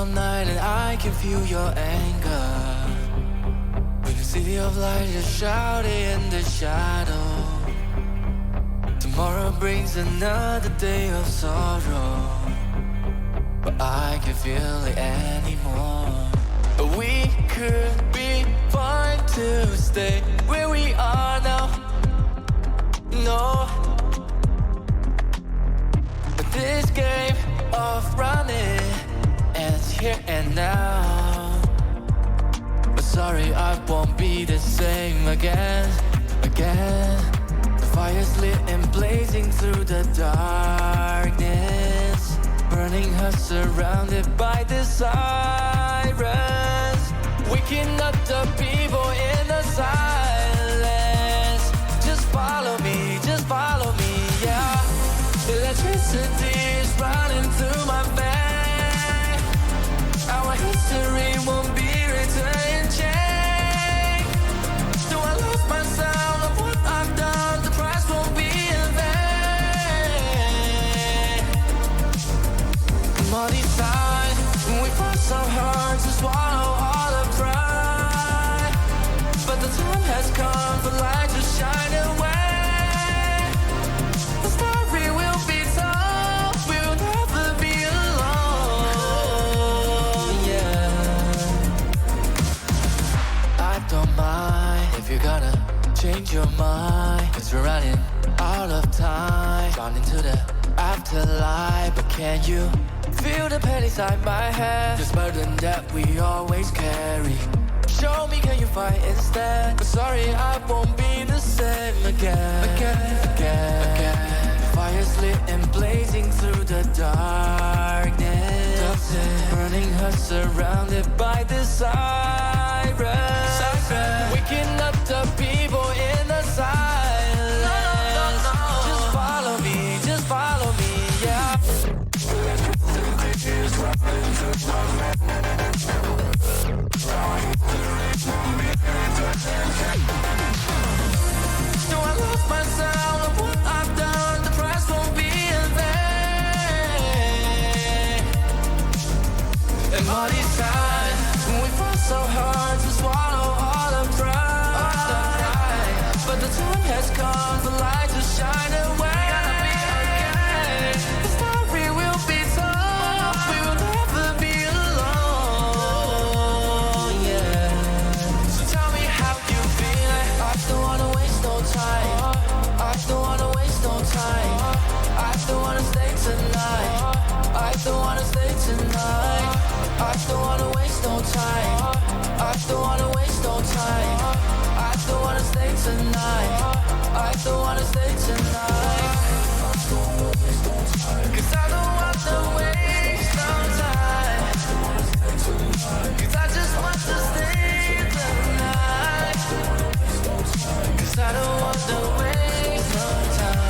all night and I can feel your anger. When the city of light is shrouded in the shadow. Tomorrow brings another day of sorrow, but I can't feel it anymore. We could be fine to stay where we are now. No, but this game of running ends here and now. But sorry, I won't be the same again. The fire's lit and blazing through the darkness, burning her surrounded by the sirens, waking up the people in the silence. Just follow me, yeah. Electricity is running through my veins. Our history won't be written in chain. Do I lose myself of what I've done? The price won't be in vain. Money side, we fought so hard to swallow all the pride, but the time has come for light to shine away. The story will be told, we'll never be alone, yeah. I don't mind if you're gonna change your mind, 'cause we're running out of time, bound into the afterlife. But can you feel the pain inside my head? This burden that we always carry. Show me, can you fight instead? But sorry, I won't be the same again. Fire's lit and blazing through the darkness, burning her surrounded by the sirens, waking up the people in the silence. Just follow me, yeah. Do I lose myself of what I've done? The price won't be in vain. And money side, we fought so hard to swallow all the pride, but the time has come for light to shine away. The story will be told, we will never be alone, yeah. So tell me how you feel. I don't wanna waste no time. I don't wanna waste no time. I don't wanna stay tonight. I don't wanna stay tonight. I don't wanna waste no time. I don't wanna waste no time. I don't wanna stay tonight. I don't wanna stay tonight. 'Cause I don't want to waste no time. 'Cause I just want to stay tonight. 'Cause I don't want to waste no time.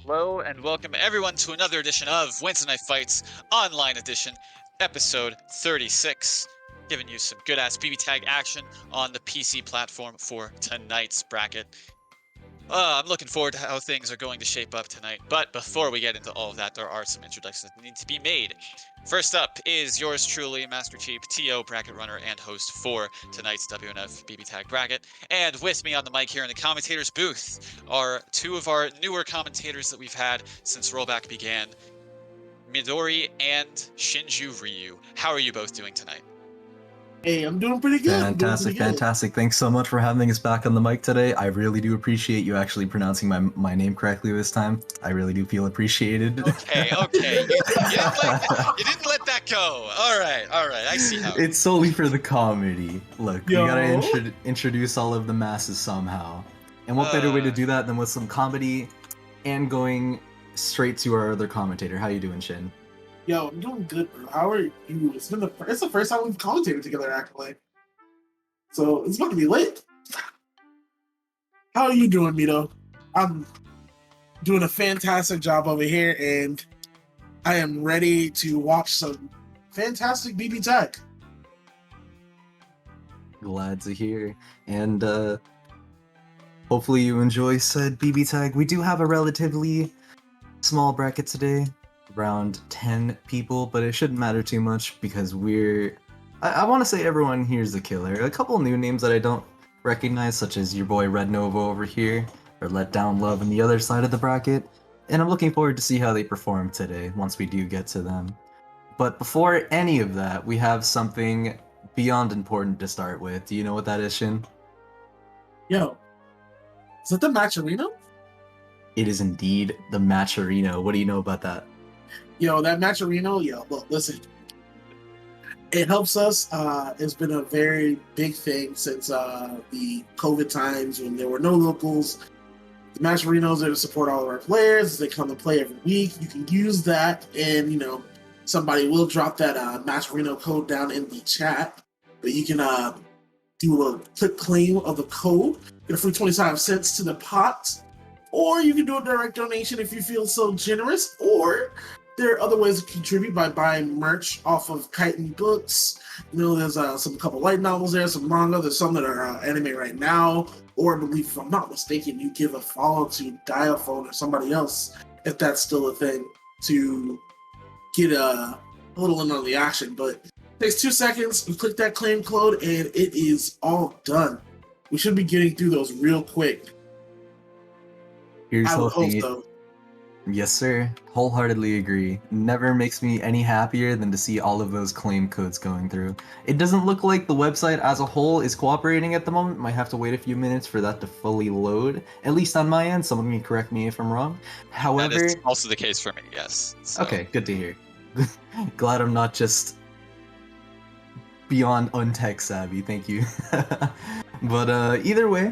Hello and welcome everyone to another edition of Wednesday Night Fights Online Edition, episode 36. Giving you some good-ass BBTAG action on the PC platform for tonight's bracket. I'm looking forward to how things are going to shape up tonight, but before we get into all of that, there are some introductions that need to be made. First up is yours truly, Master Chief, TO, bracket runner, and host for tonight's WNF BBTAG bracket. And with me on the mic here in the commentators booth are two of our newer commentators that we've had since Rollback began, Midori and Shinju Ryu. How are you both doing tonight? Hey, I'm doing pretty good. Fantastic, fantastic. Thanks so much for having us back on the mic today. I really do appreciate you actually pronouncing my name correctly this time. I really do feel appreciated. Okay. You didn't let that go. All right. I see how. It's solely for the comedy. Look, we Yo. gotta introduce all of the masses somehow. And what better way to do that than with some comedy and going straight to our other commentator. How you doing, Shin? Yo, I'm doing good, bro. How are you? It's the first time we've commentated together, actually. So it's about to be lit. How are you doing, Mido? I'm doing a fantastic job over here, and I am ready to watch some fantastic BBTAG. Glad to hear. And hopefully you enjoy said BBTAG. We do have a relatively small bracket today. Around 10 people, but it shouldn't matter too much because I want to say everyone here is a killer. A couple new names that I don't recognize, such as your boy Red Nova over here, or Let Down Love on the other side of the bracket, and I'm looking forward to see how they perform today once we do get to them. But before any of that, we have something beyond important to start with. Do you know what that is, Shin? Yo, is that the Matcherino? It is indeed the Matcherino. What do you know about that? Yo, that Matcherino, look, listen. It helps us. It's been a very big thing since the COVID times when there were no locals. The Matcherinos are to support all of our players. They come and play every week. You can use that, and somebody will drop that Matcherino code down in the chat. But you can do a quick claim of the code, get a free 25 cents to the pot, or you can do a direct donation if you feel so generous, or there are other ways to contribute by buying merch off of Chitin Books. There's some couple light novels there, some manga. There's some that are anime right now. Or I believe, if I'm not mistaken, you give a follow to Diaphone or somebody else, if that's still a thing, to get a little in on the action. But it takes 2 seconds. You click that claim code, and it is all done. We should be getting through those real quick. Here's I would hope hoping so. Yes, sir. Wholeheartedly agree. Never makes me any happier than to see all of those claim codes going through. It doesn't look like the website as a whole is cooperating at the moment. Might have to wait a few minutes for that to fully load. At least on my end. Someone can correct me if I'm wrong. However, that is also the case for me. Yes. So. Okay, good to hear. Glad I'm not just beyond untech savvy. Thank you. But either way,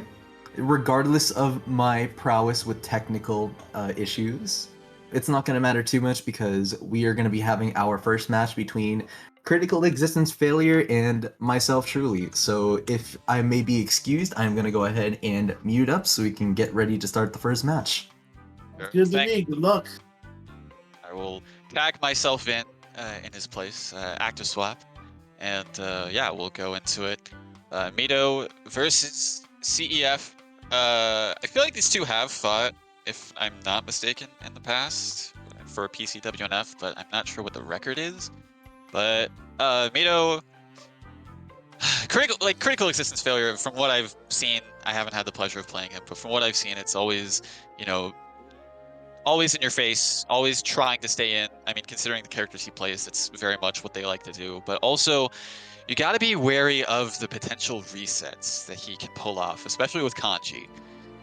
regardless of my prowess with technical issues, it's not going to matter too much because we are going to be having our first match between Critical Existence Failure and myself truly. So if I may be excused, I'm going to go ahead and mute up so we can get ready to start the first match. Good to me. Good luck. I will tag myself in his place, active swap, and yeah, we'll go into it. Mido versus CEF. I feel like these two have fought, if I'm not mistaken, in the past for PC WNF, but I'm not sure what the record is. But Mido, critical existence failure. From what I've seen, I haven't had the pleasure of playing him, but from what I've seen, it's always, always in your face, always trying to stay in. I mean, considering the characters he plays, it's very much what they like to do. But also, you got to be wary of the potential resets that he can pull off, especially with kanji.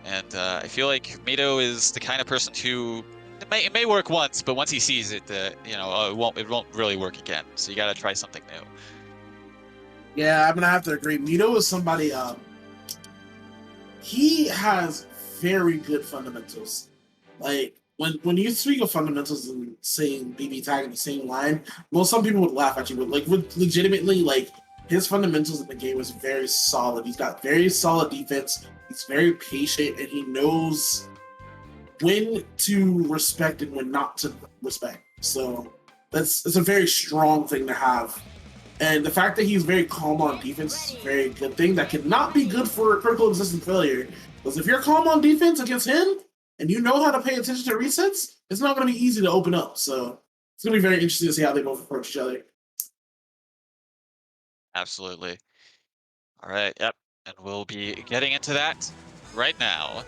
And I feel like Mido is the kind of person who it may work once, but once he sees it, it won't really work again. So you got to try something new. Yeah, I'm gonna have to agree. Mido is somebody. He has very good fundamentals. Like when you speak of fundamentals and saying BBTAG in the same line, well, some people would laugh at you, but legitimately, his fundamentals in the game is very solid. He's got very solid defense. He's very patient, and he knows when to respect and when not to respect. So it's a very strong thing to have. And the fact that he's very calm on defense is a very good thing. That cannot be good for a critical existence failure. Because if you're calm on defense against him, and you know how to pay attention to resets, it's not going to be easy to open up. So it's going to be very interesting to see how they both approach each other. Absolutely. All right, yep. And we'll be getting into that right now.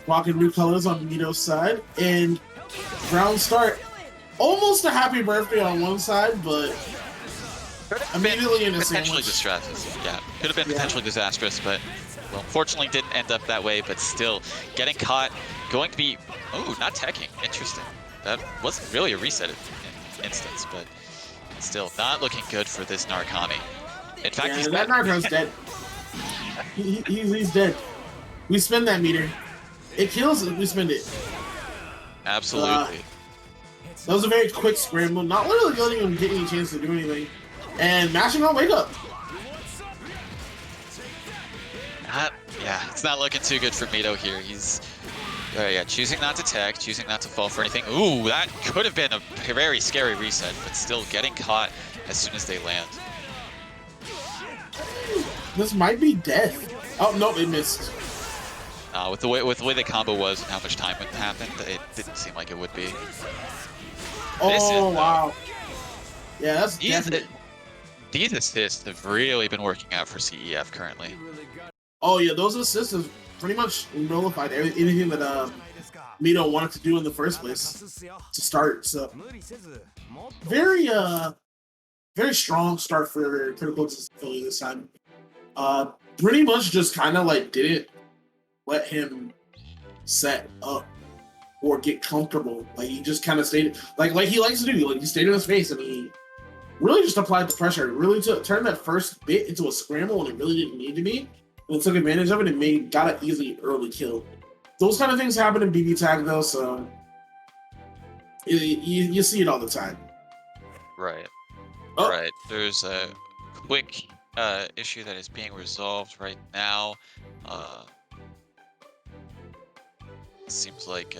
Walking new colors on Mido's side. And round start. Almost a happy birthday on one side, but Could have Immediately been in a potentially sandwich. disastrous. Yeah, could have been potentially disastrous, but well, unfortunately didn't end up that way. But still, getting caught, going to be not teching. Interesting. That wasn't really a reset in instance, but still not looking good for this Narukami. In fact, Yeah, he's that dead. Narco's dead. He's dead. We spin that meter. It kills it. We spin it. Absolutely. That was a very quick scramble. Not literally letting him get any chance to do anything. And mashing on wake up. Yeah, it's not looking too good for Mido here. He's choosing not to tech, choosing not to fall for anything. Ooh, that could have been a very scary reset, but still getting caught as soon as they land. This might be death. Oh no, they missed. With the way the combo was and how much time would happen, it didn't seem like it would be. Oh wow. Yeah, that's These, definite. these assists have really been working out for CEF currently. Oh yeah, those assists have pretty much nullified anything that Mido wanted to do in the first place to start. So very very strong start for Critical Philly this time. Pretty much just kind of like didn't let him set up or get comfortable. Like he just kind of stayed like he likes to do. Like he stayed in his face and he really just applied the pressure. Really turned that first bit into a scramble when it really didn't need to be. And took advantage of it and got an easy early kill. Those kind of things happen in BBTAG though, so you see it all the time. Right. Oh. Right. There's a quick issue that is being resolved right now. Seems like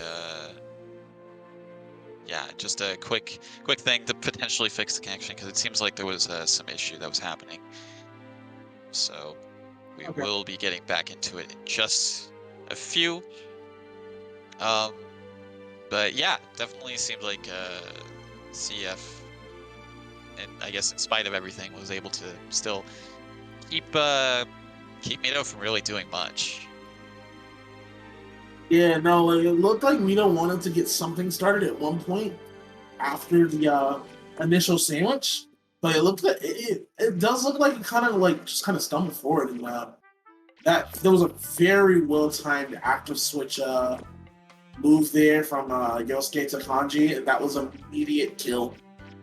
just a quick thing to potentially fix the connection because it seems like there was some issue that was happening. So we will be getting back into it in just a few. But yeah, definitely seemed like CF, and I guess in spite of everything, was able to still keep Mido from really doing much. Yeah, no, it looked like Mido wanted to get something started at one point after the initial sandwich, but it looked like it does look like it kind of stumbled forward, and that there was a very well timed active switch move there from Yosuke to Kanji, and that was an immediate kill.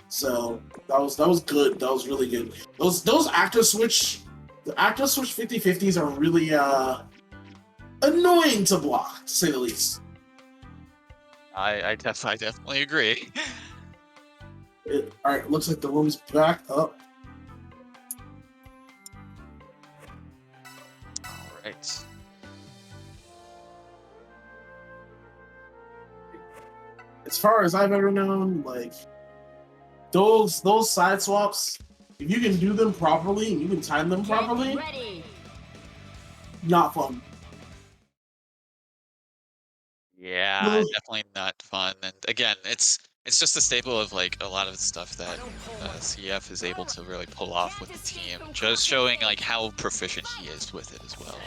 So that was good. That was really good. Those active switch 50/50s are really annoying to block, to say the least. I definitely agree. All right, looks like the room's back up. All right. As far as I've ever known, like those side swaps, if you can do them properly and you can time them properly, not fun. Yeah, definitely not fun. And again, it's just a staple of like a lot of the stuff that CF is able to really pull off with the team. Just showing like how proficient he is with it as well.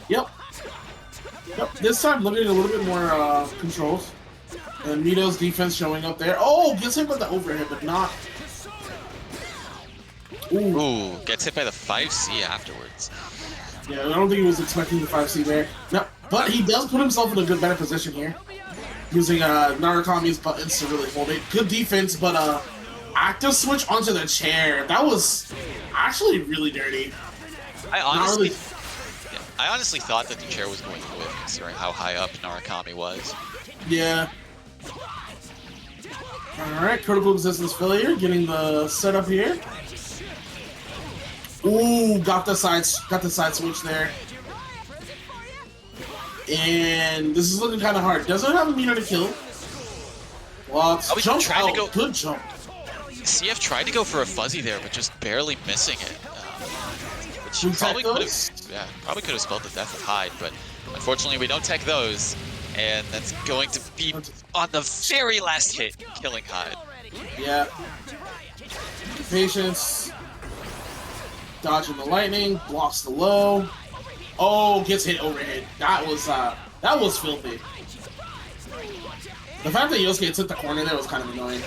Yep. This time looking a little bit more controls. And Mido's defense showing up there. Oh, gets hit by the overhead, but not. Ooh, gets hit by the 5C afterwards. Yeah, I don't think he was expecting the 5C there. No, but he does put himself in a better position here. Using Narukami's buttons to really hold it. Good defense, but active switch onto the chair. That was actually really dirty. I honestly thought that the chair was going to live considering how high up Narukami was. Yeah. Alright, critical resistance failure, getting the setup here. Ooh, got the side switch there. And this is looking kind of hard. Doesn't have a meter to kill. Lots. Jump out. Good jump. CF tried to go for a fuzzy there, but just barely missing it. Which probably could have spelled the death of Hyde, but unfortunately we don't tech those. And that's going to be on the very last hit, killing Hyde. Yeah. Patience. Dodging the lightning, blocks the low. Oh, gets hit overhead. That was filthy. The fact that Yosuke took the corner there was kind of annoying.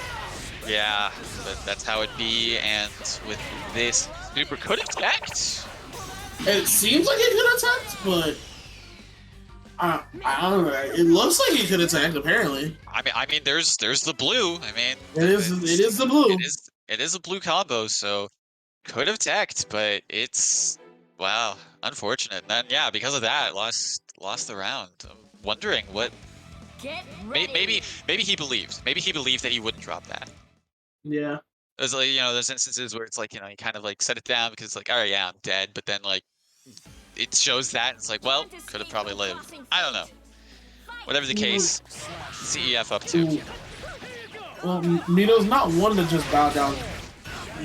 Yeah, but that's how it be, and with this, Super could have teched. It seems like it could attack, but I don't know. It looks like he could attack. Apparently, I mean, there's the blue. I mean, it is the blue. it is a blue combo, so could have teched, but it's wow, unfortunate. And then yeah, because of that, lost the round. I'm wondering what. Maybe he believed. Maybe he believed that he wouldn't drop that. Yeah. There's like, you know, there's instances where it's like, you know, you kind of like set it down because it's like, all right, yeah, I'm dead. But then like, it shows that and it's like, well, could have probably lived. I don't know. Whatever the case, CEF up 2. Well, Mido's not one to just bow down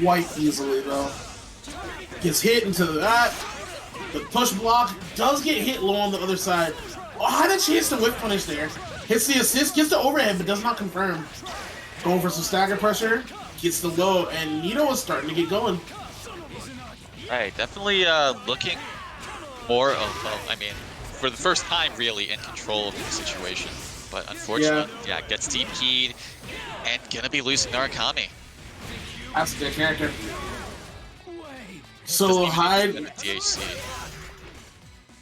quite easily though. Gets hit into that. The push block does get hit low on the other side. Oh, had a chance to whip punish there. Hits the assist, gets the overhead, but does not confirm. Going for some stagger pressure. Gets the low, and Mido is starting to get going. Right, definitely looking more of, I mean, for the first time really in control of the situation. But unfortunately, yeah, gets deep keyed and gonna be losing Narukami. That's the character. Solo hide. DHC.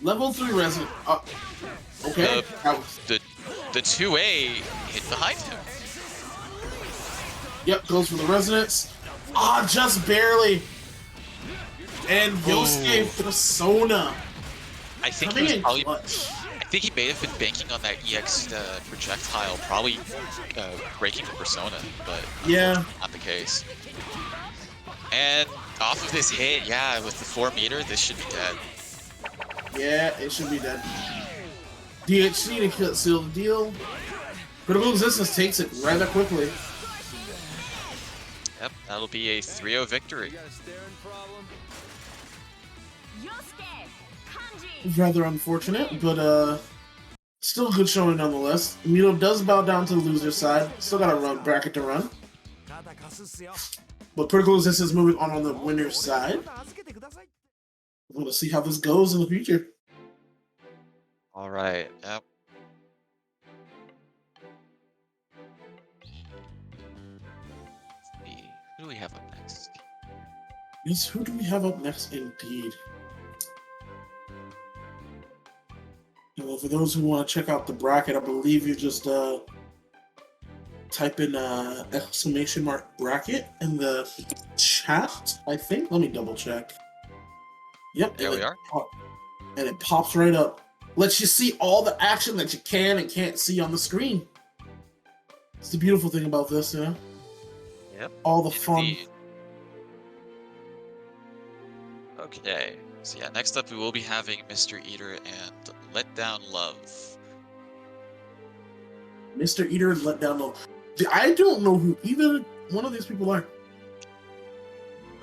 Level 3 resident. Okay. The 2A hit behind him. Yep, goes for the resonance. Ah, just barely. And Yosuke Persona. I think Coming he was in probably. clutch. I think he may have been banking on that EX projectile, probably breaking the Persona, but Yeah. not the case. And off of this hit, yeah, with the 4 meter, this should be dead. Yeah, it should be dead. DHC to seal the deal. Critical Resistance takes it rather quickly. Yep, that'll be a 3-0 victory. Rather unfortunate, but still a good showing nonetheless. Mido does bow down to the loser's side. Still got a bracket to run. But Critical Resistance is moving on the winner's side. We'll see how this goes in the future. All right. Yep. Who do we have up next? Yes, who do we have up next indeed? Well, for those who want to check out the bracket, I believe you just type in exclamation mark bracket in the chat, I think. Let me double check. Yep. There we are. And it pops right up. Lets you see all the action that you can and can't see on the screen. It's the beautiful thing about this, you know? Yep. All the fun. Indeed. Okay. So yeah, next up we will be having Mr. Eater and Let Down Love. Mr. Eater and Let Down Love. I don't know who either one of these people are.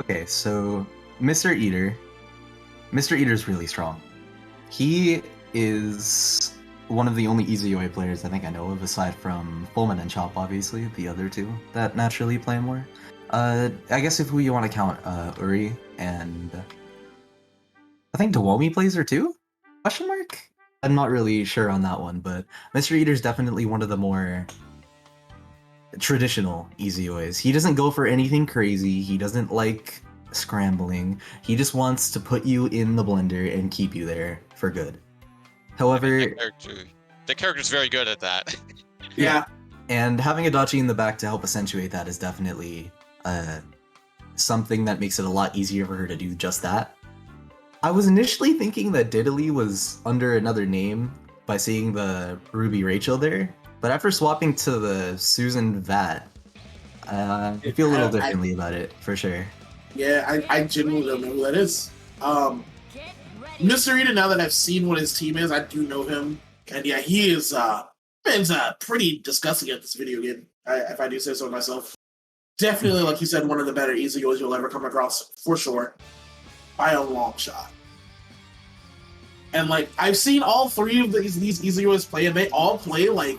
Okay, so Mr. Eater's really strong. He is one of the only easy UA players I think I know of, aside from Fullman and Chop, obviously, the other two that naturally play more. I guess if we want to count Uri, and I think Dawomi plays her too? Question mark? I'm not really sure on that one, but Mr. Eater's definitely one of the more traditional easy UAs. He doesn't go for anything crazy, he doesn't like scrambling, he just wants to put you in the blender and keep you there for good. However, the character's very good at that. Yeah. And having a Dachi in the back to help accentuate that is definitely something that makes it a lot easier for her to do just that. I was initially thinking that Diddley was under another name by seeing the Ruby Rachel there, but after swapping to the Susan Vat, I feel a little differently about it, for sure. Yeah, I genuinely don't know who that is. Mr. Eater, now that I've seen what his team is, I do know him. And yeah, he is man's pretty disgusting at this video game, if I do say so myself. Definitely, like you said, one of the better easy goals you'll ever come across, for sure. By a long shot. And like, I've seen all three of these easy goals play, and they all play like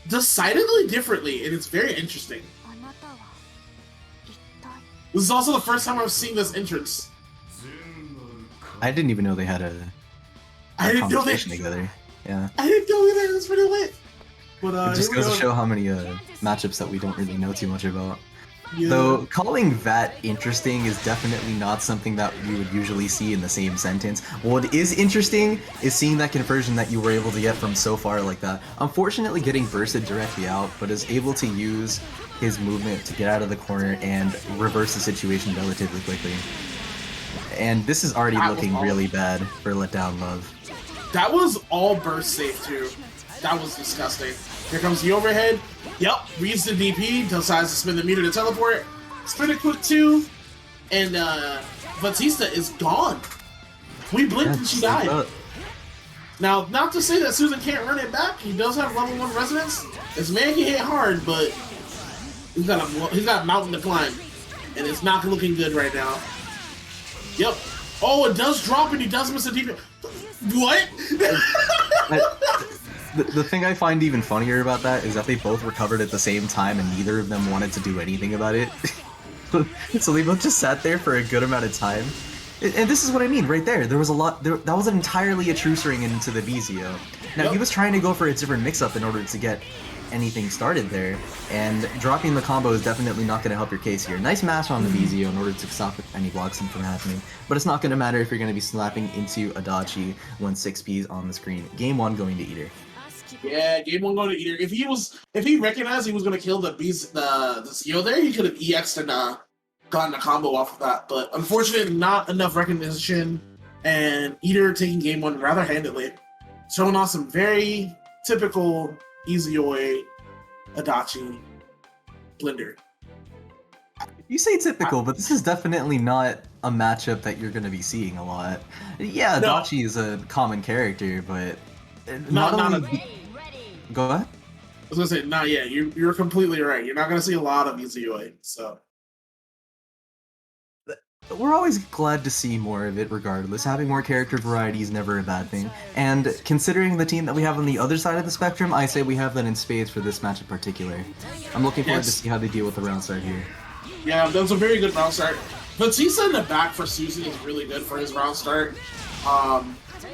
decidedly differently, and it's very interesting. This is also the first time I've seen this entrance. I didn't even know they had a I didn't know they together. Yeah. I didn't know either. It was pretty lit. But It just here we goes to go. show how many matchups that we don't really know too much about. Yeah. Though calling that interesting is definitely not something that we would usually see in the same sentence. What is interesting is seeing that conversion that you were able to get from so far like that. Unfortunately getting bursted directly out, but is able to use his movement to get out of the corner and reverse the situation relatively quickly. And this is already looking really bad for Letdown Love. That was all burst safe too. That was disgusting. Here comes the overhead. Yep, reads the DP, decides to spin the meter to teleport. Spin it quick too. And Batista is gone. We blinked and she died. Now, not to say that Susan can't run it back. He does have level 1 resonance. This man can hit hard, but he's got a mountain to climb. And it's not looking good right now. Yep. Oh, it does drop and he does miss a DP. What? The thing I find even funnier about that is that they both recovered at the same time and neither of them wanted to do anything about it. So they both just sat there for a good amount of time. And this is what I mean right there. There was a lot. That wasn't entirely a true string into the Vizio. Now he was trying to go for a different mix-up in order to get anything started there, and dropping the combo is definitely not going to help your case here. Nice mash on the Vizio in order to stop any blocks from happening, but it's not going to matter if you're going to be slapping into Adachi when 6P is on the screen. Game 1 going to Eater. Yeah, game 1 going to Eater. If he recognized he was going to kill the Zio there, he could have EX'd and gotten a combo off of that. But unfortunately, not enough recognition, and Eater taking game 1 rather handedly. Showing off some very typical Izuyoi Adachi blender. You say typical, but this is definitely not a matchup that you're going to be seeing a lot. Yeah, Adachi is a common character, but Go ahead. I was gonna say, not yet. You're completely right. You're not gonna see a lot of Izuyoi, so. We're always glad to see more of it regardless. Having more character variety is never a bad thing. And considering the team that we have on the other side of the spectrum, I say we have that in spades for this match in particular. I'm looking forward to see how they deal with the round start here. Yeah, that was a very good round start. Batista in the back for Susan is really good for his round start.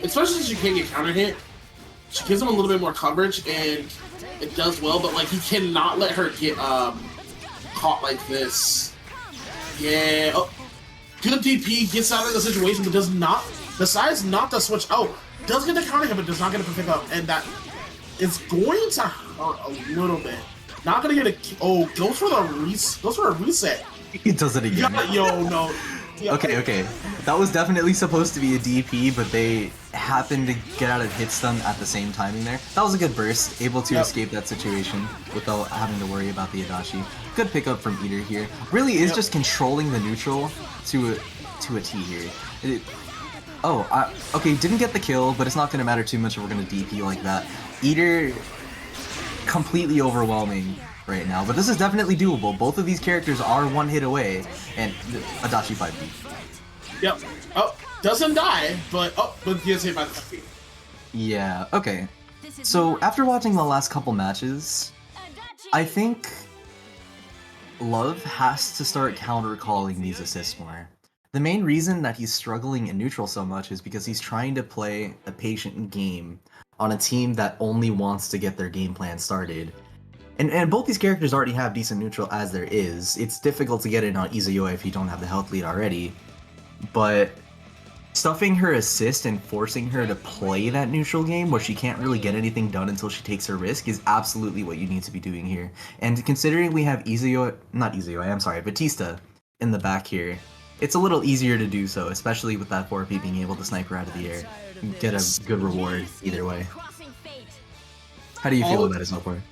Especially since you can't get counter hit. She gives him a little bit more coverage, and it does well, but like he cannot let her get caught like this. Yeah. Oh, good DP, gets out of the situation, but decides not to switch out. Does get the counter hit, but does not get a pick up, and that is going to hurt a little bit. Not gonna get goes for a reset. He does it again. No. Yeah, Okay. That was definitely supposed to be a DP, but they happened to get out of hit stun at the same timing there. That was a good burst, able to escape that situation without having to worry about the Adachi. Good pickup from Eater here. Really is just controlling the neutral to a T here. Okay, didn't get the kill, but it's not going to matter too much if we're going to DP like that. Eater, completely overwhelming right now, but this is definitely doable. Both of these characters are one hit away, and Adachi 5B. Yep. Oh, doesn't die, but gets hit by the 5B. Yeah, okay. So, after watching the last couple matches, I think Love has to start counter-calling these assists more. The main reason that he's struggling in neutral so much is because he's trying to play a patient game on a team that only wants to get their game plan started. And both these characters already have decent neutral as there is. It's difficult to get it on Izuyoi if you don't have the health lead already. But stuffing her assist and forcing her to play that neutral game where she can't really get anything done until she takes her risk is absolutely what you need to be doing here. And considering we have Batista in the back here, it's a little easier to do so, especially with that 4P being able to snipe her out of the air. Get a good reward either way. How do you feel about it so far?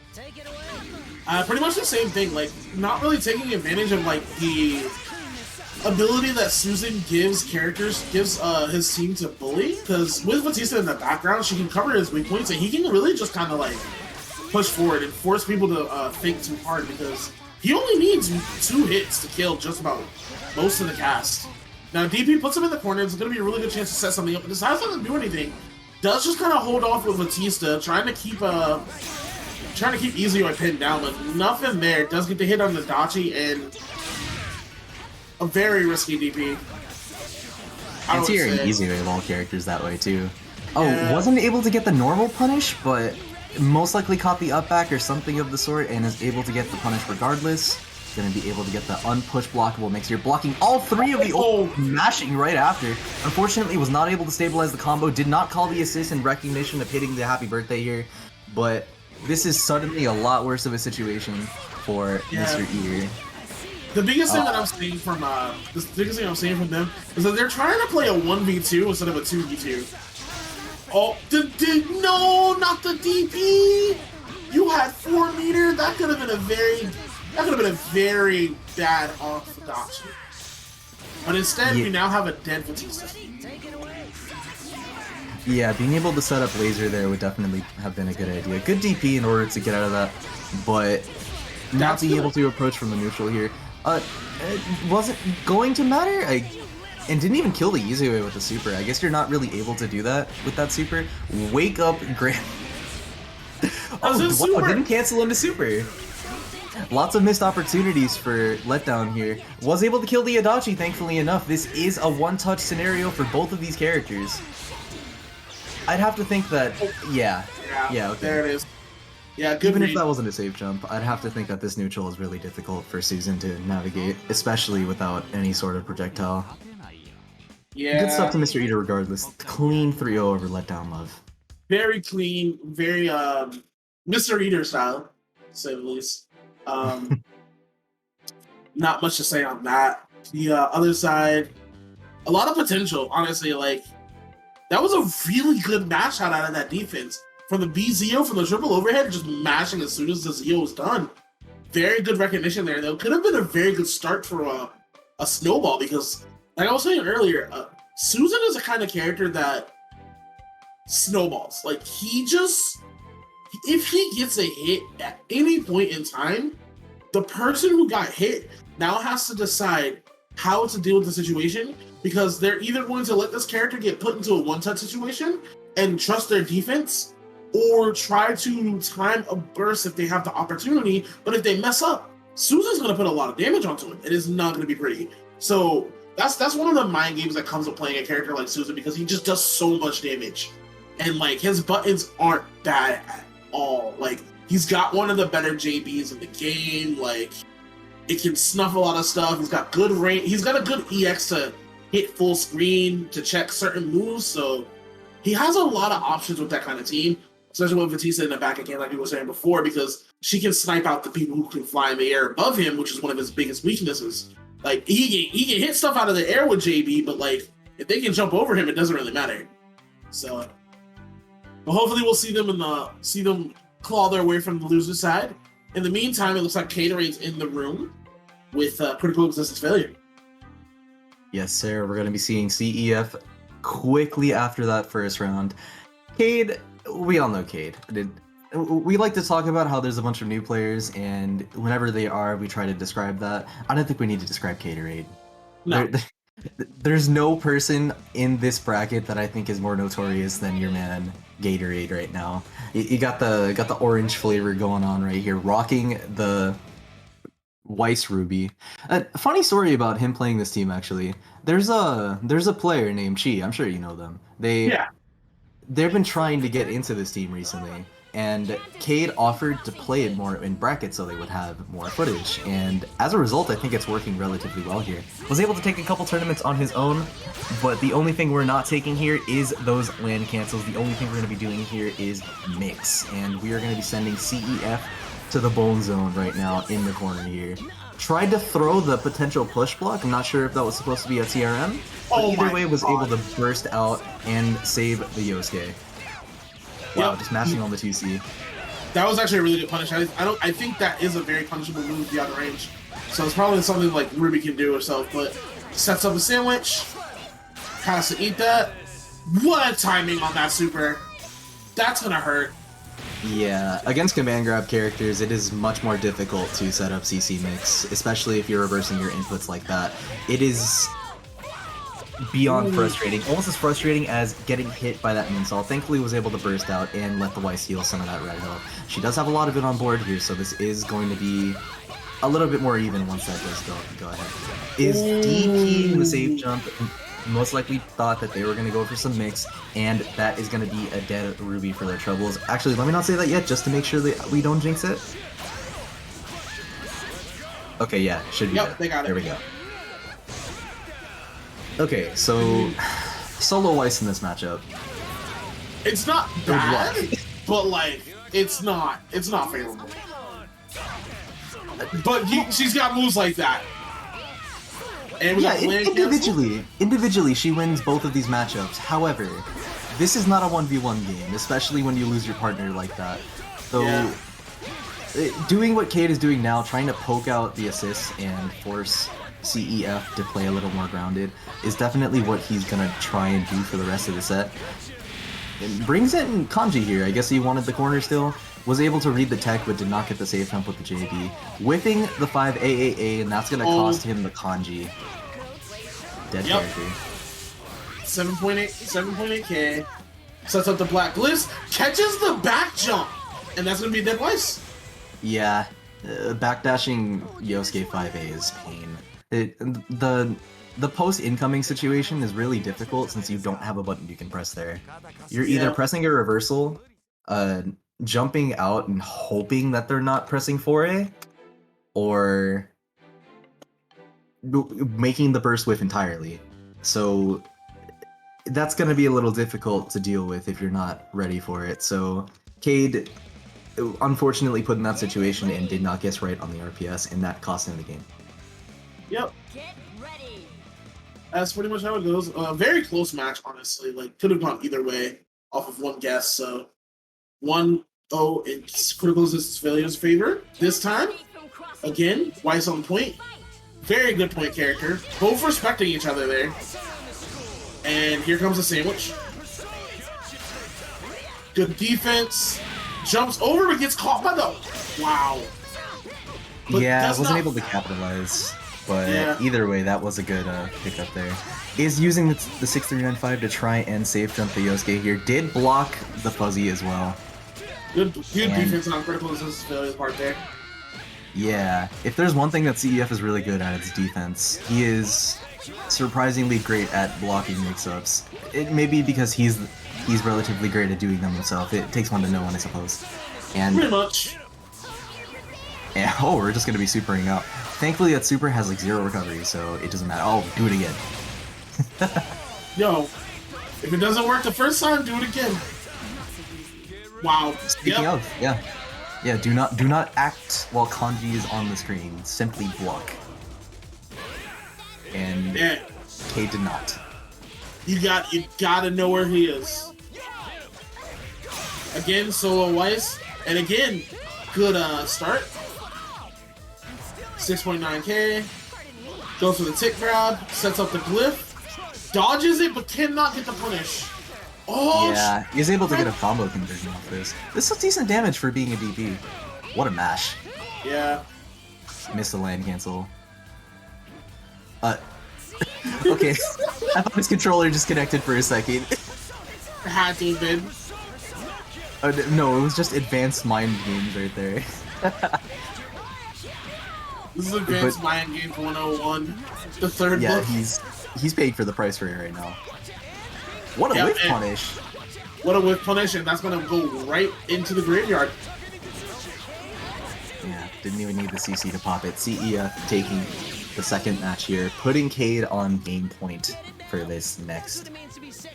Pretty much the same thing, like, not really taking advantage of, like, the ability that Susan gives his team to bully, because with Batista in the background, she can cover his weak points, and he can really just kind of, like, push forward and force people to think too hard, because he only needs 2 hits to kill just about most of the cast. Now, DP puts him in the corner, it's going to be a really good chance to set something up, but decides not to do anything. Does just kind of hold off with Batista, trying to keep Izuyoi pinned down, but nothing there. Does get the hit on the Dachi and a very risky DP. It's here in Izuyoi of all characters that way too. Yeah. Wasn't able to get the normal punish, but most likely caught the up back or something of the sort and is able to get the punish regardless. Going to be able to get the unpush blockable mix here, blocking all three of the mashing right after. Unfortunately, was not able to stabilize the combo, did not call the assist in recognition of hitting the happy birthday here, but this is suddenly a lot worse of a situation for Mr. Eater. The biggest thing that I'm seeing from them is that they're trying to play a 1v2 instead of a 2v2. Oh, no, not the DP! You had 4 meter. That could have been a very bad off option. But instead, we now have a dead Batista. Yeah, being able to set up laser there would definitely have been a good idea. Good DP in order to get out of that, but not being able to approach from the neutral here. It wasn't going to matter. And didn't even kill the easy way with the super. I guess you're not really able to do that with that super. Wake up, Grant. Oh, wow, didn't cancel into super. Lots of missed opportunities for letdown here. Was able to kill the Adachi, thankfully enough. This is a one-touch scenario for both of these characters. I'd have to think that, yeah, okay. There it is. Yeah, good Even read. if that wasn't a safe jump, I'd have to think that this neutral is really difficult for Susan to navigate, especially without any sort of projectile. Yeah. Good stuff to Mr. Eater regardless. Clean 3-0 over letdown love. Very clean, very Mr. Eater style, to say the least. Not much to say on that. The other side, a lot of potential, honestly. Like, that was a really good match out of that defense. From the BZO, from the triple overhead, just mashing as soon as the ZO was done. Very good recognition there, though. Could have been a very good start for a snowball because, like I was saying earlier, Susan is a kind of character that snowballs. Like, if he gets a hit at any point in time, the person who got hit now has to decide how to deal with the situation because they're either going to let this character get put into a one-touch situation and trust their defense, or try to time a burst if they have the opportunity. But if they mess up, Susan's going to put a lot of damage onto him. It is not going to be pretty. So that's one of the mind games that comes with playing a character like Susan because he just does so much damage. And like his buttons aren't bad at all. Like he's got one of the better JBs in the game. Like it can snuff a lot of stuff. He's got good range. He's got a good EX to hit full screen to check certain moves. So he has a lot of options with that kind of team. Especially with Batista in the back again, like we were saying before, because she can snipe out the people who can fly in the air above him, which is one of his biggest weaknesses. Like he can hit stuff out of the air with JB, but like if they can jump over him, it doesn't really matter. So, but hopefully we'll see them claw their way from the loser side. In the meantime, it looks like Gatorade's in the room with critical resistance failure. Yes, sir. We're going to be seeing CEF quickly after that first round. Kade. We all know Kade. We like to talk about how there's a bunch of new players, and whenever they are, we try to describe that. I don't think we need to describe Gatorade. No. There's no person in this bracket that I think is more notorious than your man Gatorade right now. You got the orange flavor going on right here, rocking the Weiss Ruby. Funny story about him playing this team actually. There's a player named Chi. I'm sure you know them. They've been trying to get into this team recently, and Kade offered to play it more in brackets so they would have more footage, and as a result, I think it's working relatively well here. Was able to take a couple tournaments on his own, but the only thing we're not taking here is those LAN cancels. The only thing we're going to be doing here is mix, and we are going to be sending CEF to the bone zone right now in the corner here. Tried to throw the potential push block. I'm not sure if that was supposed to be a TRM, but either way was able to burst out and save the Yosuke. Wow, just mashing on the 2C. That was actually a really good punish. I think that is a very punishable move beyond range. So it's probably something like Ruby can do herself, but sets up a sandwich, has to eat that. What a timing on that super. That's gonna hurt. Yeah, against command grab characters, it is much more difficult to set up CC mix, especially if you're reversing your inputs like that. It is beyond frustrating, almost as frustrating as getting hit by that moonsault. Thankfully was able to burst out and let the Weiss heal some of that red health. She does have a lot of it on board here, so this is going to be a little bit more even once that does go ahead. Is DPing the safe jump most likely thought that they were going to go for some mix, and that is going to be a dead Ruby for their troubles. Actually, let me not say that yet, just to make sure that we don't jinx it. Okay, yeah, should be dead. They got it. There we go. Okay, so solo Weiss in this matchup. It's not bad, but like it's not favorable. But she's got moves like that. And yeah, individually, she wins both of these matchups. However, this is not a 1v1 game, especially when you lose your partner like that. So, doing what Kade is doing now, trying to poke out the assists and force CEF to play a little more grounded, is definitely what he's gonna try and do for the rest of the set. It brings in Kanji here. I guess he wanted the corner still. Was able to read the tech, but did not get the save jump with the JB. Whipping the 5 AAA, and that's gonna cost him the Kanji. Dead character. 7.8K. Sets up the blacklist. Catches the back jump, and that's gonna be dead Weiss. Yeah, backdashing Yosuke 5A is pain. The post incoming situation is really difficult since you don't have a button you can press there. You're either pressing a reversal, jumping out and hoping that they're not pressing 4A, or making the burst whiff entirely. So that's going to be a little difficult to deal with if you're not ready for it. So Kade unfortunately put in that situation and did not guess right on the RPS, and that cost him the game. Yep. That's pretty much how it goes. Very close match, honestly. Like, could have gone either way off of one guess. So 1-0 in Critical Resistance Failure's favor. This time, again, Weiss on point. Very good point character. Both respecting each other there. And here comes the sandwich. Good defense. Jumps over but gets caught by the... Wow. But yeah, I wasn't able to capitalize. But either way, that was a good pickup there. Is using the 6395 to try and safe jump the Yosuke here. Did block the fuzzy as well. Good defense on Critical Resistance Failure's part there. Yeah, if there's one thing that CEF is really good at, it's defense. He is surprisingly great at blocking mix-ups. It may be because he's relatively great at doing them himself. It takes one to know one, I suppose. And pretty much. And, oh, we're just gonna be supering out. Thankfully, that super has like 0 recovery, so it doesn't matter. Oh, do it again. Yo, if it doesn't work the first time, do it again. Wow. Speaking of, yeah, do not act while Kanji is on the screen. Simply block. And Kade did not. You gotta know where he is. Again, solo Weiss, and again, good start. 6.9K. Goes for the tick grab, sets up the glyph, dodges it, but cannot get the punish. Oh, yeah, he's able to get a combo conversion off this. This is decent damage for being a DP. What a mash. Yeah. Missed the land cancel. Okay. I thought his controller disconnected for a second. Had to have been. No, it was just advanced mind games right there. This is advanced mind games 101. The third book. he's paying for the price for it right now. What a whiff punish. What a whiff punish, and that's gonna go right into the graveyard. Yeah, didn't even need the CC to pop it. CEF taking the second match here, putting Kade on game point for this next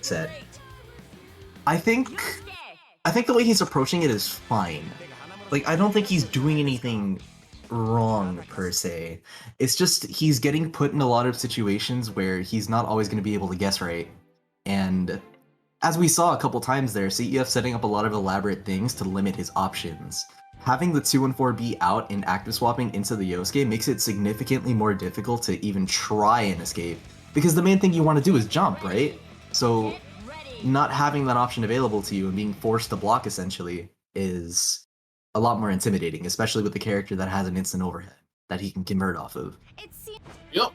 set. I think the way he's approaching it is fine. Like, I don't think he's doing anything wrong per se. It's just he's getting put in a lot of situations where he's not always going to be able to guess right. And as we saw a couple times there, CEF setting up a lot of elaborate things to limit his options. Having the 2 and 4B out and active swapping into the Yosuke makes it significantly more difficult to even try and escape. Because the main thing you want to do is jump, right? So not having that option available to you and being forced to block essentially is a lot more intimidating, especially with the character that has an instant overhead that he can convert off of. Yep.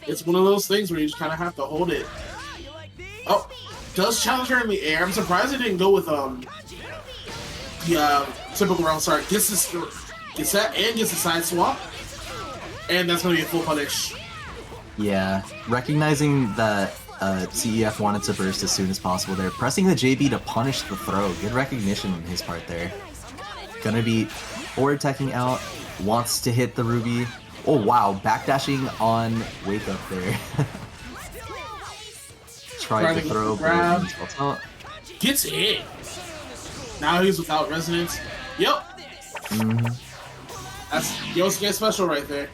It's one of those things where you just kind of have to hold it. Oh, does challenge her in the air. I'm surprised it didn't go with the typical round start. Gets that and gets a side swap, and that's gonna be a full punish. Yeah, recognizing that CEF wanted to burst as soon as possible there, pressing the JB to punish the throw. Good recognition on his part there. Gonna be forward teching out, wants to hit the Ruby. Oh wow, backdashing on Wake Up there. Tried to throw, grab. but Gets hit. Now he's without resonance. Yep. That's Yosuke special right there.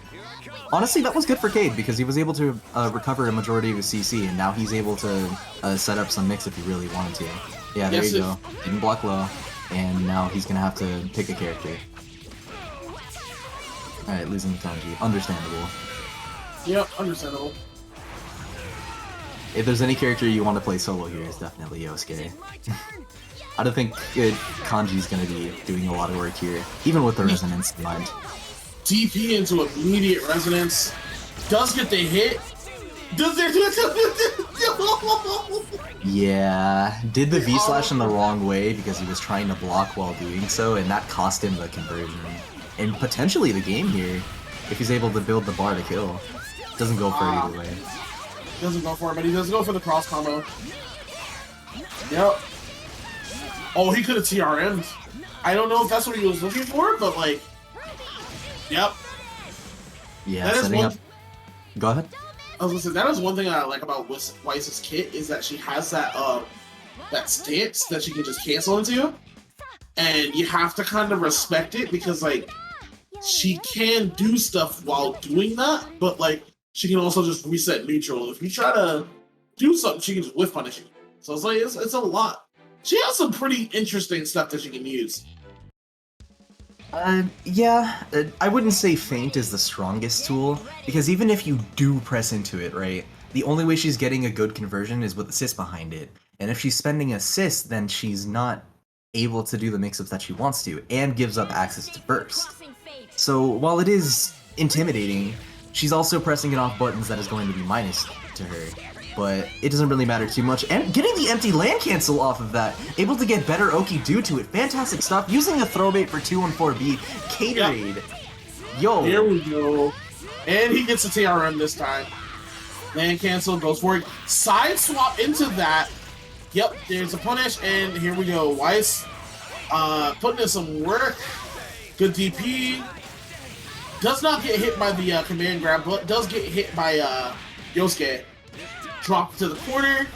Honestly, that was good for Kade because he was able to recover a majority of his CC, and now he's able to set up some mix if he really wanted to. Yeah, there you go. Didn't block low, and now he's gonna have to pick a character. Alright, losing the Kanji. Understandable. Yep, understandable. If there's any character you want to play solo here, it's definitely Yosuke. I don't think Kanji's gonna be doing a lot of work here, even with the resonance in mind. DP into immediate resonance. Does get the hit. Does it? Yeah, did the V-slash in the wrong way because he was trying to block while doing so, and that cost him the conversion. And potentially the game here, if he's able to build the bar to kill. Doesn't go for it either way. Doesn't go for it, but he does go for the cross combo. Yep. Oh, he could have TRM'd. I don't know if that's what he was looking for, but like, yep. Yeah, setting up. Go ahead. I was gonna say, that is one thing I like about Weiss's kit is that she has that that stance that she can just cancel into, and you have to kind of respect it because like she can do stuff while doing that, but like she can also just reset neutral. If you try to do something, she can just whiff punish you. So it's like it's a lot. She has some pretty interesting stuff that she can use. Yeah, I wouldn't say Feint is the strongest tool, because even if you do press into it, right, the only way she's getting a good conversion is with assist behind it. And if she's spending assist, then she's not able to do the mix-ups that she wants to, and gives up access to burst. So while it is intimidating, she's also pressing it off buttons that is going to be minus to her. But it doesn't really matter too much. And getting the empty land cancel off of that, able to get better Oki due to it. Fantastic stuff. Using a throwbait for 214B. Gatorade. Yep. Yo. Here we go. And he gets a TRM this time. Land cancel, goes for it. Side swap into that. Yep, there's a punish, and here we go. Weiss putting in some work. Good DP. Does not get hit by the command grab, but does get hit by Yosuke. Drop to the corner.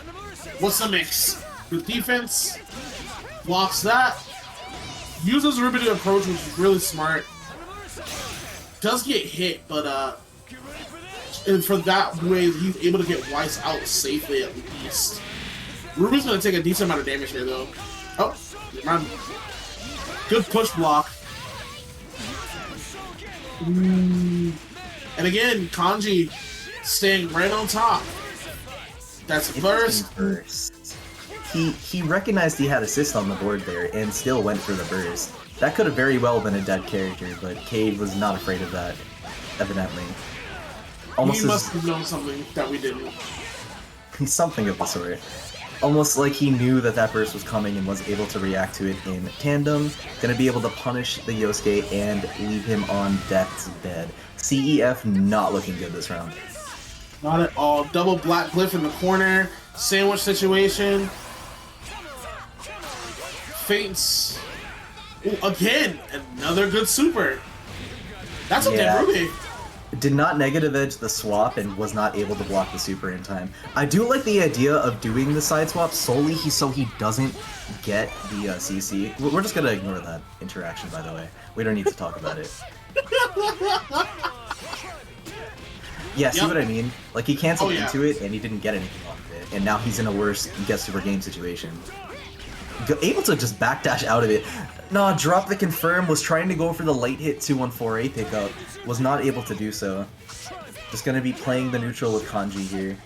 What's the mix? Good defense. Blocks that. Uses Ruby to approach, which is really smart. Does get hit, but and for that way, he's able to get Weiss out safely at least. Ruby's gonna take a decent amount of damage here, though. Oh, man. Good push block. And again, Kanji staying right on top. That's first. He recognized he had assist on the board there and still went for the burst. That could have very well been a dead character, but Kade was not afraid of that, evidently. He must have known something that we didn't. Something of the sort. Almost like he knew that that burst was coming and was able to react to it in tandem. Gonna be able to punish the Yosuke and leave him on death's bed. CEF not looking good this round. Not at all. Double black glyph in the corner. Sandwich situation. Feints. Ooh, again, another good super. That's a dead Ruby. Did not negative edge the swap and was not able to block the super in time. I do like the idea of doing the side swap solely so he doesn't get the CC. We're just gonna ignore that interaction, by the way. We don't need to talk about it. Yeah, see what I mean? Like, he canceled into it, and he didn't get anything off of it, and now he's in a worse get super game situation. Able to just backdash out of it. Nah, drop the confirm, was trying to go for the late hit 214A pickup, was not able to do so. Just gonna be playing the neutral with Kanji here.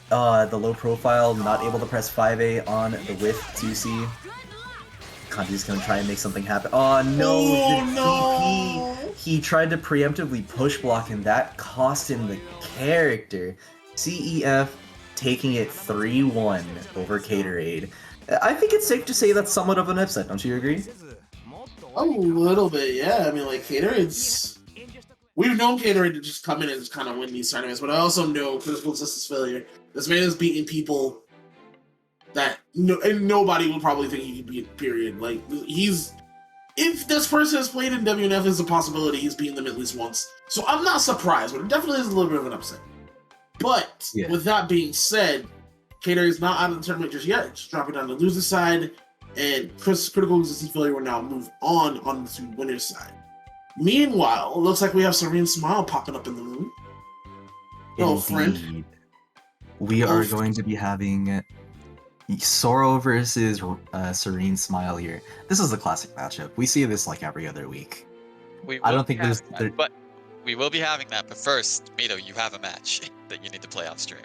The low profile, not able to press 5A on the whiff 2C. Kanji's gonna try and make something happen. Oh no, the DP! He tried to preemptively push block and that cost him the character. CEF taking it 3-1 over Gatorade. I think it's safe to say that's somewhat of an upset, don't you agree? A little bit, yeah. I mean, like, Gatorade's we've known Gatorade to just come in and just kind of win these tournaments, but I also know critical resistance failure. This man is beating people that and nobody would probably think he could beat, period. Like, if this person has played in WNF, there's a possibility he's beaten them at least once. So I'm not surprised, but it definitely is a little bit of an upset. But with that being said, Kade is not out of the tournament just yet. Just dropping down the loser side, and critical resistance failure will now move on to winner's side. Meanwhile, it looks like we have Serene Smile popping up in the room. Oh, friend. We are going to be having Soro versus Serene Smile here. This is a classic matchup. We see this like every other week. I don't think there's... But we will be having that. But first, Mido, you have a match that you need to play off stream.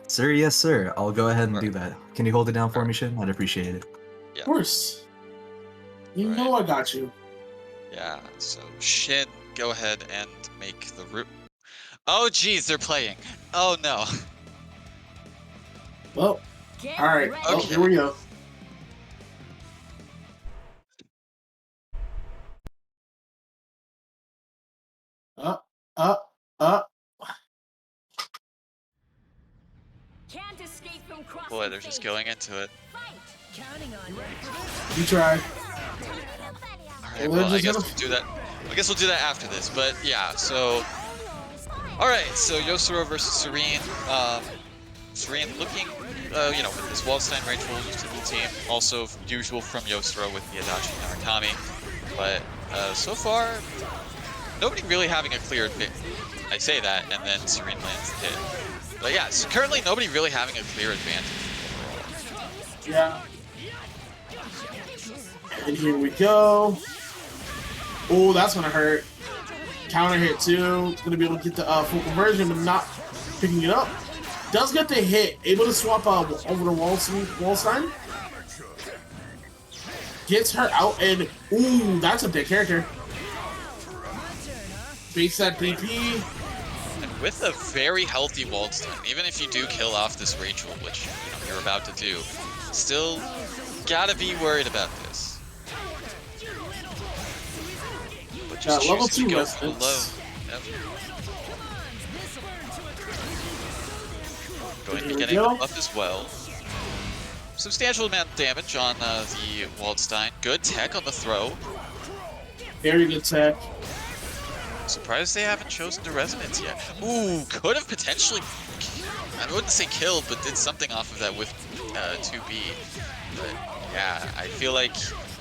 Sir, yes, sir. I'll go ahead and do that. Can you hold it down for me, Shin? I'd appreciate it. Yeah. Of course. You know I got you. Yeah, so Shin, go ahead and make the route. Oh, geez, they're playing. Oh, no. Well, all right. Okay. Oh, here we go. Can't escape from crossing Boy, they're just going into it. You try. Alright, well, I guess we'll do that. I guess we'll do that after this, but yeah, so... Alright, so Soro versus Serene. Serene looking, with this Waldstein range rules to the team. Also, usual from Soro with the Adachi Narakami. But so far, nobody really having a clear advantage. I say that, and then Serene lands the hit. But yeah, so currently nobody really having a clear advantage. Yeah. And here we go. Oh, that's gonna hurt. Counter hit too. It's gonna be able to get the full conversion, but not picking it up. Does get the hit. Able to swap over the Waldstein. Gets her out, and ooh, that's a big character. Fakes that DP. And with a very healthy Waldstein, even if you do kill off this Rachel, which you're about to do, still gotta be worried about this. But just level choosing 2 to go resistance. low. Yep. Going to be getting the buff as well. Substantial amount of damage on the Waldstein. Good tech on the throw. Very good tech. Surprised they haven't chosen the resonance yet. Ooh, could have potentially, I wouldn't say killed, but did something off of that with 2B. But yeah, I feel like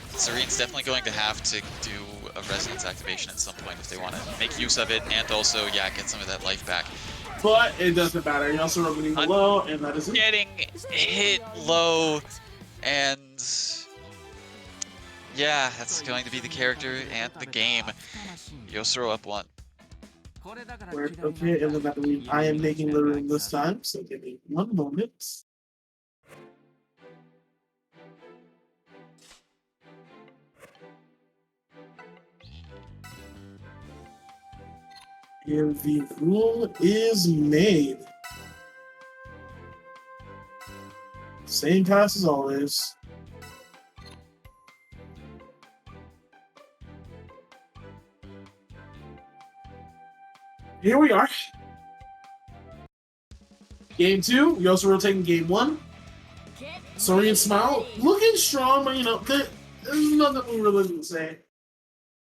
Serene's definitely going to have to do a resonance activation at some point if they want to make use of it, and also, yeah, get some of that life back. But it doesn't matter. You're also running low, and that is it. Getting hit low, and yeah, that's going to be the character and the game. Soro up 1. Okay, and then that means I am making the room this time, so give me 1 moment. And the rule is made. Same pass as always. Here we are. Game 2, Soro taking game 1. Serene Smile looking strong, but there's nothing we really can say.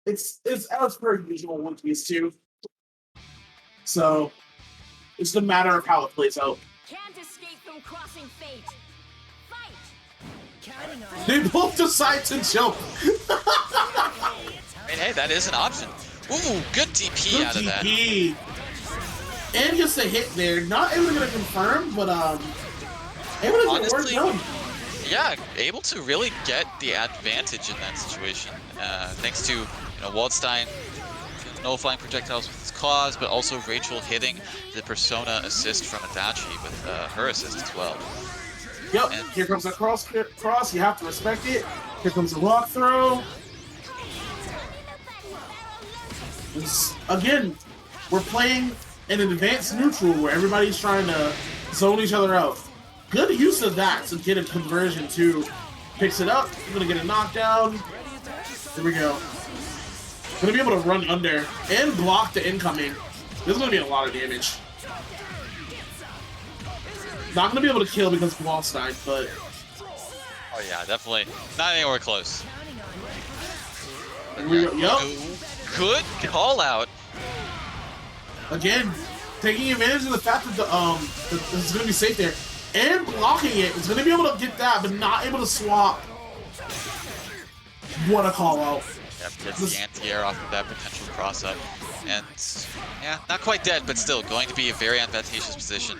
It's as per usual with these two. So it's a matter of how it plays out. Can't escape from crossing fate. Fight. Counting on They both decide to jump. I mean, hey, that is an option. Ooh, good DP Good out of that. DP. And just a hit there. Not able to get a confirm, but able to get work done. Yeah, able to really get the advantage in that situation. Thanks to Waldstein nullifying projectiles with his claws, but also Rachel hitting the Persona assist from Adachi with her assist as well. Yep, and here comes the cross, you have to respect it. Here comes the rock throw. Again, we're playing in an advanced neutral where everybody's trying to zone each other out. Good use of that to get a conversion too. Picks it up, we're gonna get a knockdown. Here we go. Gonna be able to run under and block the incoming. This is gonna be a lot of damage. Not gonna be able to kill because of Wallstein, but Oh yeah, definitely not anywhere close. yup. Good call out. Again, taking advantage of the fact that this is gonna be safe there and blocking it. It's gonna be able to get that, but not able to swap. What a call out! Yep, gets the anti-air off of that potential cross-up. And, yeah, not quite dead, but still going to be a very advantageous position.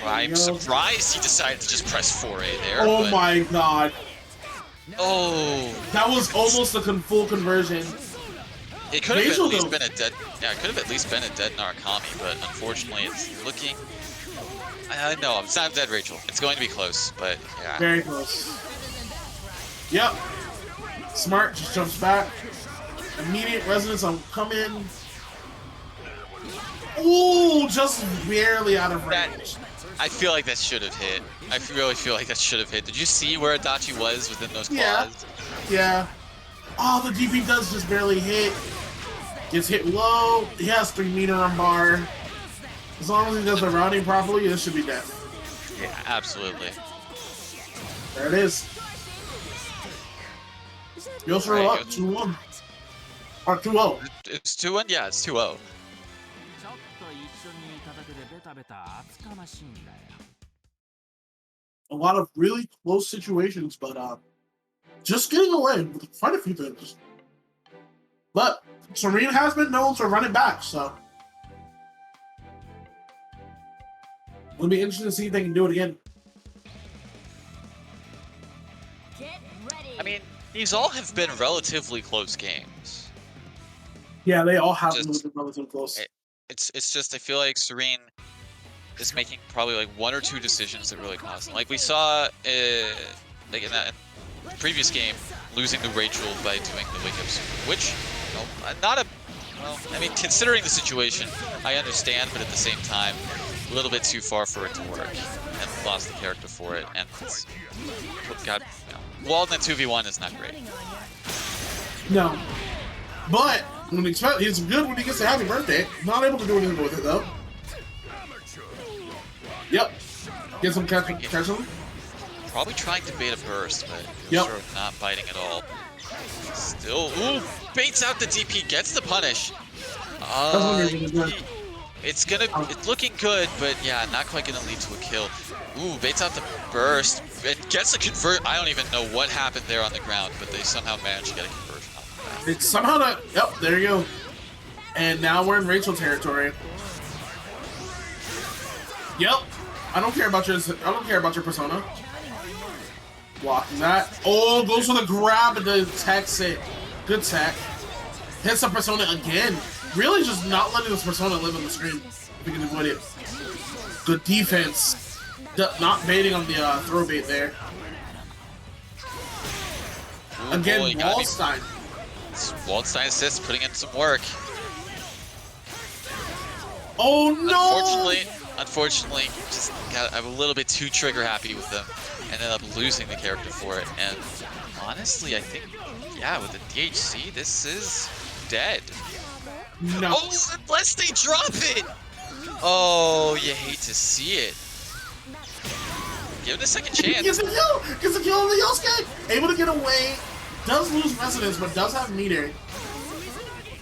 I'm surprised he decided to just press 4A there. Oh but... my god. Oh. That was almost a full conversion. It could have at least been a dead... Yeah, it could have at least been a dead Narukami, but unfortunately it's looking... No, it's not dead, Rachel. It's going to be close, but yeah. Very close. Yep. Smart just jumps back. Immediate resonance on come in. Ooh, just barely out of range. I feel like that should have hit. I really feel like that should have hit. Did you see where Adachi was within those claws? Yeah. Oh, the DP does just barely hit. Gets hit low. He has 3 meter on bar. As long as he does the routing properly, this should be death. Yeah, absolutely. There it is. Yosero up 2-1. Or 2-0. It's 2-1? Yeah, it's 2-0. A lot of really close situations, but just getting away with quite a few things. But Serene has been known to run it back, so it'll be interesting to see if they can do it again. Get ready. I mean, these all have been relatively close games. Yeah, they all have Just- been relatively close. It's just, I feel like Serene is making probably like 1 or 2 decisions that really cost them. Like we saw, like in that previous game, losing to Rachel by doing the wake up super, which, you know, not a, well, I mean, considering the situation, I understand, but at the same time, a little bit too far for it to work, and lost the character for it, and it's, got, you know, Walden at 2v1 is not great. No. But when he's good when he gets a happy birthday. Not able to do anything with it though. Yep. Get some catch him. Probably trying to bait a burst, but Yep. sort of not biting at all. Still, ooh, baits out the DP, gets the punish. It's looking good, but yeah, not quite gonna lead to a kill. Ooh, baits out the burst, and gets a convert. I don't even know what happened there on the ground, but they somehow managed to get a conversion off of that. It's somehow not. Yep, there you go. And now we're in Rachel territory. Yep. I don't care about your persona. Blocking that. Oh, goes for the grab and the techs it. Good tech. Hits the persona again. Really just not letting this persona live on the screen. If we can avoid it. Good defense. Not baiting on the throw bait there. Ooh, Again, boy, Wallstein. Wallstein assists, putting in some work. Oh no! Unfortunately, just got a little bit too trigger happy with them. Ended up losing the character for it. And honestly, I think, yeah, with the DHC, this is dead. No. Oh, unless they drop it! Oh, you hate to see it. Give it a second chance. Gets a kill! Gets a kill on the Yosuke! Able to get away. Does lose resonance, but does have meter.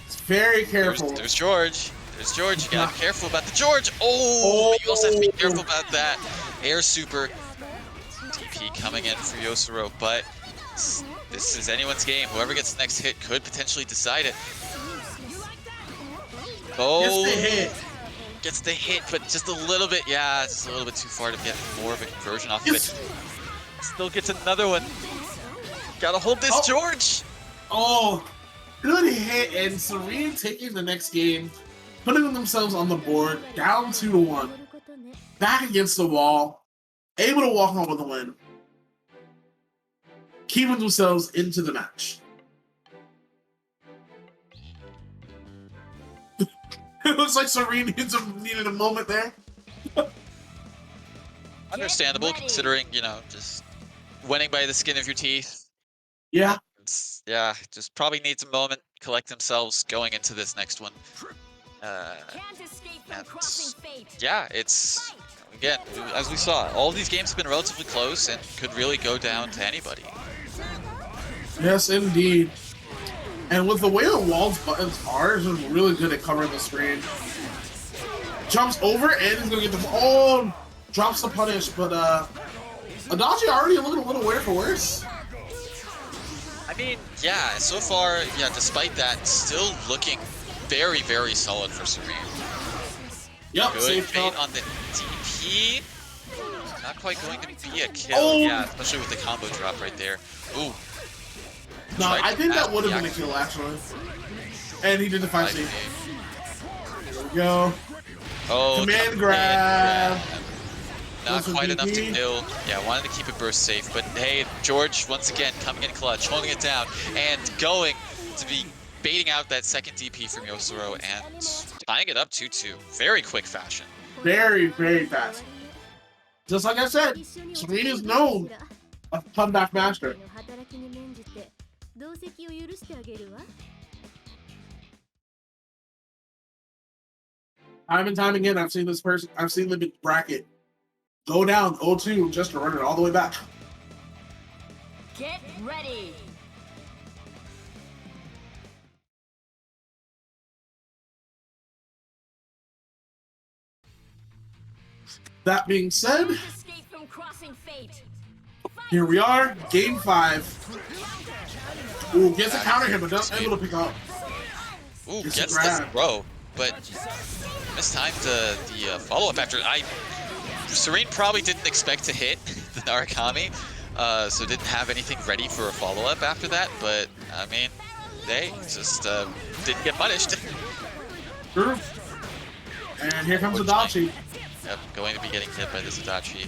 It's very careful. There's George. There's George. You gotta be careful about the George. Oh, but you also have to be careful about that. Air super. DP coming in for Yosoro, but this is anyone's game. Whoever gets the next hit could potentially decide it. Oh, Gets the hit. Gets the hit, but just a little bit. Yeah, just a little bit too far to get more of a conversion off of it. Still gets another one. Gotta hold this, George. Oh, good hit, and Serene taking the next game, putting themselves on the board, down 2-1, back against the wall, able to walk home with a win, keeping themselves into the match. It looks like Serene needed a moment there. Understandable, considering, you know, just winning by the skin of your teeth. Yeah. and yeah, just probably needs a moment, collect themselves going into this next one. Can't escape from And crossing fate. yeah, it's Fight! again, as we saw, all these games have been relatively close and could really go down to anybody. Yes, indeed. And with the way the wall's buttons are, it's just really good at covering the screen. Jumps over and he's gonna get the drops the punish, but Adachi already looking a little weird for worse. I mean, yeah, so far, yeah, despite that, still looking very, very solid for Serene. Yep, Good safe bait jump. on the DP. Not quite going to be a kill, Oh. yeah, especially with the combo drop right there. Ooh. No, Tried I to think that pass would have the been a action. kill actually. And he did the Like 5C. the- There we go. Oh, Command grab. Not Goes for quite enough to DP. kill. Yeah, wanted to keep it burst safe, but hey, George once again coming in clutch, holding it down, and going to be baiting out that second DP from Yosoro and tying it up 2-2. Very quick fashion. Very, very fast. Just like I said, Serene is known a comeback master. Time and time again, I've seen the bracket go down 0-2 just to run it all the way back. Get ready! That being said, Can't escape from crossing fate. here we are, game 5. Ooh, gets a counter hit, but not able to pick up. Ooh, Gets a gets the grab. throw, but mistimed the follow-up after. Serene probably didn't expect to hit the Narukami, so didn't have anything ready for a follow-up after that, but I mean, they just didn't get punished. True. And here comes Adachi. Yep, going to be getting hit by this Adachi.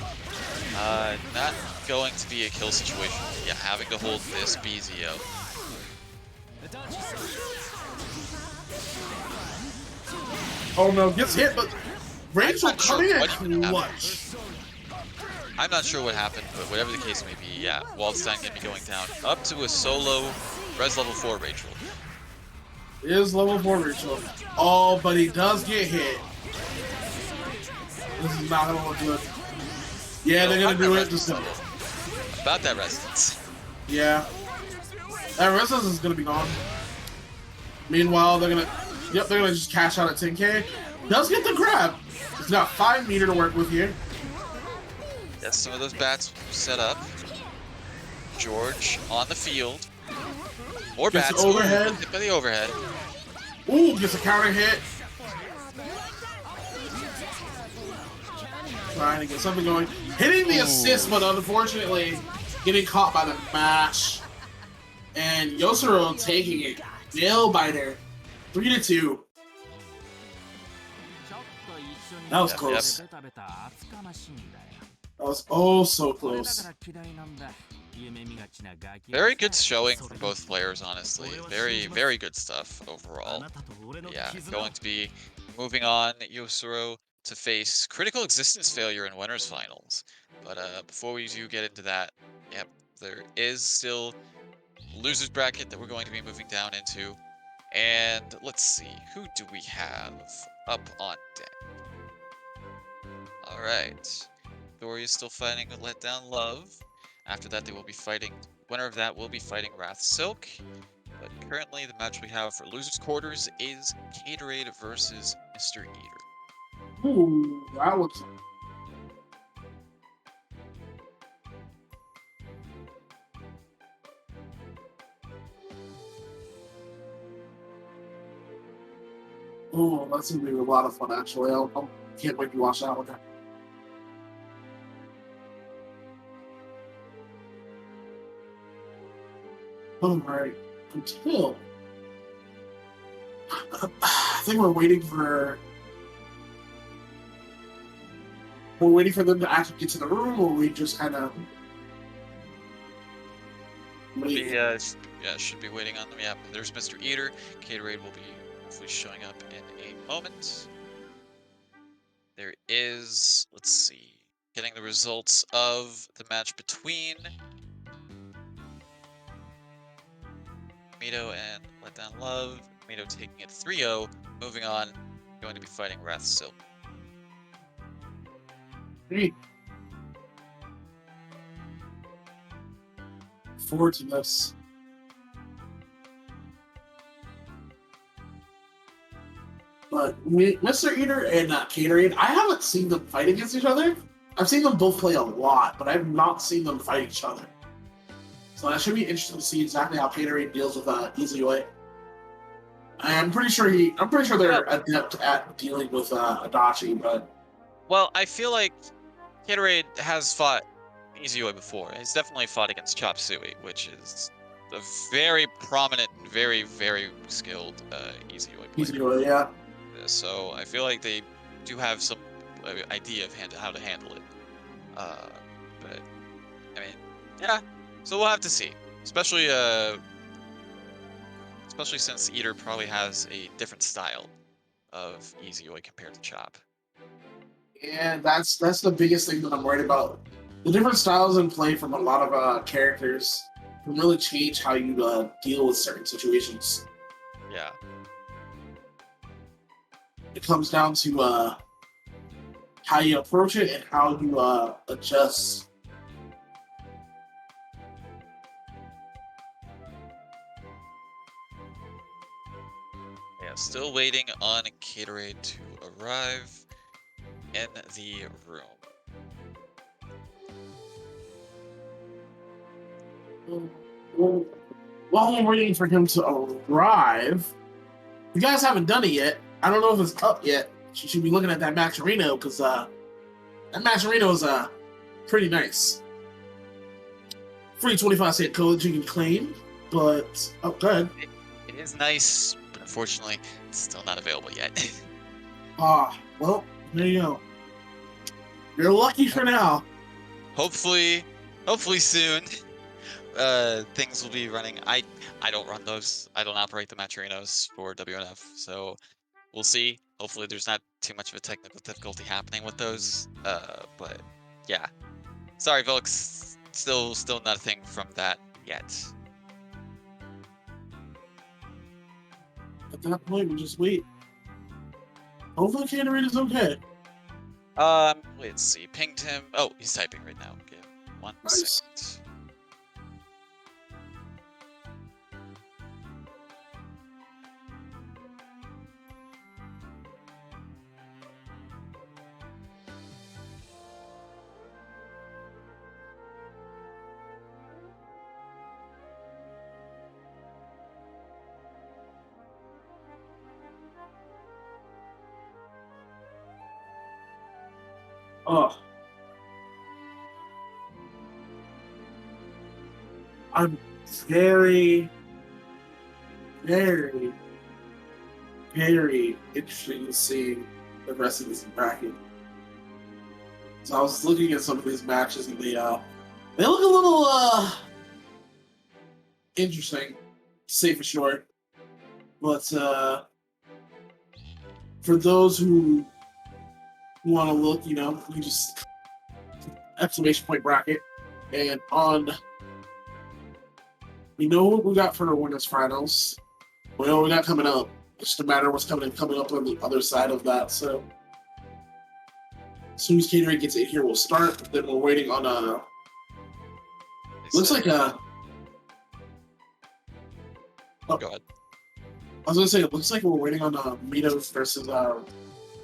Not going to be a kill situation. Yeah, having to hold this BZO. Oh no, gets hit, but Rachel I'm not sure coming in what even happened. clutch. I'm not sure what happened, but whatever the case may be, yeah, Waldstein gonna be going down up to a solo res level 4 Rachel. It is level 4 Rachel. Oh, but he does get hit. This is not gonna look good. Yeah, they're gonna do it. Just About that resistance. yeah. That resistance is gonna be gone. Meanwhile, they're gonna just cash out at 10K. Does get the grab. He's got 5 meter to work with here. Yes, some of those bats set up. George on the field. More Gets bats. the overhead. Ooh, hit by the overhead. Ooh, gets a counter hit. Trying to get something going. Hitting the assist, but unfortunately getting caught by the mash. And Yosoro taking it. Nail biter. 3-2. That was close. That was oh so close. Very good showing from both players, honestly. Very, very good stuff overall. Yeah, going to be moving on, Yosoro to face critical existence failure in winners finals. But before we do get into that, yep, there is still losers bracket that we're going to be moving down into. And let's see, who do we have up on deck? All right, Dory is still fighting Let Down Love. After that, they will be fighting. Winner of that will be fighting Wrath Silk. But currently, the match we have for losers quarters is Gatorade versus Mr. Eater. Ooh, that was. Oh, that's gonna be a lot of fun. Actually, I can't wait to watch that one. All right, until I think we're waiting for them to actually get to the room, or we just kind of wait. Yeah, should be waiting on them. Yeah, there's Mr. Eater. Gatorade will be hopefully showing up in a moment. There is, let's see, getting the results of the match between Mido and Let Down Love. Mido taking it 3-0. Moving on, going to be fighting Wrath Silk. Great. Forward to this. But Mr. Eater and Gatorade, I haven't seen them fight against each other. I've seen them both play a lot, but I've not seen them fight each other. So that should be interesting to see exactly how Gatorade deals with Izuyoi. I'm pretty sure they're adept at dealing with Adachi, but Well, I feel like Gatorade has fought Izuyoi before. He's definitely fought against Chop Suey, which is a very prominent, very, very skilled Izuyoi player. Izuyoi, yeah. So I feel like they do have some idea of how to handle it. But I mean, yeah. So we'll have to see, especially since Eater probably has a different style of Izuyoi compared to Chop. And that's the biggest thing that I'm worried about. The different styles in play from a lot of characters can really change how you deal with certain situations. Yeah. It comes down to how you approach it and how you adjust. Yeah, still waiting on Gatorade to arrive in the room. Well, while I'm waiting for him to arrive, you guys haven't done it yet. I don't know if it's up yet. You should be looking at that Maturino because that Maturino is pretty nice. Free 25-cent code you can claim, but oh, good. It is nice, but unfortunately, it's still not available yet. Well, there you go. You're lucky for now. Hopefully soon. Things will be running. I don't run those. I don't operate the Maturinos for WNF, so we'll see. Hopefully there's not too much of a technical difficulty happening with those. But yeah. Sorry, folks. Still not a thing from that yet. At that point, we just wait. Hopefully, Gatorade is okay. Let's see. Pinged him. Oh, he's typing right now. Give 1 Nice. second. Oh. I'm very, very, very interested in seeing the rest of this bracket. So I was looking at some of these matches and they look a little interesting, to say for sure. But for those who want to look, you just exclamation point bracket, and on, we know what we got for the winners finals. We know what we got coming up. It's just a matter of what's coming up on the other side of that. So as soon as Gatorade gets in here, we'll start. Then we're waiting on looks like Go ahead. I was gonna say it looks like we're waiting on Mido versus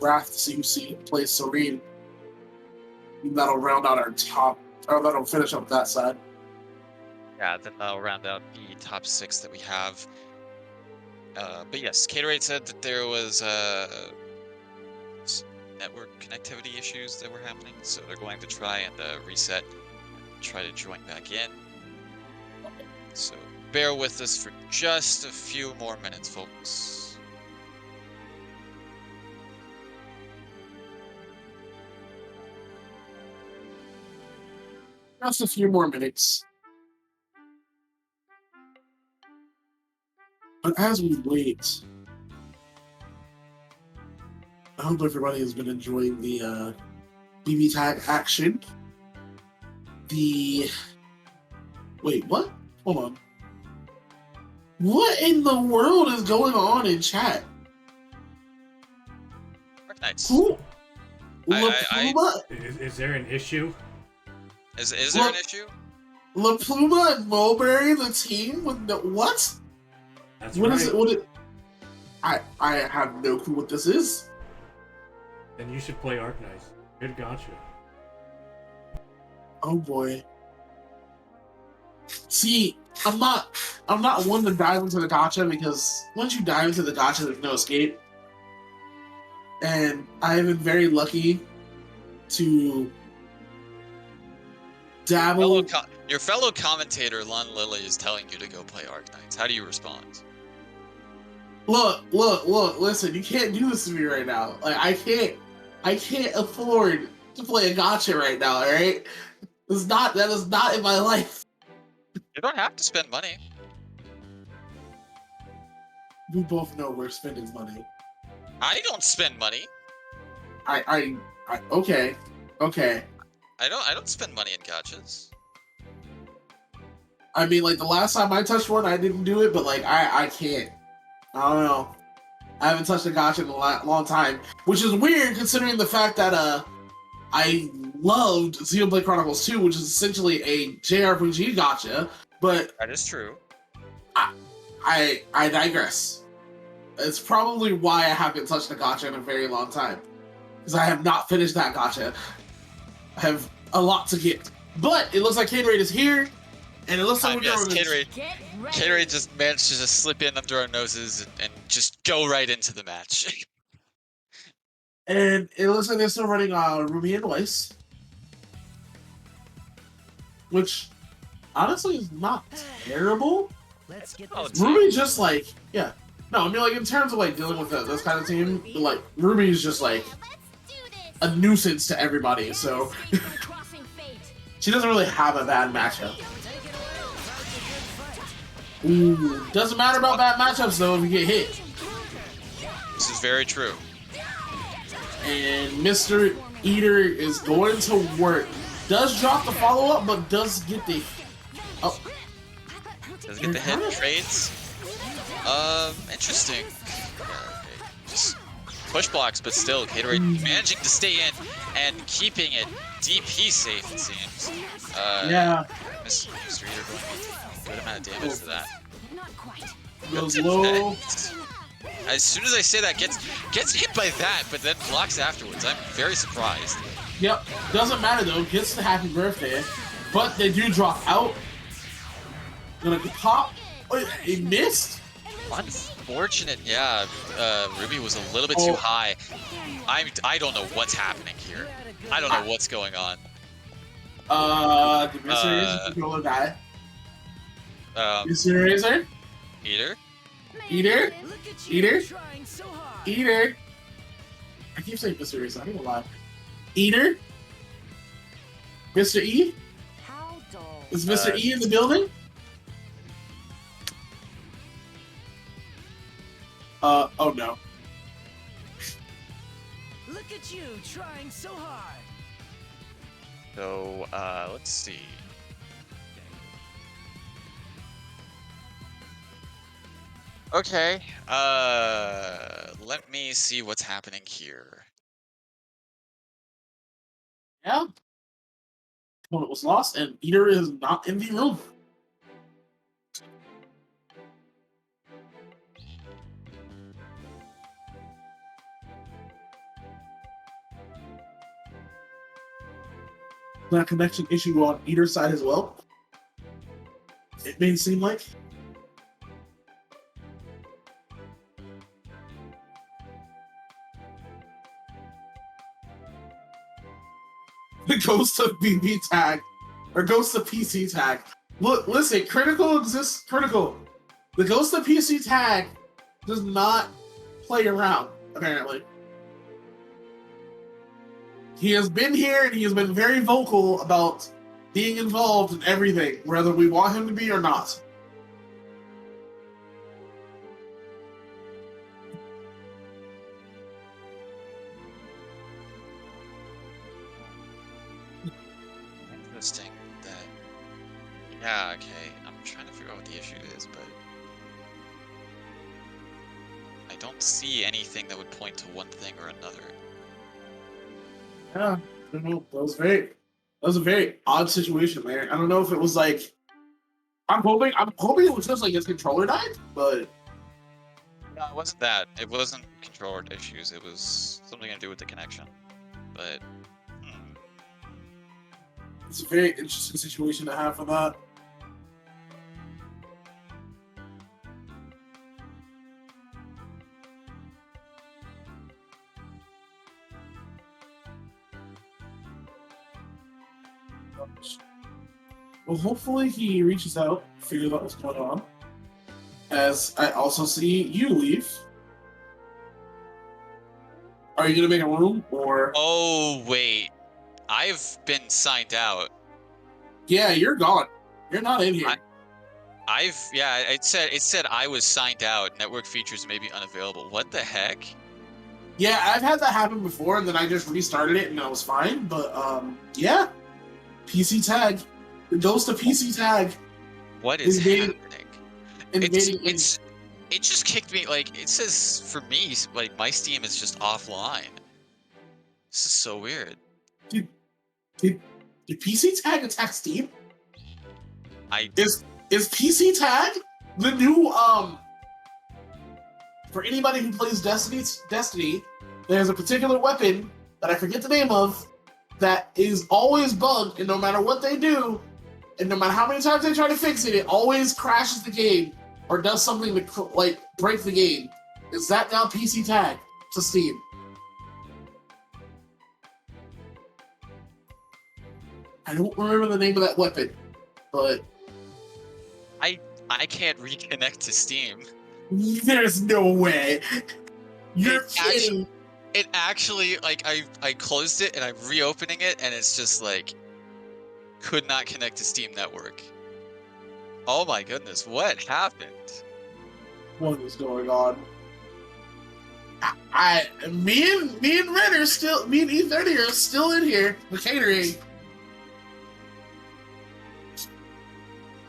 Wrath to see who plays Serene. That'll round out our top, or that'll finish up that side. Yeah, then that'll round out the top 6 that we have. But yes, Gatorade said that there was network connectivity issues that were happening, so they're going to try and reset, try to join back in. So bear with us for just a few more minutes, folks. Just a few more minutes. But as we wait, I hope everybody has been enjoying the BBTAG action. Wait, what? Hold on. What in the world is going on in chat? Arknights. Who? I- LaPluma? Is there an issue? Is there an Look- issue? LaPluma and Mulberry, the team with the what? That's What right. is it? What it? I have no clue what this is. Then you should play Arknights. Good gotcha. Oh boy. See, I'm not one to dive into the gotcha because once you dive into the gotcha, there's no escape. And I have been very lucky to dabble. Your fellow commentator Lon Lilly is telling you to go play Arknights. How do you respond? Look, listen, you can't do this to me right now. Like I can't afford to play a gotcha right now, alright? That is not in my life. You don't have to spend money. We both know we're spending money. I don't spend money. Okay. I don't spend money in gachas. I mean, like, the last time I touched one, I didn't do it, but, like, I can't. I don't know. I haven't touched a gacha in a long time, which is weird considering the fact that, I loved Xenoblade Chronicles 2, which is essentially a JRPG gacha, but That is true. I digress. It's probably why I haven't touched a gacha in a very long time. Because I have not finished that gacha. I have a lot to get. But it looks like Gatorade is here, and it looks like we're Yes, going to... Gatorade. Get ready. Gatorade just managed to just slip in under our noses and just go right into the match. And it looks like they're still running Ruby and Weiss. Which, honestly, is not terrible. Let's get Oh, this. it's- Ruby just, like... Yeah. No, I mean, like, in terms of, like, dealing with this kind of team, like, Ruby is just, like, a nuisance to everybody, so... Escape from crossing fate. She doesn't really have a bad matchup. Ooh, doesn't matter about bad matchups though if you get hit. This is very true. And Mr. Eater is going to work. Does drop the follow-up, but does get the... Oh, Does it get the hit trades? Interesting. Okay. Just push blocks, but still, Gatorade managing to stay in and keeping it DP safe, it seems. yeah. Mr. Eater going a good amount of damage for that. Not quite. Goes low. As soon as I say that, gets hit by that, but then blocks afterwards. I'm very surprised. Yep. Doesn't matter though. Gets the happy birthday. But they do drop out. Gonna pop. Oh, he missed? Unfortunate, yeah. Ruby was a little bit too high. I don't know what's happening here. I don't know what's going on. Did Mr. Razor controller die? Um, Mr. Razor? Eater? Eater? Look at you Eater? trying so hard. Eater? I keep saying Mr. Razor, I don't know why. Eater? Mr. E? How dull. Is Mr. E in the building? Oh no. Look at you trying so hard. So, let's see. Okay, let me see what's happening here. Yeah. Opponent was lost, and Eater is not in the room. That connection issue on Eater's side as well. It may seem like. The Ghost of BB tag, or Ghost of PC tag. Look, listen, critical exists. Critical. The Ghost of PC tag does not play around. Apparently, he has been here and he has been very vocal about being involved in everything, whether we want him to be or not. Interesting that. Yeah, okay. I'm trying to figure out what the issue is, but I don't see anything that would point to one thing or another. Yeah, I don't know. That was a very odd situation, man. I don't know if it was like I'm hoping it was just like his controller died, but No, it wasn't that. It wasn't controller issues. It was something to do with the connection. But it's a very interesting situation to have for that. Well, hopefully he reaches out, figures out what's going on. As I also see you leave. Are you gonna make a room or? oh wait, I've been signed out. Yeah, you're gone. You're not in here. It said I was signed out. Network features may be unavailable. What the heck? Yeah, I've had that happen before, and then I just restarted it, and I was fine. But yeah, PC tag, the ghost of PC tag. What is Invading- happening? invading- It just kicked me. Like it says for me, like my Steam is just offline. This is so weird. Did PC tag attack Steam? I Is PC tag the new For anybody who plays Destiny, there's a particular weapon that I forget the name of that is always bugged, and no matter what they do, and no matter how many times they try to fix it, it always crashes the game or does something to like break the game. Is that now PC tag to Steam? I don't remember the name of that weapon, but I can't reconnect to Steam. there's no way. You're kidding. It actually, like, I closed it and I'm reopening it, and it's just like could not connect to Steam Network. Oh my goodness, what happened? What is going on? Me and Red are still, me and E30 are still in here. The catering.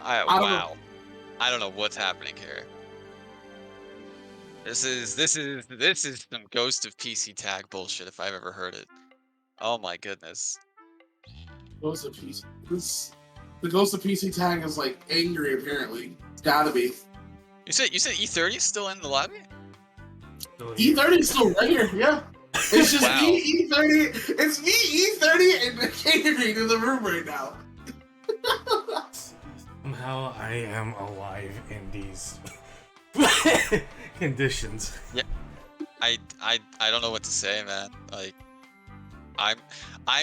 don't know. Wow. I don't know what's happening here. This is some Ghost of PC Tag bullshit if I've ever heard it. Oh my goodness. Ghost of PC. The Ghost of PC tag is like angry. Apparently, it's gotta be. You said E30 is still in the lobby? E30 is still right here. Yeah, it's just Wow. me, E30. It's me, E30, and the catering in the room right now. Somehow I am alive in these conditions. Yeah. I don't know what to say, man. Like, I'm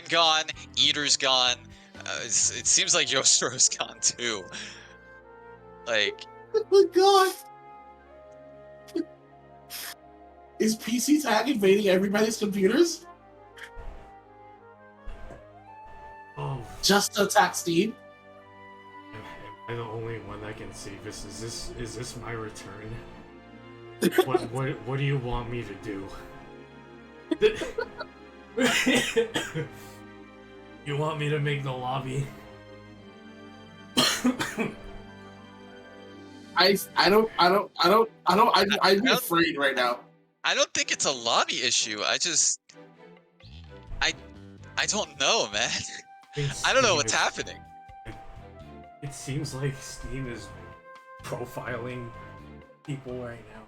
gone. Eater's gone. It seems like Yostoro's gone too. Like, Oh my god. Is PC tag invading everybody's computers Oh, just to attack Steam? am I the only one that can see this? Is this my return? What do you want me to do? You want me to make the lobby? I'd be afraid right now. I don't think it's a lobby issue. I don't know, man. I don't know what's happening. It seems like Steam is profiling people right now.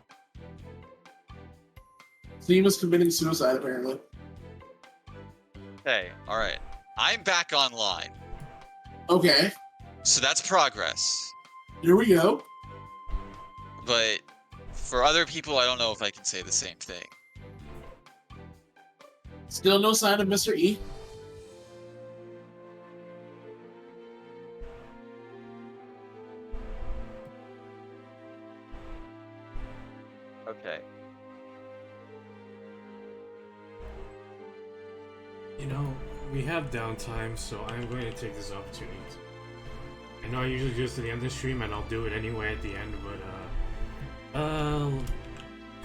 Steam is committing suicide apparently. Hey, all right. I'm back online, Okay, so that's progress. here we go. But for other people, I don't know if I can say the same thing. Still no sign of Mr. E. Okay. You know, we have downtime, so I'm going to take this opportunity. I know I usually do this at the end of the stream, and I'll do it anyway at the end, but,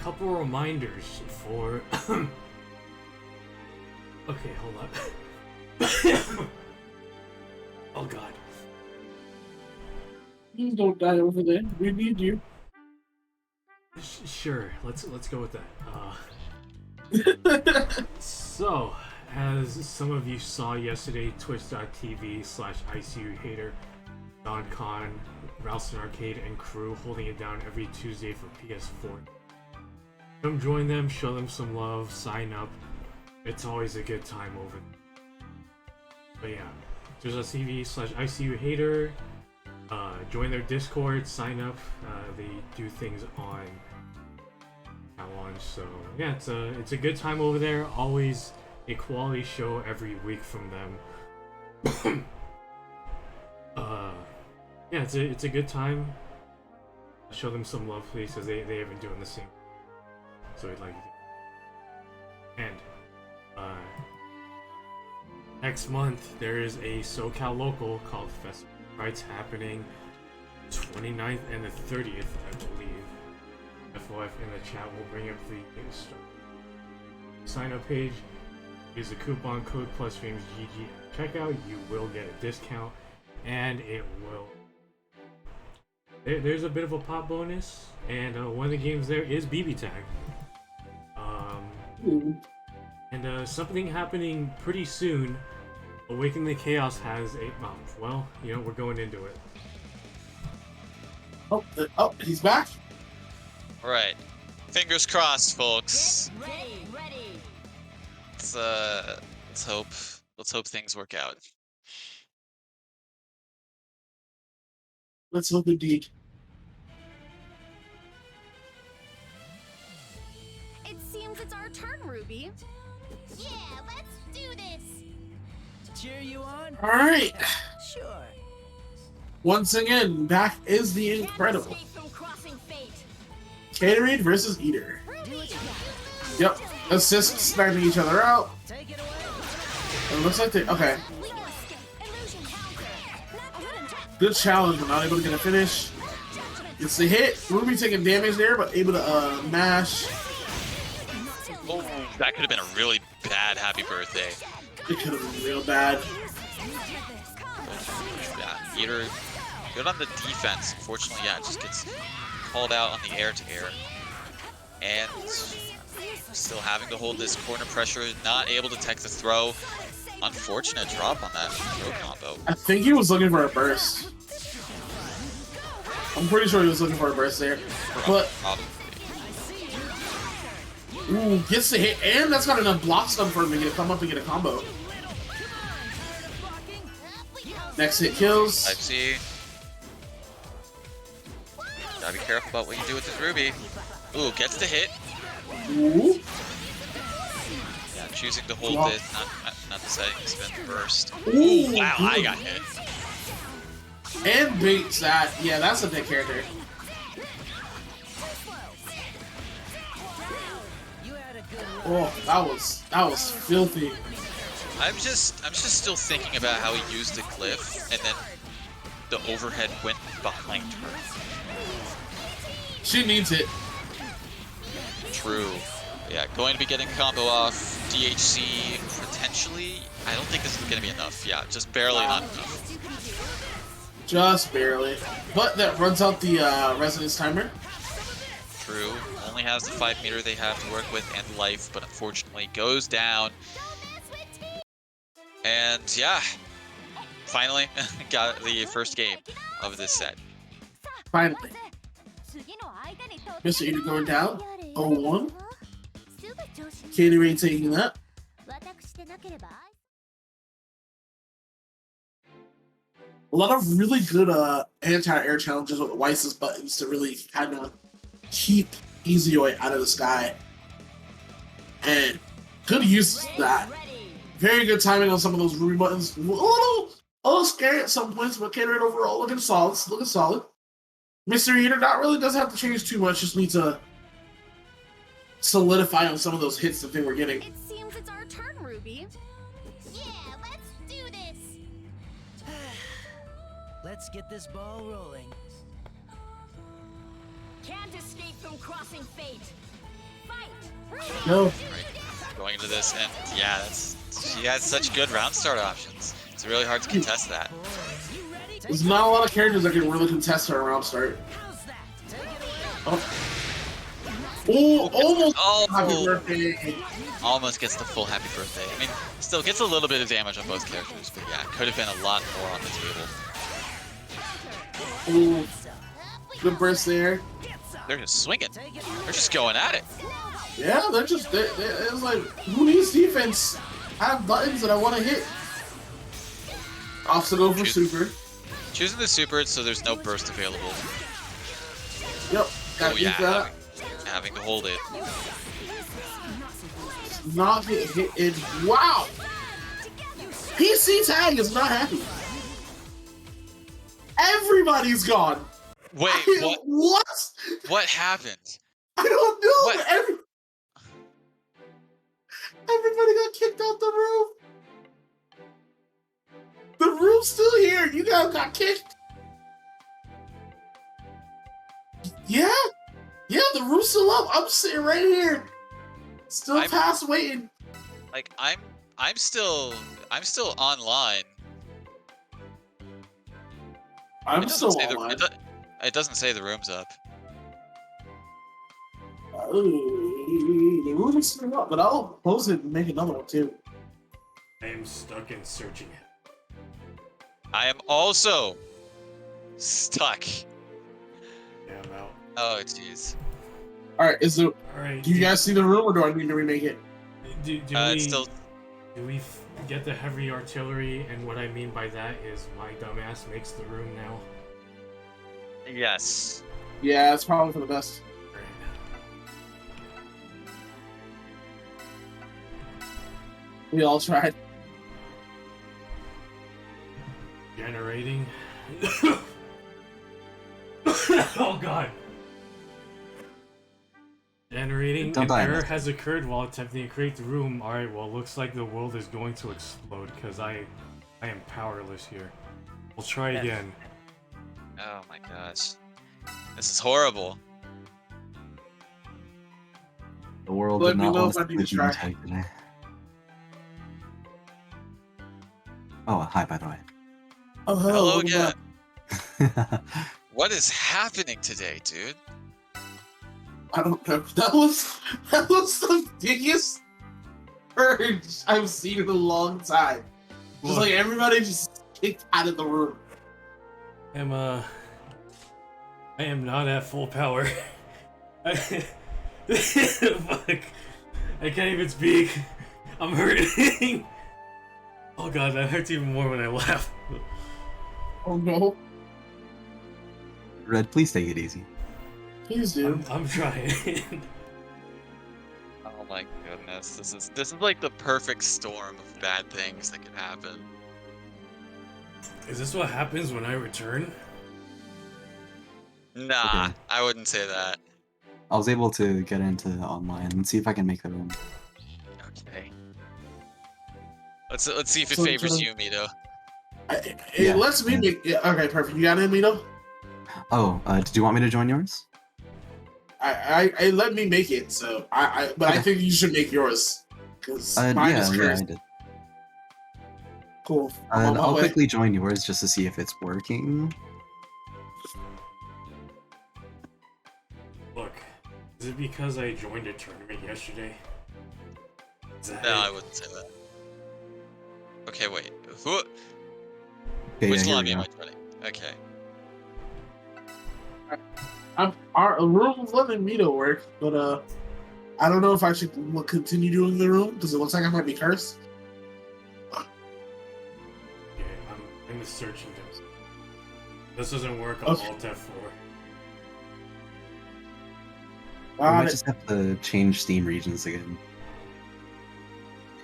couple reminders for... Okay, hold on. Oh god. Please don't die over there. We need you. Sure, let's go with that. So, as some of you saw yesterday, twitch.tv/ICUHater, Don Khan, Ralston Arcade, and crew holding it down every Tuesday for PS4. Come join them, show them some love, sign up. It's always a good time over there. But yeah, twitch.tv/ICUHater. Join their Discord, sign up. They do things on launch, so yeah, it's a good time over there. Always a quality show every week from them. Yeah, it's a good time. Show them some love, please, because they have been doing the same. So we'd like to do. And next month there is a SoCal local called Festival Rights happening 29th and the 30th, I believe. FOF in the chat will bring up the sign up page. Use the coupon code +FamesGG at checkout. You will get a discount, and it will. There's a bit of a pop bonus, and one of the games there is BBTAG. And something happening pretty soon. Awaken the Chaos has a well, you know, we're going into it. Oh, he's back. All right, fingers crossed, folks. Ready. Let's hope things work out. Let's hope indeed. It seems it's our turn, Ruby. Yeah, let's do this. Cheer you on? All right. Sure. Once again, back is the incredible Escape from crossing fate. Gatorade versus Eater. Do what you got. Yep. Assists sniping each other out. Take it away. It looks like they okay. Legal escape. Illusion counter. Good challenge, but not able to get a finish. It's the hit. Ruby taking damage there, but able to mash. Oh, that could have been a really bad happy birthday. It could have been real bad. Yeah, Eater good on the defense. Unfortunately, yeah, it just gets called out on the air-to-air. And still having to hold this corner pressure, not able to tech the throw. Unfortunate drop on that throw combo. I think he was looking for a burst. I'm pretty sure he was looking for a burst there. But Probably. ooh, gets the hit, and that's got enough blocks done for him to get a come up and get a combo. Next hit kills. Type C. Gotta be careful about what you do with this Ruby. Ooh, gets the hit. Ooh. Yeah, choosing to hold it, not deciding to spend the burst. Ooh, Wow, good. I got hit. And baits that. Yeah, that's a big character. You had a good Oh, that was filthy. I'm just still thinking about how he used the glyph and then the overhead went behind her. She needs it. True. Yeah, going to be getting a combo off. DHC potentially. I don't think this is gonna be enough. Yeah, just barely not enough. Just barely. But that runs out the resonance timer. True. Only has the 5 meter they have to work with and life, but unfortunately goes down. And yeah, finally got the first game of this set. Finally. Mr. Eater going down. 0-1. Gatorade taking that. A lot of really good anti-air challenges with Weiss's buttons to really kind of keep Easyoid out of the sky. And good use of that. Very good timing on some of those Ruby buttons. A little scary at some points, but Gatorade overall looking solid. Looking solid. Mr. Eater doesn't have to change too much, just need to solidify on some of those hits that they were getting. It seems it's our turn, Ruby. Yeah, let's do this. Let's get this ball rolling. Can't escape from crossing fate. Fight. No. Right. Going into this, and yeah, she has such good round start options. It's really hard to contest that. There's not a lot of characters that can really contest her round start. How's that? Take it away. Oh, Oh, almost Oh. happy birthday. Almost gets the full happy birthday. I mean, still gets a little bit of damage on both characters, but yeah, could have been a lot more on the table. Ooh, good burst there. They're just swinging. They're just going at it. Yeah, it's like, who needs defense? I have buttons that I want to hit. Off to go for super. Choosing the super so there's no burst available. Yep. Oh yeah, having to hold it. Not hit it. Wow. PC tag is not happy. Everybody's gone. Wait, what? What? What happened? I don't know. What? Everybody got kicked out the room. The room's still here. You guys got kicked. Yeah. Yeah, the room's still up. I'm sitting right here. Still past waiting. Like I'm still online. I'm It still doesn't say online. it doesn't say the room's up. The room is still up, but I'll close it and make another one too. I am stuck in searching it. I am also stuck. Yeah, I'm out. Oh jeez. Alright, All right. do you guys see the room or do I need to remake it? Do we get the heavy artillery? And what I mean by that is my dumbass makes the room now. Yes. Yeah, it's probably for the best. Alright. We all tried. Generating. Oh god. Generating. Don't An die, error man. has occurred while attempting to create the room. Alright, well, looks like the world is going to explode because I am powerless here. We'll try again. Oh my gosh. This is horrible. The world Let did me not know want if I us need to to try. tag today. Oh, hi, by the way. Oh, Hello welcome again. back. What is happening today, dude? I don't know. That was the biggest purge I've seen in a long time. Just Look. like everybody just kicked out of the room. I am not at full power. Fuck. I can't even speak. I'm hurting. Oh god, that hurts even more when I laugh. Oh no. Red, please take it easy. Please do. I'm trying. Oh my goodness. This is like the perfect storm of bad things that could happen. Is this what happens when I return? Nah, Okay. I wouldn't say that. I was able to get into online and see if I can make the room. Okay. Let's see if it So- favors so- you, Mido. It Yeah, lets me yeah. make. Yeah, okay, perfect. You got it, Mido? Oh, did you want me to join yours? I let me make it, so but I Okay. think you should make yours because mine is I cursed. did. Cool. I'm on my I'll way. quickly join yours just to see if it's working. Look, is it because I joined a tournament yesterday? Is that No, it? I wouldn't say that. Okay, wait. Who? Okay, Which yeah, here lobby we am go. I joining? Okay. Our room's letting Mido work, but I don't know if I should continue doing the room because it looks like I might be cursed. Okay, I'm just searching this. This doesn't work, I'll Okay. Alt F4. We Got might it. just have to change Steam regions again.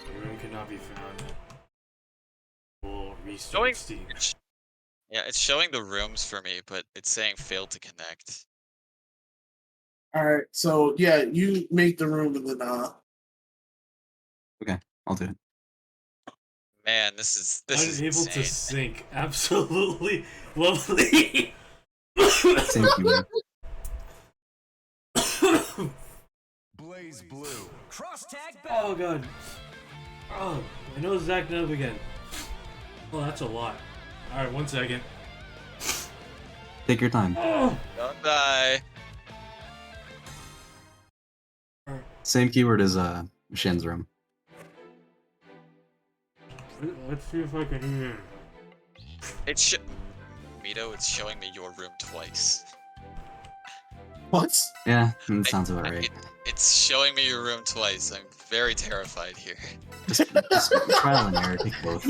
The room cannot be found. We'll restart Showing- Steam. Yeah, it's showing the rooms for me, but it's saying failed to connect. All right, so yeah, you make the room and then I'll do it. Man, this is Unable to insane. sync. Absolutely lovely. Same to you. Blaze blue. Cross tag Oh god. Oh, my nose is acting up again. Oh, that's a lot. Alright, 1 second. Take your time. Oh! Don't die. Same keyword as Shin's room. Let's see if I can hear. Mido, it's showing me your room twice. What? Yeah, that sounds about right. It's showing me your room twice. I'm very terrified here. Just trial and error, take both.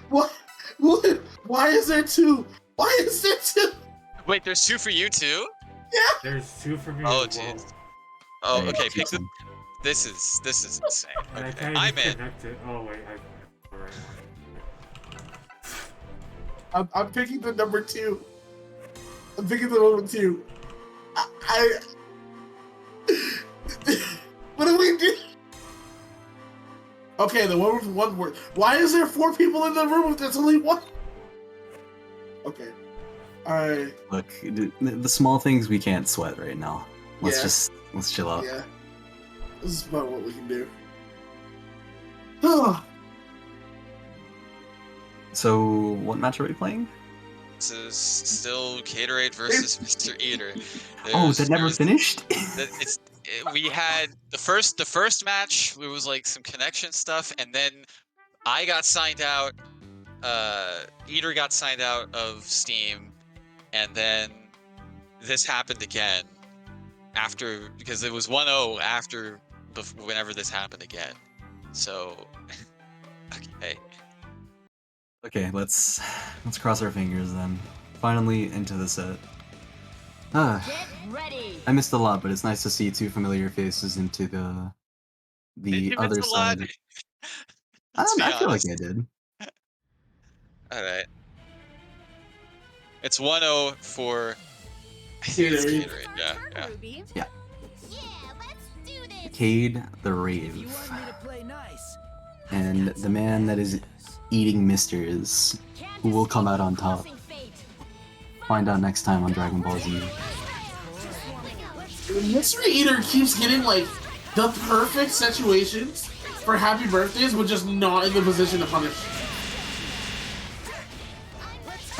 What? Why is there two? Why is there two? Wait, there's 2 for you too? There's 2 for me. Oh as well. jeez. Oh, Hey, okay. keep Pick the. them. This is insane. And I Okay, can't I'm even in. connect it. Oh wait, alright. I'm picking the number 2. I'm picking the number 2. I what do we do? Okay, the one with 1 word. Why is there 4 people in the room if there's only 1? Okay. Alright. Look, the small things we can't sweat right now. Let's chill out. Yeah. This is about what we can do. So, what match are we playing? This is still Gatorade versus Mr. Eater. Oh, that never finished? We had the first match. It was like some connection stuff, and then I got signed out. Eater got signed out of Steam, and then this happened again after, because it was 1-0 after whenever this happened again. So okay. Okay, let's cross our fingers then. Finally into the set. Ah, Get ready. I missed a lot, but it's nice to see 2 familiar faces into the Did you other miss a lot? side. Let's be I feel like honest. I did. Alright. It's 1-0 for I think it's Gatorade. Gatorade. Yeah. Ruby. Yeah, let's do this. Cade the Rave. You want me to play nice? And the man that is eating misters, Can't who will come escape out on the top. crossing fate. Find out next time on Dragon Ball Z. The Mystery Eater keeps getting like the perfect situations for happy birthdays, but just not in the position to punish.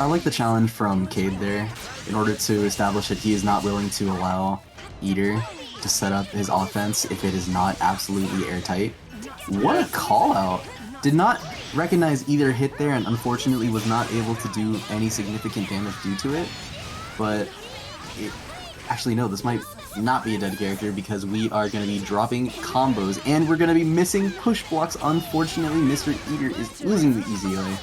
I like the challenge from Cade there, in order to establish that he is not willing to allow Eater to set up his offense if it is not absolutely airtight. What a call out! Did not recognize either hit there and unfortunately was not able to do any significant damage due to it. But actually no, this might not be a dead character because we are going to be dropping combos and we're going to be missing push blocks. Unfortunately, Mr. Eater is losing the easy way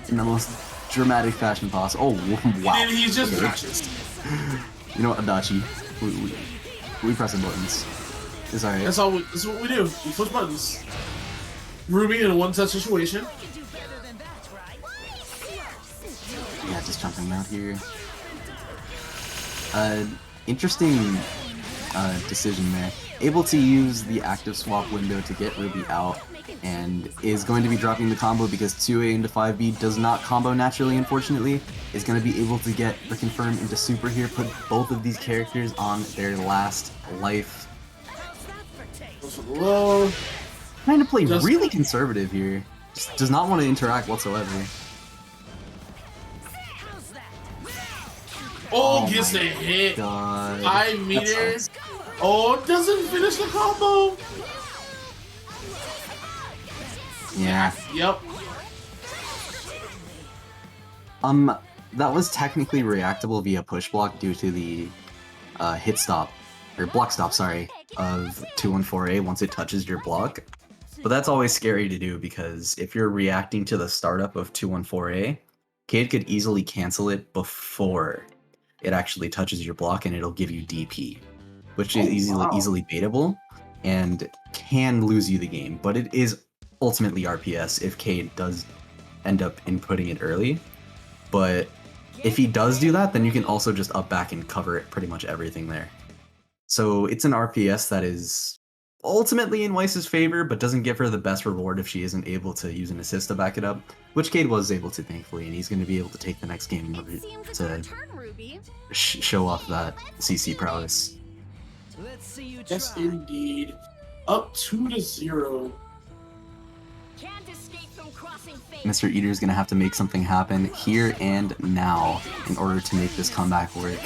in the most dramatic fashion possible. Oh, wow. And he's just Okay. precious. You know what, Adachi? We pressing buttons. It's alright. That's all. This is what we do. We push buttons. Ruby in a one-touch situation. Yeah, just jumping out here. Interesting decision there. Able to use the active swap window to get Ruby out, and is going to be dropping the combo because 2A into 5B does not combo naturally, unfortunately. Is going to be able to get the confirm into super here, put both of these characters on their last life. Goes for the low. Trying to play Just- really conservative here. Just does not want to interact whatsoever. Oh, Oh gets my the hit. God. 5 That meters. sucks. Oh, doesn't finish the combo. Yeah. Yep. That was technically reactable via push block due to the hit stop, or block stop, sorry, of 214A once it touches your block. But that's always scary to do because if you're reacting to the startup of 214A, Cade could easily cancel it before it actually touches your block and it'll give you DP, which is easily baitable and can lose you the game. But it is ultimately RPS if Cade does end up inputting it early. But if he does do that, then you can also just up back and cover it pretty much everything there. So it's an RPS that is ultimately in Weiss's favor, but doesn't give her the best reward if she isn't able to use an assist to back it up, which Cade was able to, thankfully, and he's going to be able to take the next game in order It seems it's to your turn, Ruby. show off that CC prowess. Let's see you try. Yes, indeed. Up 2-0. Can't escape from crossing fate. Mr. Eater is going to have to make something happen here and now in order to make this comeback work.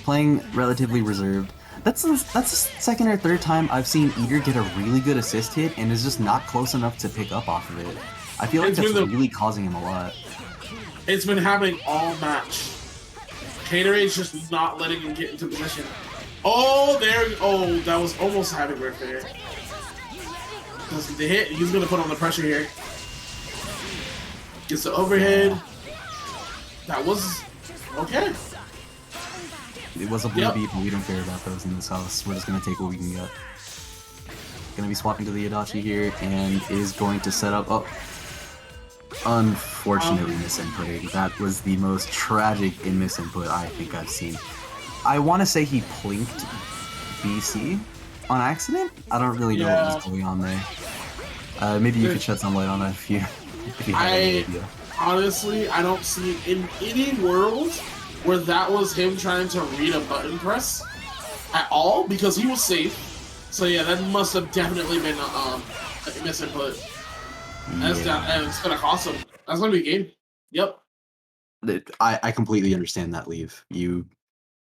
Playing relatively reserved, That's the second or third time I've seen Eater get a really good assist hit and is just not close enough to pick up off of it. I feel like that's really causing him a lot. It's been happening all match. Gatorade's just not letting him get into position. Oh, that was almost having right there. Doesn't the hit? He's gonna put on the pressure here. Gets the overhead. That was okay. It was a blue beat, but we don't care about those in this house. We're just gonna take what we can get. Gonna be swapping to the Adachi here, and is going to set up. Oh, unfortunately misinputting. That was the most tragic in misinput I think I've seen. I want to say he plinked BC on accident. I don't really know what was going on there. Maybe you could shed some light on that if you have any idea. Honestly, I don't see in any world where that was him trying to read a button press at all, because he was safe. So yeah, that must have definitely been a misinput. And it's gonna cost him. That's gonna be a game. Yep. I completely understand that, Leave.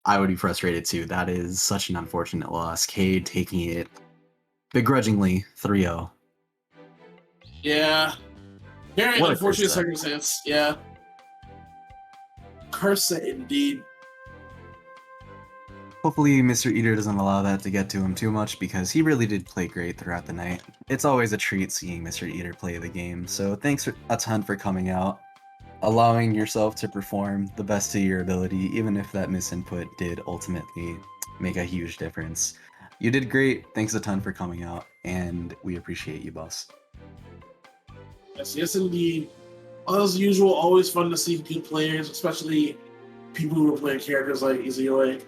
I would be frustrated too. That is such an unfortunate loss. Kade taking it begrudgingly 3-0. Yeah. Very What unfortunate circumstance. Yeah. Curse it indeed. Hopefully Mr. Eater doesn't allow that to get to him too much, because he really did play great throughout the night. It's always a treat seeing Mr. Eater play the game, so thanks a ton for coming out, allowing yourself to perform the best of your ability, even if that misinput did ultimately make a huge difference. You did great, thanks a ton for coming out, and we appreciate you, boss. Yes, indeed. As usual, always fun to see good players, especially people who are playing characters like Izuyoi.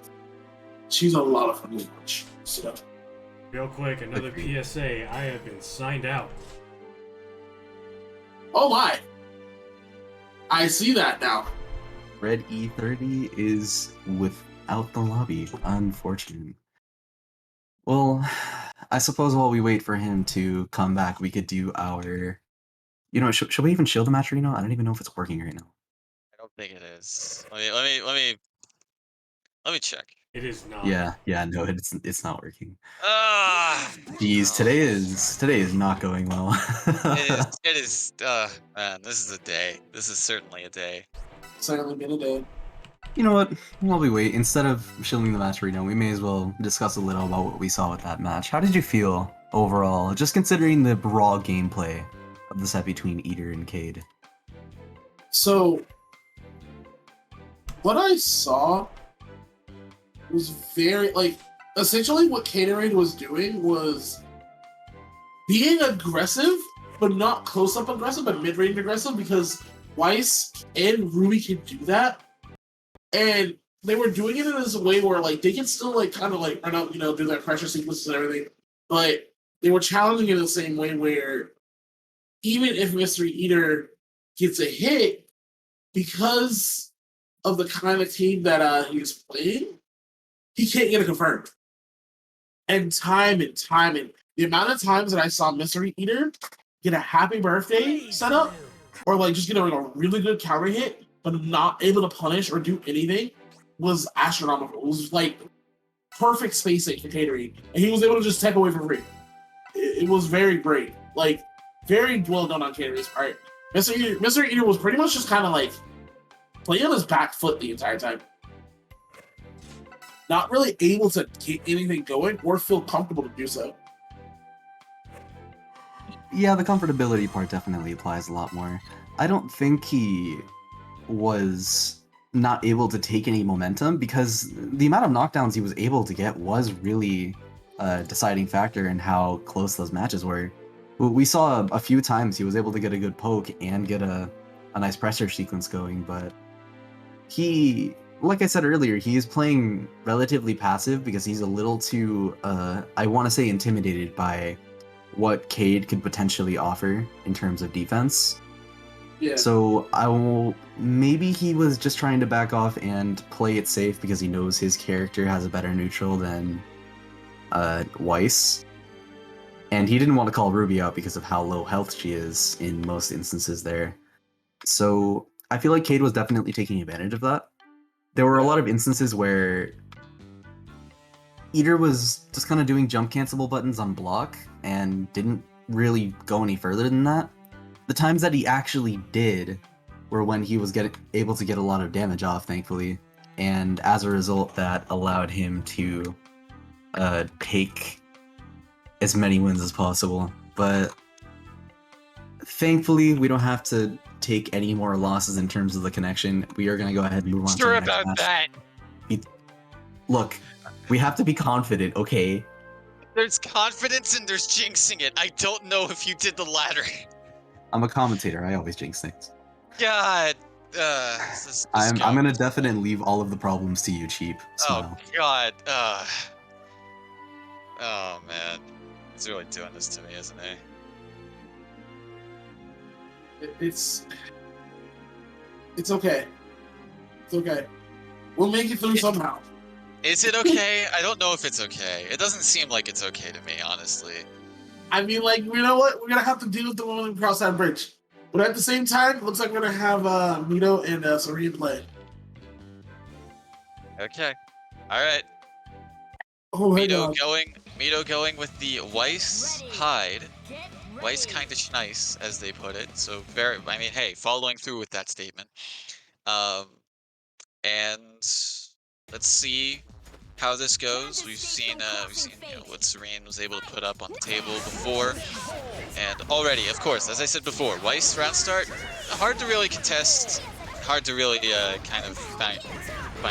She's a lot of fun to watch. So. Real quick, another PSA. I have been signed out. Oh my! I see that now. Red E30 is without the lobby. Unfortunate. Well, I suppose while we wait for him to come back, we could do our... You know, should we even shield the match, Reno? I don't even know if it's working right now. I don't think it is. Let me check. It is not. Yeah, no, it's not working. Ah, Jeez, today is not going well. it is. Man, this is a day. This is certainly a day. Certainly been a day. You know what? While we wait, instead of shielding the match right now, we may as well discuss a little about what we saw with that match. How did you feel overall, just considering the raw gameplay of the set between Eater and Kade? So, what I saw was very, essentially what Gatorade was doing was being aggressive, but not close-up aggressive, but mid-range aggressive, because Weiss and Ruby can do that. And they were doing it in this way where, they can still, kind of, run out, do their pressure sequences and everything, but they were challenging it in the same way where even if Mr. Eater gets a hit, because of the kind of team that he's playing, he can't get it confirmed. And time and the amount of times that I saw Mr. Eater get a happy birthday setup, or just get a really good counter hit, but not able to punish or do anything, was astronomical. It was perfect spacing for Gatorade, and he was able to just take away for free. It was very great. Very well done on Gatorade's part. Mr. Eater was pretty much just kind of playing on his back foot the entire time. Not really able to get anything going or feel comfortable to do so. Yeah, the comfortability part definitely applies a lot more. I don't think he was not able to take any momentum, because the amount of knockdowns he was able to get was really a deciding factor in how close those matches were. We saw a few times he was able to get a good poke and get a nice pressure sequence going, but he, like I said earlier, he is playing relatively passive because he's a little too, I want to say, intimidated by what Kade could potentially offer in terms of defense. Yeah. So maybe he was just trying to back off and play it safe because he knows his character has a better neutral than Weiss. And he didn't want to call Ruby out because of how low health she is in most instances there. So I feel like Kade was definitely taking advantage of that. There were a lot of instances where Eater was just kind of doing jump cancelable buttons on block and didn't really go any further than that. The times that he actually did were when he was able to get a lot of damage off, thankfully, and as a result, that allowed him to take as many wins as possible. But thankfully, we don't have to take any more losses in terms of the connection. We are going to go ahead and move on to the next match. that. Look, we have to be confident, okay? There's confidence and there's jinxing it. I don't know if you did the latter. I'm a commentator. I always jinx things. God. I'm going to definitely leave all of the problems to you, Cheap. Smile. Oh, God. Oh, man. He's really doing this to me, isn't he? It's okay. It's okay. We'll make it through somehow. Is it okay? I don't know if it's okay. It doesn't seem like it's okay to me, honestly. I mean, like, you know what? We're gonna have to deal with the one when we cross that bridge. But at the same time, it looks like we're gonna have Mido and Serene play. Okay. Alright. Oh my Mido god. going with the Weiss hide. Weiss kinda nice, as they put it. So very, I mean, hey, following through with that statement. And let's see how this goes. We've seen you know, what Serene was able to put up on the table before, and already, of course, as I said before, Weiss round start hard to really contest, hard to really kind of find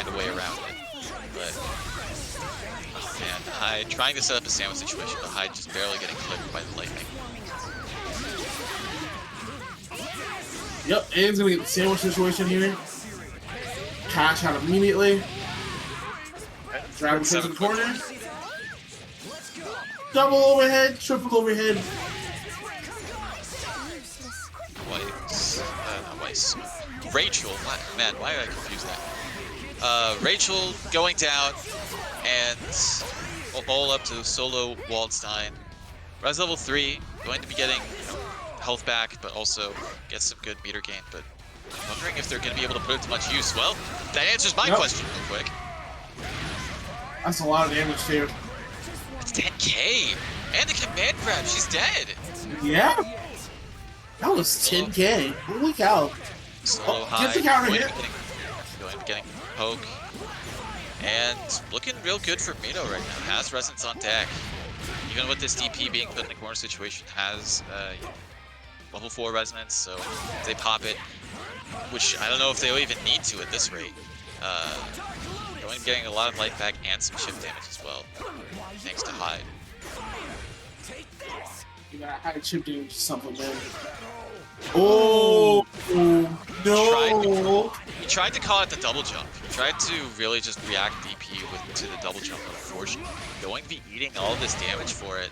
a way around it. But oh man, Hyde trying to set up a sandwich situation, but Hyde just barely getting clipped by the lightning. Yep, A's gonna get the sandwich situation here. Cash out immediately. Driving to the corner. Double overhead, triple overhead. Not Weiss. Rachel, man, why did I confuse that? Rachel going down, and all up to solo Waldstein. Res level 3, going to be getting health back, but also get some good meter gain. But I'm wondering if they're going to be able to put it to much use. Well, that answers my question real quick. That's a lot of damage too. It's 10k! And the command grab, she's dead! Yeah? That was 10k. Holy cow. Solo high, get the counter hit. Going to be getting poke. And looking real good for Mido right now. Has Resonance on deck. Even with this DP being put in the corner situation, has level 4 Resonance, so if they pop it, which I don't know if they'll even need to at this rate. Going getting a lot of life back and some shift damage as well, thanks to Hyde. You got Hyde chip damage or something, man. Oh, no! He tried to call it the double jump. He tried to really just react DP to the double jump, unfortunately. Going to be eating all this damage for it.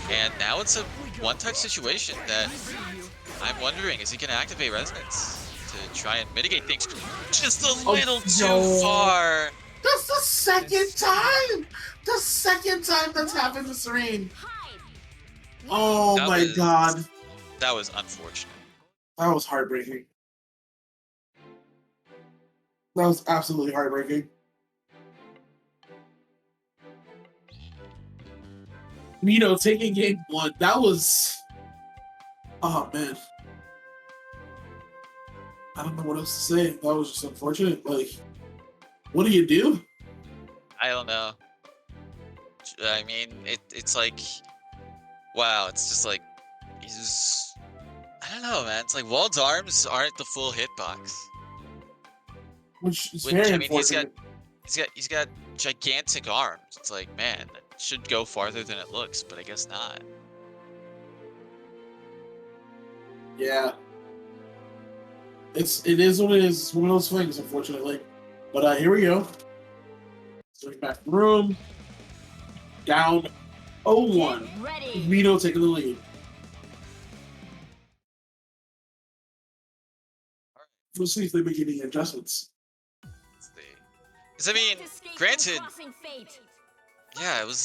And now it's a one-touch situation that I'm wondering, is he going to activate Resonance to try and mitigate things just a little too far? That's the second time! The second time that's happened to Serene. Oh my god. That was unfortunate. That was heartbreaking. That was absolutely heartbreaking. Mido taking game 1. That was... Oh man. I don't know what else to say. That was just unfortunate. Like, what do you do? I don't know. I mean, it's like, wow, it's just like, he's, I don't know, man. It's like Wald's arms aren't the full hitbox. Which is very unfortunate. He's got gigantic arms. It's like, man, that should go farther than it looks, but I guess not. Yeah. It is what it is. It's one of those things, unfortunately. But here we go. Switch back to the room. Down 0-1. Mido taking the lead. We'll see if they make any adjustments. Because I mean, granted, yeah, it was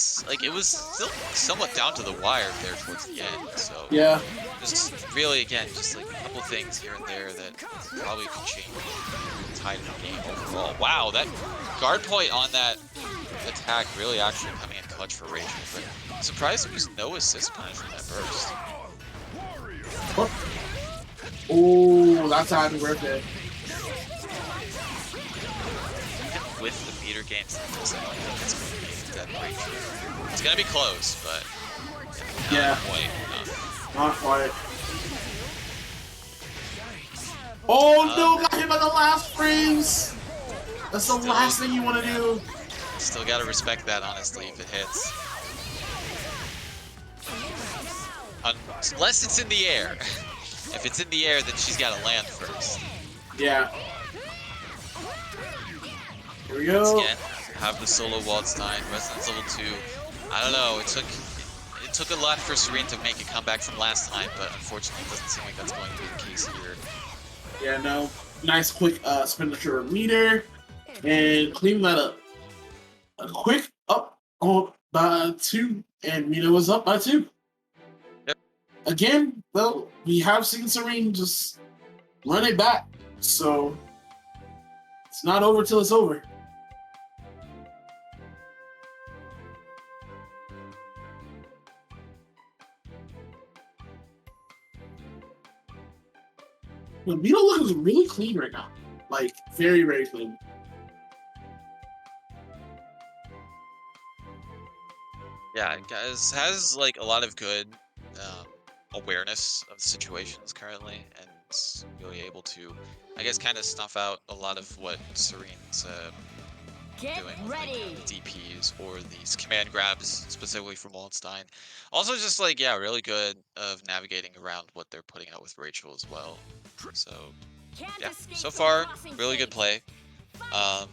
still somewhat down to the wire there towards the end. So yeah, just really again, just like a couple things here and there that probably could change the tide of the game overall. Wow, that guard point on that attack really actually coming in clutch for Rachel, but I'm surprised there was no assist punish from that burst. Oh, that's how it's worth it. Even with the meter gains, I don't think it's going to be that Rachel. It's going to be close, but Yeah. not quite enough. Not quite. Oh no, got hit by the last frames! That's the last thing you want to do. Still got to respect that, honestly, if it hits. Unless it's in the air. If it's in the air, then she's got to land first. Yeah. Here we Once go. again, have the solo Waldstein, Resonance level 2. I don't know, it took a lot for Serene to make a comeback from last time, but unfortunately it doesn't seem like that's going to be the case here. Yeah, no. Nice quick expenditure of meter. And clean that up. A quick up on by 2. And Mido was up by 2. Yep. Again, though, we have seen Serene just run it back. So it's not over till it's over. But Mido looks really clean right now. Like, very, very clean. Yeah, guys has like a lot of good awareness of the situations currently, and really able to, I guess, kind of snuff out a lot of what Serene's Get doing with ready. like, the DPs or these command grabs specifically from Waldstein. Also, just like really good of navigating around what they're putting out with Rachel as well. So Can't yeah, escape so from far crossing really good fate. play.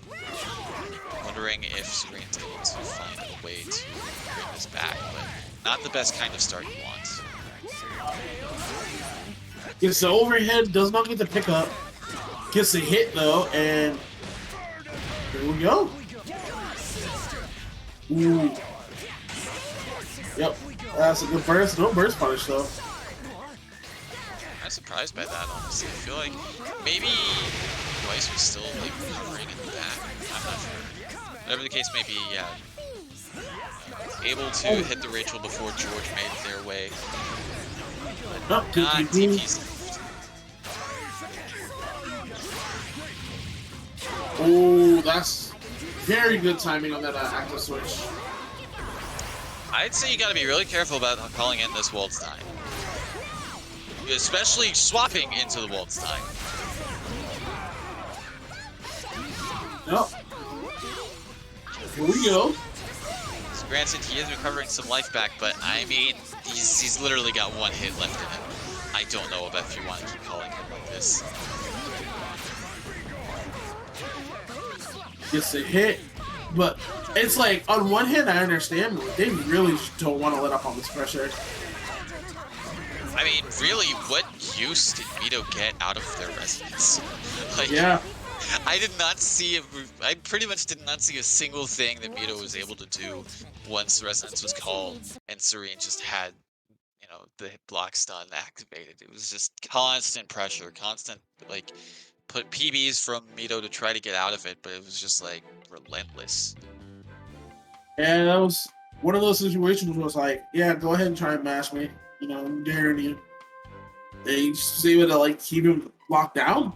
Wondering if Serene's able to find a way to bring this back, but not the best kind of start you want. Gets the overhead, does not get the pickup. Gets the hit though, and here we go. Ooh. Yep, that's a good burst. No burst punish though. I'm surprised by that, honestly. I feel like maybe Weiss was still like recovering in the back. I'm not sure. Whatever the case may be, yeah. Able to hit the Rachel before George made their way. Oh, good Not DP. DP's. Oh, that's very good timing on that active switch. I'd say you gotta be really careful about calling in this Waldstein. Especially swapping into the Waldstein. Yep. Here we go. So granted, he is recovering some life back, but I mean, he's literally got one hit left in him. I don't know about if you want to keep calling him like this. Gets a hit, but it's like on one hand I understand, but they really don't want to let up on this pressure. I mean, really, what use did Mido get out of their resonance? Like, Yeah. I did not see I pretty much did not see a single thing that Mido was able to do once resonance was called and Serene just had, you know, the block stun activated. It was just constant pressure, constant like put PBs from Mido to try to get out of it, but it was just like relentless. And that was one of those situations where it's like, yeah, go ahead and try and mash me. You know, I'm daring you. They just able to like keep him locked down.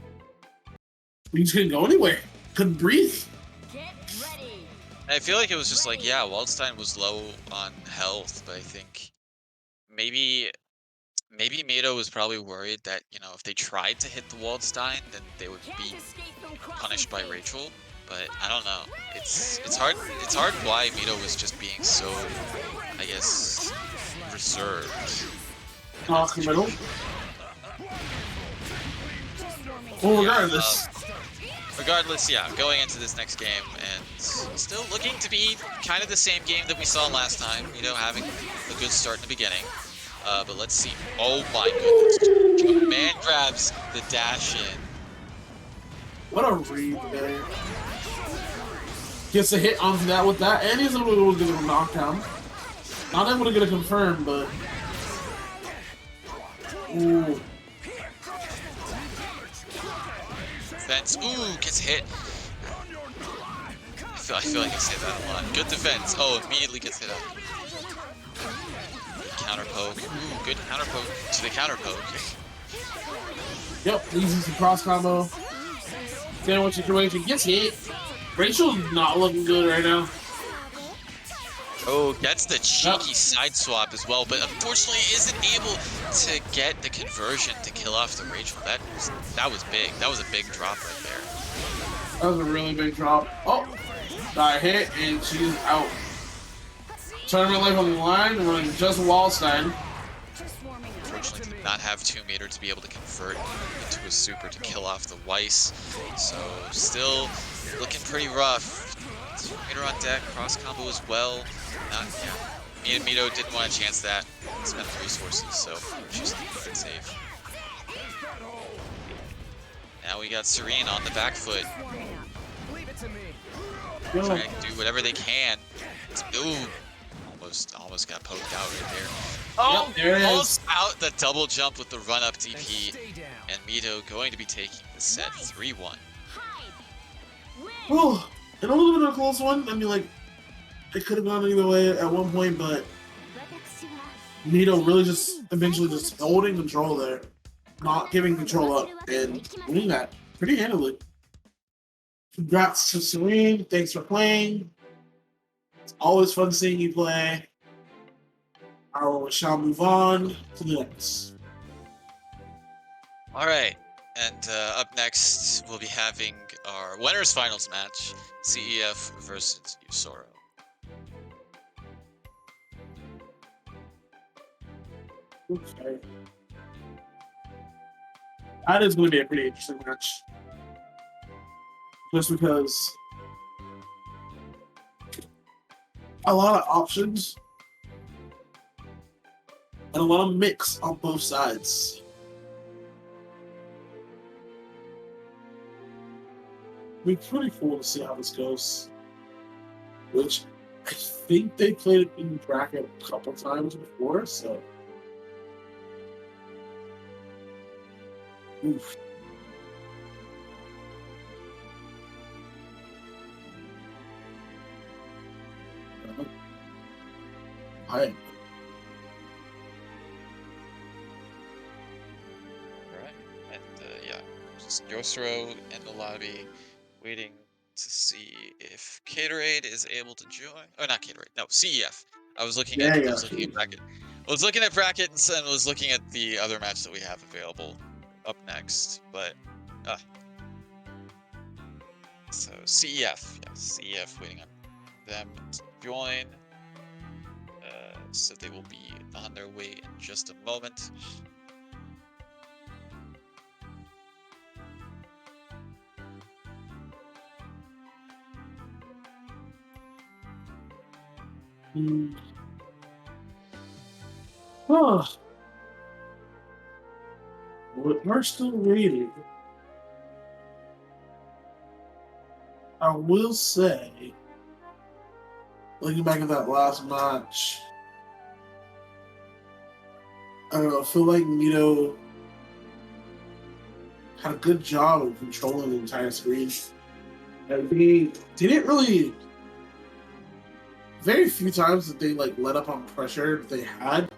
He just couldn't go anywhere. Couldn't breathe. Get ready. I feel like it was just like, yeah, Waldstein was low on health, but I think maybe Mido was probably worried that, you know, if they tried to hit the Waldstein, then they would Can't be escape from crossing punished by fate. Rachel. But I don't know. It's hard why Mido was just being so, I guess, reserved. in that Knock in the middle. situation. Well, regardless. Regardless, yeah, going into this next game and still looking to be kind of the same game that we saw last time. Mido having a good start in the beginning. But let's see. Oh my goodness. Man grabs the dash in. What a read there. Gets a hit onto that with that, and he's able to get a knockdown. Not able to get a confirm, but. Ooh. Fence. Ooh, gets hit. I I feel like I say that a lot. Good defense. Oh, immediately gets hit up. Counter poke. Ooh, good counter poke to the counter poke. Yep, using some cross combo. Sandwich situation gets hit. Rachel's not looking good right now. Oh, gets the cheeky side swap as well, but unfortunately isn't able to get the conversion to kill off the Rachel. That was big. That was a big drop right there. That was a really big drop. Oh, got hit and she's out. Tournament life on the line, running just Wallstein. Unfortunately, did not have 2 meter to be able to convert into a super to kill off the Weiss. So still looking pretty rough. 2 meter on deck, cross combo as well. Mido didn't want to chance that. Spent resources, so she's keeping it safe. Now we got Serene on the back foot. Trying to do whatever they can. Ooh, almost got poked out right there. Oh, Yep, there it almost out the double jump with the run up DP, and Mido going to be taking the set 3-1. Oh, and a little bit of a close one. I mean, like, it could have gone either way at one point, but Mido really just eventually just holding control there, not giving control up, and winning that pretty handily. Congrats to Serene. Thanks for playing. It's always fun seeing you play. I shall move on to the next. All right, and up next we'll be having our winners finals match: CEF versus Soro. Okay. That is going to be a pretty interesting match. Just because a lot of options and a lot of mix on both sides. It'll be pretty cool to see how this goes. Which I think they played it in bracket a couple times before, so. Oof. Hi. Alright, and yeah, just Yosro in the lobby, waiting to see if Gatorade is able to join. Oh, not Gatorade, no, CEF. I was looking at bracket. I was looking at bracket and was looking at the other match that we have available up next, but so CEF, yes, CEF waiting on them to join. So they will be on their way in just a moment. Oh. We're still waiting. I will say, looking back at that last match, I don't know, I feel like Mido had a good job of controlling the entire screen. And they didn't really, very few times that they like let up on pressure they had.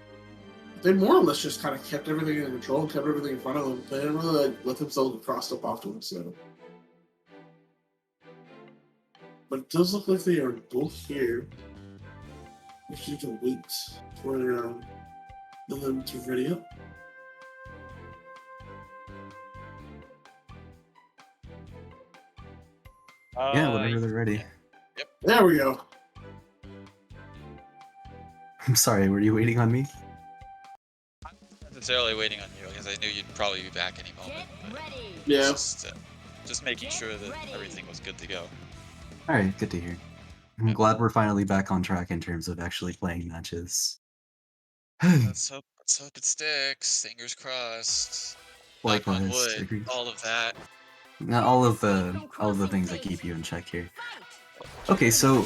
They more or less just kind of kept everything in control, kept everything in front of them. They didn't really like let themselves cross up off to them. So. But it does look like they are both here. We just need to wait for them to ready up. Yeah, whenever they're ready. Yep. There we go. I'm sorry, were you waiting on me? I'm not necessarily waiting on you because I knew you'd probably be back any moment. But Yeah. just making sure that everything was good to go. Alright, good to hear. I'm glad we're finally back on track in terms of actually playing matches. Let's hope it sticks. Fingers crossed. Knock on Likewise, wood, agreed. all of that. Now, all of the things that keep you in check here. Okay, so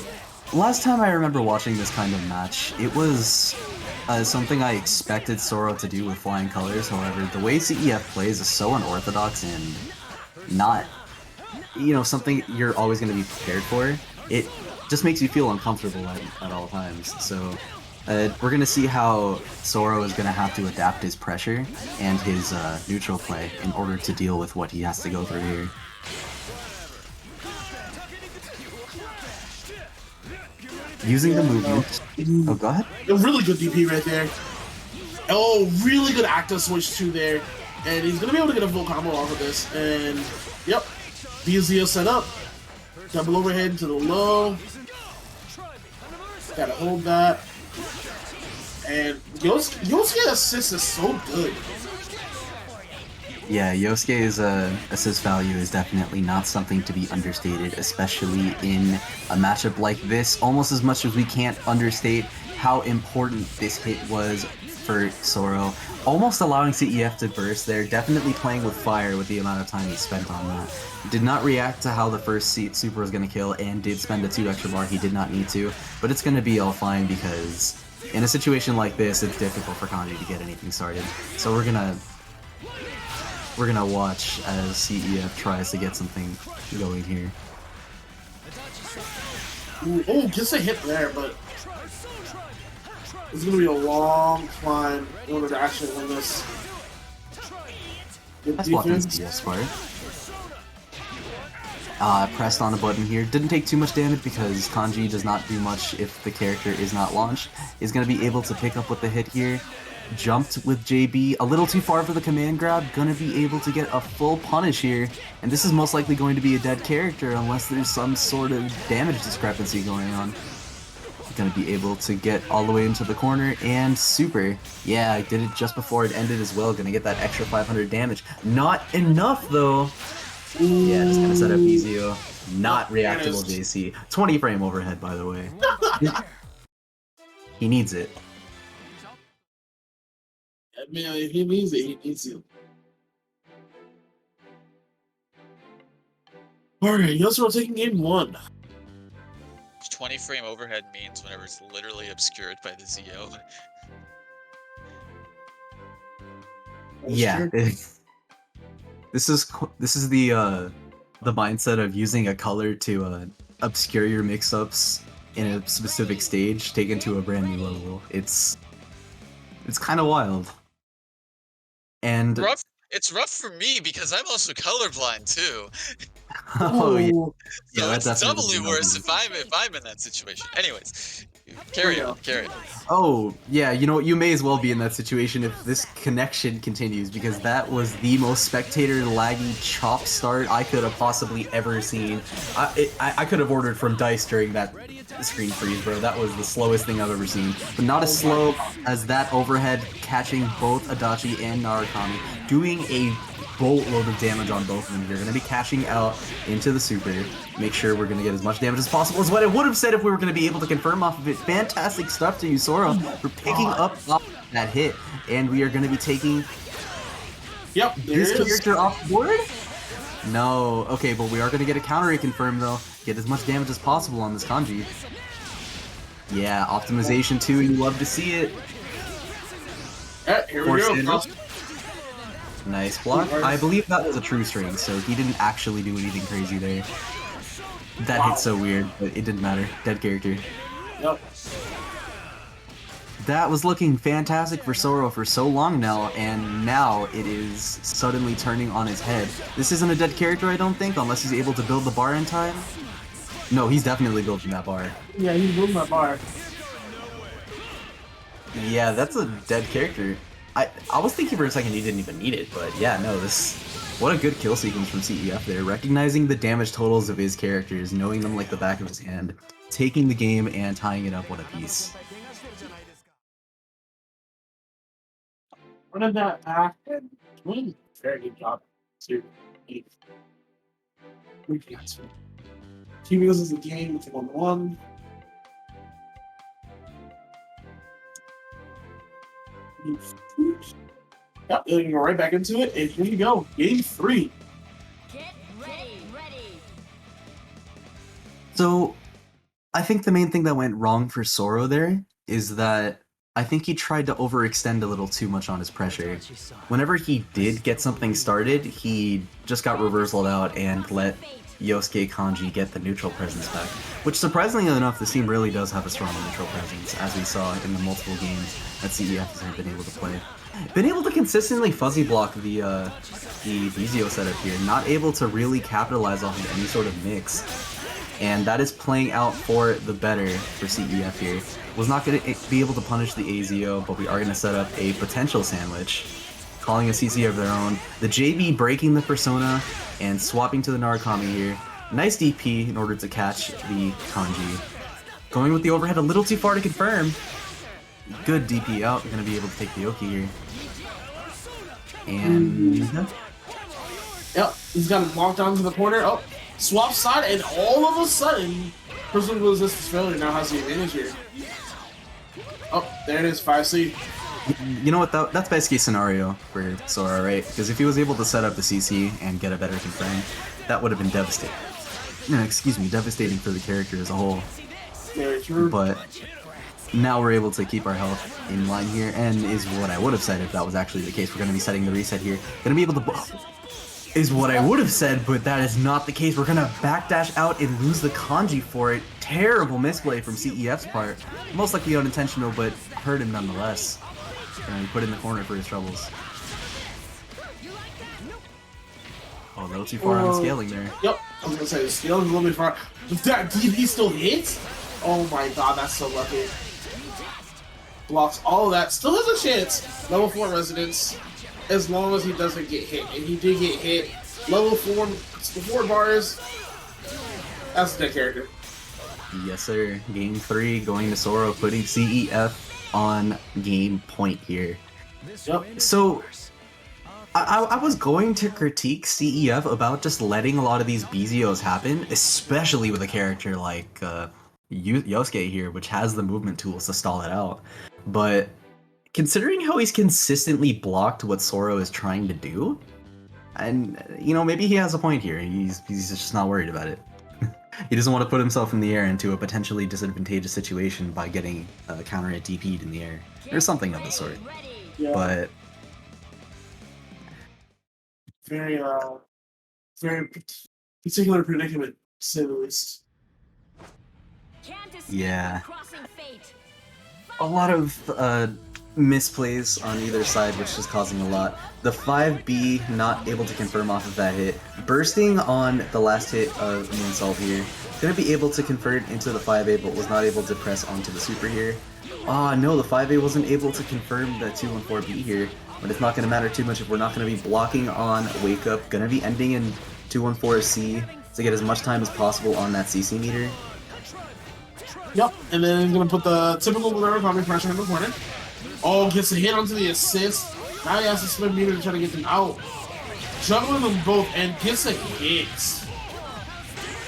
last time I remember watching this kind of match, it was something I expected Soro to do with flying colors. However, the way CEF plays is so unorthodox and not, something you're always going to be prepared for. it just makes you feel uncomfortable at all times. So we're gonna see how Soro is gonna have to adapt his pressure and his neutral play in order to deal with what he has to go through here. Using the movement. Oh, go ahead. A really good DP right there. Oh, really good active switch too there. And he's going to be able to get a full combo off of this. And, yep, BZO set up. Double overhead to the low. Gotta hold that. And Yosuke's assist is so good. Yeah, Yosuke's assist value is definitely not something to be understated, especially in a matchup like this, almost as much as we can't understate how important this hit was for Soro. Almost allowing CEF to burst there, definitely playing with fire with the amount of time he spent on that. Did not react to how the first super was going to kill, and did spend a 2 extra bar he did not need to, but it's going to be all fine because in a situation like this, it's difficult for Kade to get anything started. So we're gonna watch as CEF tries to get something going here. Ooh, oh, just a hit there, but it's gonna be a long climb in order to actually win this. Good That's blocking defense. CS smart. Pressed on a button here. Didn't take too much damage because Kanji does not do much if the character is not launched. Is going to be able to pick up with the hit here. Jumped with JB. A little too far for the command grab. Going to be able to get a full punish here. And this is most likely going to be a dead character unless there's some sort of damage discrepancy going on. Going to be able to get all the way into the corner and super. Yeah, I did it just before it ended as well. Going to get that extra 500 damage. Not enough though. Yeah, just gonna set up BZO. Not reactable JC. 20 frame overhead, by the way. He needs it. Man, if he needs it, he needs it. Alright, Yosuro taking game 1. 20 frame overhead means whenever it's literally obscured by the ZO. Yeah. This is the mindset of using a color to obscure your mix-ups in a specific stage, taken to a brand new level. It's kind of wild. And It's rough for me because I'm also colorblind too. oh yeah, Ooh. So yeah, it's that's doubly worse if I'm in that situation. Anyways, carry on. Oh, yeah, you know what, you may as well be in that situation if this connection continues, because that was the most spectator laggy chop start I could have possibly ever seen. I could have ordered from DICE during that screen freeze, bro. That was the slowest thing I've ever seen. But not as slow as that overhead catching both Adachi and Narukami, doing a boatload of damage on both of them. You're going to be cashing out into the super. Make sure we're going to get as much damage as possible, is what I would have said if we were going to be able to confirm off of it. Fantastic stuff to you, Soro, for picking up that hit. And we are going to be taking this character off board? No. Okay, but we are going to get a counter hit confirmed, though. Get as much damage as possible on this Kanji. Yeah, optimization too. You love to see it. Here we go. Nice block. I believe that was a true string, so he didn't actually do anything crazy there. That hit so weird, but it didn't matter. Dead character. Yep. That was looking fantastic for Soro for so long now, and now it is suddenly turning on his head. This isn't a dead character, I don't think, unless he's able to build the bar in time. No, he's definitely building that bar. Yeah, he's building that bar. Yeah, that's a dead character. I was thinking for a second he didn't even need it, but yeah, no, what a good kill sequence from CEF there. Recognizing the damage totals of his characters, knowing them like the back of his hand, taking the game and tying it up with a piece. Running that back and doing a very good job. Team loses the game with 1-1. Yep, and go right back into it, and here you go, game 3. Get ready. So, I think the main thing that went wrong for Soro there is that I think he tried to overextend a little too much on his pressure. Whenever he did get something started, he just got reversaled out and let Yosuke Kanji get the neutral presence back, which surprisingly enough, this team really does have a strong neutral presence, as we saw in the multiple games that CEF has been able to play. Been able to consistently fuzzy block the Vizio setup here, not able to really capitalize off of any sort of mix. And that is playing out for the better for CEF here. Was not going to be able to punish the AZO, but we are going to set up a potential sandwich, calling a CC of their own. The JB breaking the persona and swapping to the Narukami here. Nice DP in order to catch the Kanji. Going with the overhead a little too far to confirm. Good DP out, going to be able to take the Oki here. And... Yep, he's got him locked onto the corner. Oh, swap side, and all of a sudden, personal resistance failure now has the advantage here. Oh, there it is, 5C. You know what, that's best case scenario for Sora, right? Because if he was able to set up the CC and get a better confirm, that would have been devastating. No, excuse me, devastating for the character as a whole. Very true. But now we're able to keep our health in line here, and is what I would have said if that was actually the case. We're going to be setting the reset here. Going to be able to... Is what I would have said, but that is not the case. We're going to backdash out and lose the Kanji for it. Terrible misplay from CEF's part. Most likely unintentional, but hurt him nonetheless. And put in the corner for his troubles. Oh, a little too far on scaling there. Yep, I was gonna say, scaling a little bit far. If that DP still hits? Oh my god, that's so lucky. Blocks all of that. Still has a chance. Level 4 Resonance. As long as he doesn't get hit. And he did get hit. Level 4 bars. That's a dead character. Yes, sir. Game 3 going to Soro, putting CEF on game point here. Yep. So, I was going to critique CEF about just letting a lot of these BZOs happen, especially with a character like Yosuke here, which has the movement tools to stall it out. But considering how he's consistently blocked what Soro is trying to do, and, you know, maybe he has a point here. He's just not worried about it. He doesn't want to put himself in the air into a potentially disadvantageous situation by getting counter hit DP'd in the air, or something of the sort. Yeah. But very particular predicament, to say the least. yeah, a lot of misplays on either side, which is causing a lot. The 5B not able to confirm off of that hit. Bursting on the last hit of Moonsault here. Gonna be able to convert into the 5A, but was not able to press onto the super here. Ah, no, the 5A wasn't able to confirm the 214B here. But it's not gonna matter too much if we're not gonna be blocking on Wake Up. Gonna be ending in 214C to get as much time as possible on that CC meter. Yep, and then he's gonna put the typical Narukami pressure in the corner. Oh, gets a hit onto the assist. Now he has to spin meter to try to get them out. Juggling them both and gets a hit.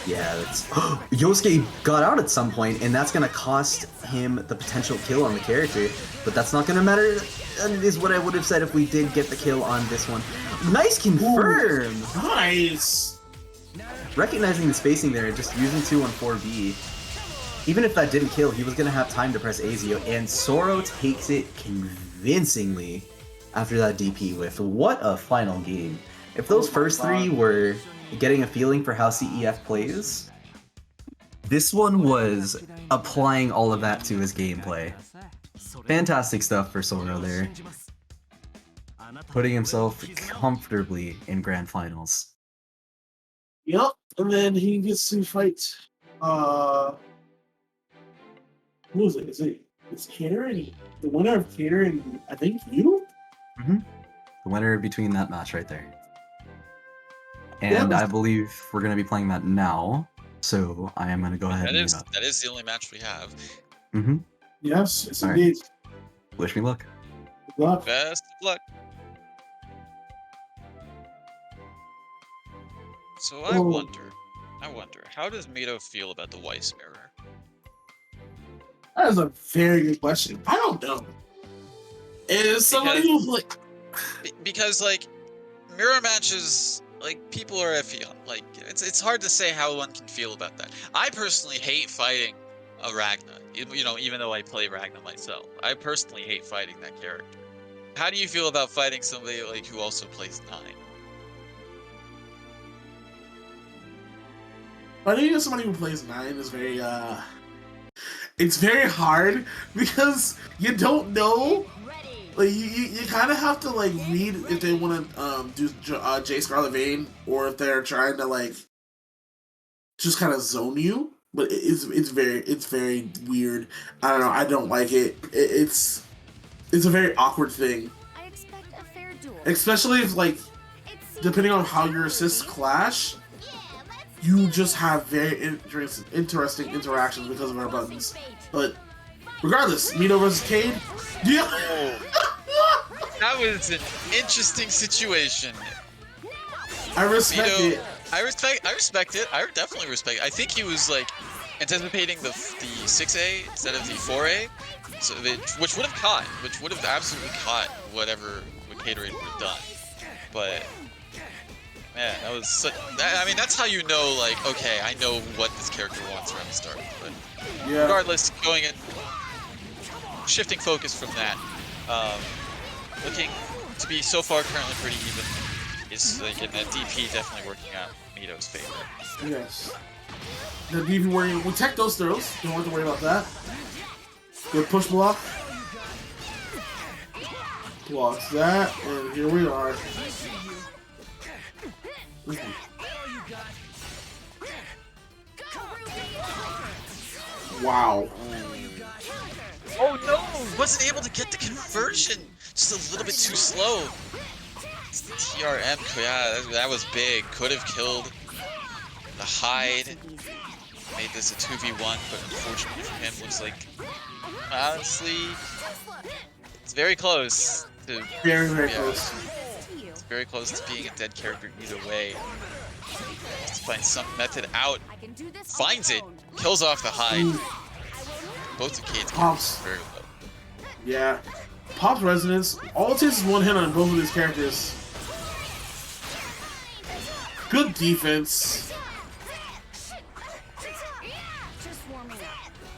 Yeah, that's... Yosuke got out at some point, and that's gonna cost him the potential kill on the character. But that's not gonna matter, is what I would have said if we did get the kill on this one. Nice confirm! Ooh, nice! Recognizing the spacing there, just using 214B. Even if that didn't kill, he was going to have time to press AZO, and Soro takes it convincingly after that DP whiff. What a final game. If those first three were getting a feeling for how CEF plays, this one was applying all of that to his gameplay. Fantastic stuff for Soro there. Putting himself comfortably in Grand Finals. Yep, and then he gets to fight, who is it? It's Karen. The winner of Karen, I think you? Mm-hmm. The winner between that match right there. And I believe we're going to be playing that now, so I am going to go ahead and that is the only match we have. Mm-hmm. Yes, All indeed. Right. Wish me luck. Good luck. Best of luck. So I wonder, how does Mido feel about the Weiss mirror? That is a very good question. I don't know. Is somebody who's like... Because, like, mirror matches, like, people are iffy on. Like, it's hard to say how one can feel about that. I personally hate fighting a Ragna. You know, even though I play Ragna myself. I personally hate fighting that character. How do you feel about fighting somebody, like, who also plays 9? I think as somebody who plays 9 is very it's very hard because you don't know. Like you kind of have to like read if they want to do J Scarlet Vein or if they're trying to like just kind of zone you. But it's very weird. I don't know. I don't like it. It's a very awkward thing, I expect a fair duel. especially if like depending on how your assists clash, you just have very interesting interactions because of our buttons. But regardless, Mido versus Kade. Yeah. That was an interesting situation. I respect Mido, it. I respect it. I definitely respect it. I think he was like anticipating the 6A instead of the 4A, so which would have absolutely caught whatever Gatorade would have done. But man, that was I mean, that's how you know, like, okay, I know what this character wants from the start. But Yeah. regardless, going in, shifting focus from that, looking to be so far currently pretty even. Is like in that DP definitely working out Mido's favor. Yes. The DP working. We tech those throws. Don't have to worry about that. Good push block. Blocks that, and here we are. Wow. Oh no! Wasn't able to get the conversion. Just a little bit too slow. TRM, yeah, that was big. Could have killed the hide. Made this a 2v1, but unfortunately for him, looks like, honestly, it's very close to, Very close. it's very close to being a dead character either way. Has to find some method out. Finds it, kills off the hide. Both of Kade's Pops. very low. Yeah. Pop's resonance. All it takes is one hit on both of these characters. Good defense.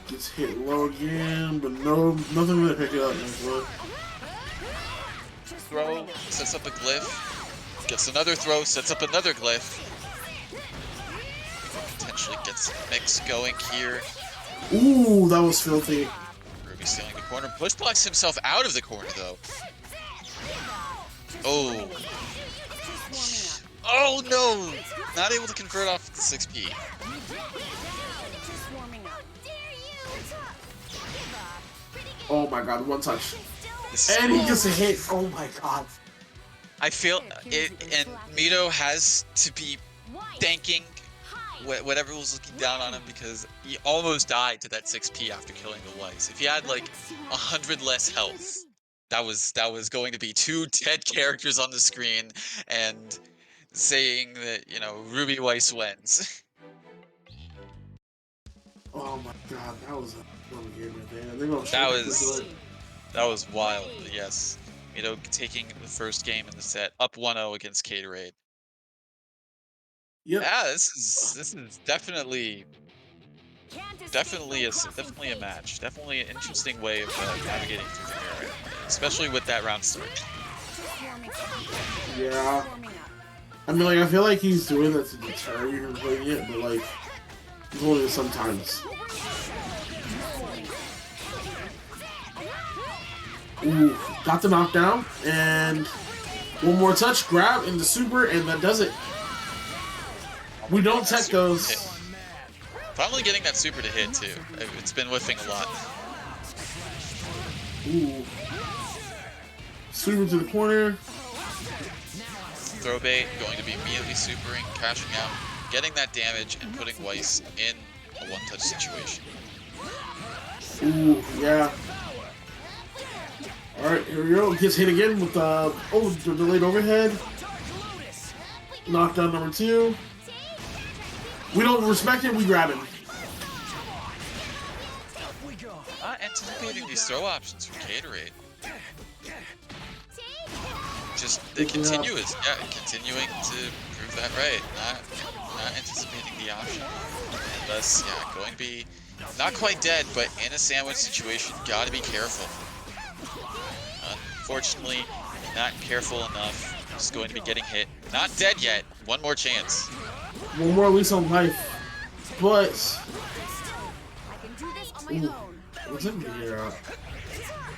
Gets hit low again, but nothing to pick it up. Throw, sets up a glyph. Gets another throw, sets up another glyph. Potentially gets a mix going here. Ooh, that was filthy. Ruby stealing the corner. Push blocks himself out of the corner though. Oh. Oh no! Not able to convert off the 6P. Oh my god, one touch. This And he gets a hit. Oh my god. I feel it, and Mido has to be thanking whatever was looking down on him because he almost died to that 6P after killing the Weiss. If he had like 100 less health, that was going to be 2 dead characters on the screen and saying that, you know, Ruby Weiss wins. Oh my god, that was a fun game right there. That was wild, but yes. Mido taking the first game in the set, up 1-0 against Gatorade. Yep. Yeah, this is definitely a match. Definitely an interesting way of navigating through the area, especially with that round start. Yeah. I mean, like, I feel like he's doing that to deter you from playing it, but like, he's holding it sometimes. Ooh, got the knockdown, and one more touch, grab in the super, and that does it. We don't tech those. Finally getting that super to hit too. It's been whiffing a lot. Ooh. Super to the corner. Throw bait, going to be immediately supering, cashing out, getting that damage, and putting Weiss in a one-touch situation. Ooh, yeah. Alright, here we go. Gets hit again with the delayed overhead. Knockdown number 2. We don't respect him, we grab him. Not anticipating these throw options from Gatorade. Just the continuing to prove that right. Not anticipating the option. And thus, yeah, going to be not quite dead, but in a sandwich situation, gotta be careful. Unfortunately, not careful enough. Just going to be getting hit. Not dead yet. One more chance. One more lease on life. But I can do this on my ooh, own. what's in here?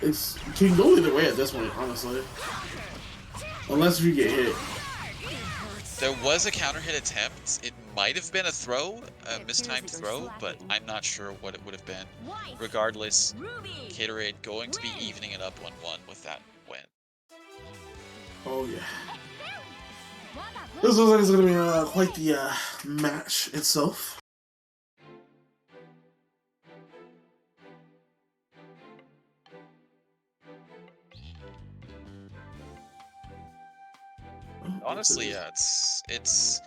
It's can go either way at this point, honestly. Unless you get hit. There was a counter hit attempt. It might have been a throw, a mistimed throw, but I'm not sure what it would have been. Regardless, Gatorade going to be evening it up 1-1 with that win. Oh yeah. This looks like it's gonna be quite the match itself. Honestly, yeah, it's.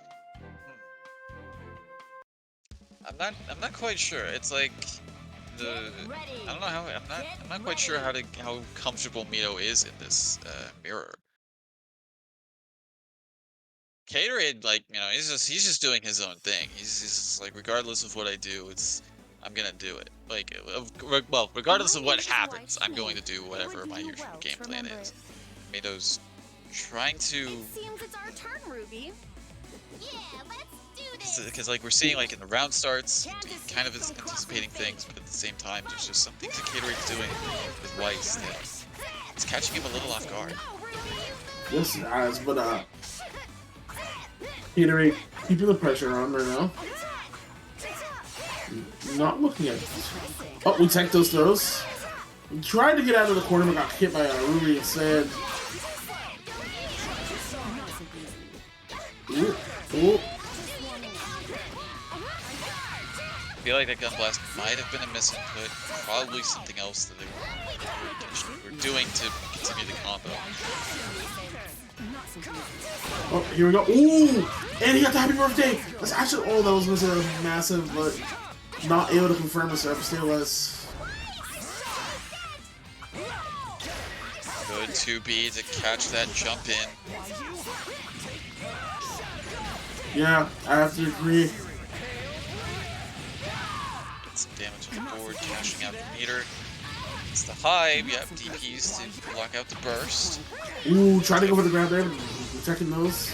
I'm not quite sure. It's like I don't know how I'm not quite sure how comfortable Mido is in this mirror. Gatorade, like, you know, he's just doing his own thing. He's just like, regardless of what I do, I'm gonna do it. Like, well, regardless of what happens, I'm going to do whatever my usual game plan is. Mido's trying to. It seems it's our turn, Ruby. Yeah, let's do this. Because like we're seeing like in the round starts, he kind of is anticipating things, but at the same time, there's just some things that Gatorade's doing with Weiss that it's catching him a little off guard. Yes, guys, but Gatorade keeping the pressure on right now. Not looking at it. Oh, we tanked those throws. We tried to get out of the corner, but got hit by Ruby instead. Ooh, ooh. I feel like that gun blast might have been a misinput, probably something else that they were doing to continue the combo. Oh, here we go. Ooh! And he got the happy birthday! That's actually, oh, that was massive, but not able to confirm the surface stabilize. Good 2B to catch that jump in. Yeah, I have to agree. Get some damage on the board, cashing out the meter. It's the hive, yep, DPs to block out the burst. Ooh, trying to go for the grab there, protecting those.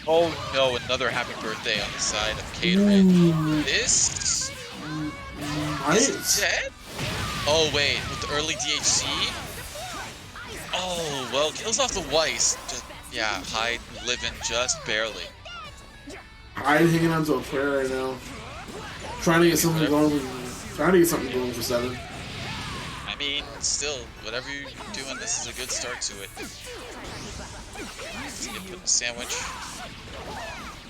Oh no, another happy birthday on the side of Gatorade. This is dead? Oh wait, with the early DHC? Oh, well, kills off the Weiss. Just, yeah, Hyde living just barely. Hyde hanging onto a prayer right now. Trying to get something going. Trying to get something going for 7. I mean, still, whatever you're doing, this is a good start to it. Let's get put in a sandwich.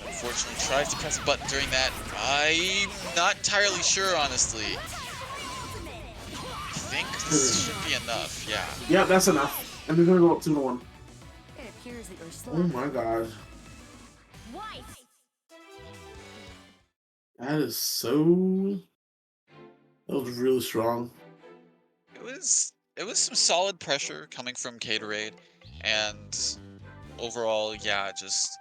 Unfortunately, tries to press a button during that. I'm not entirely sure, honestly. I think this should be enough, yeah. Yeah, that's enough. And they're gonna go up 2-1. It appears that you're slow. Oh my god. That is so... That was really strong. It was some solid pressure coming from Gatorade, and overall, yeah, just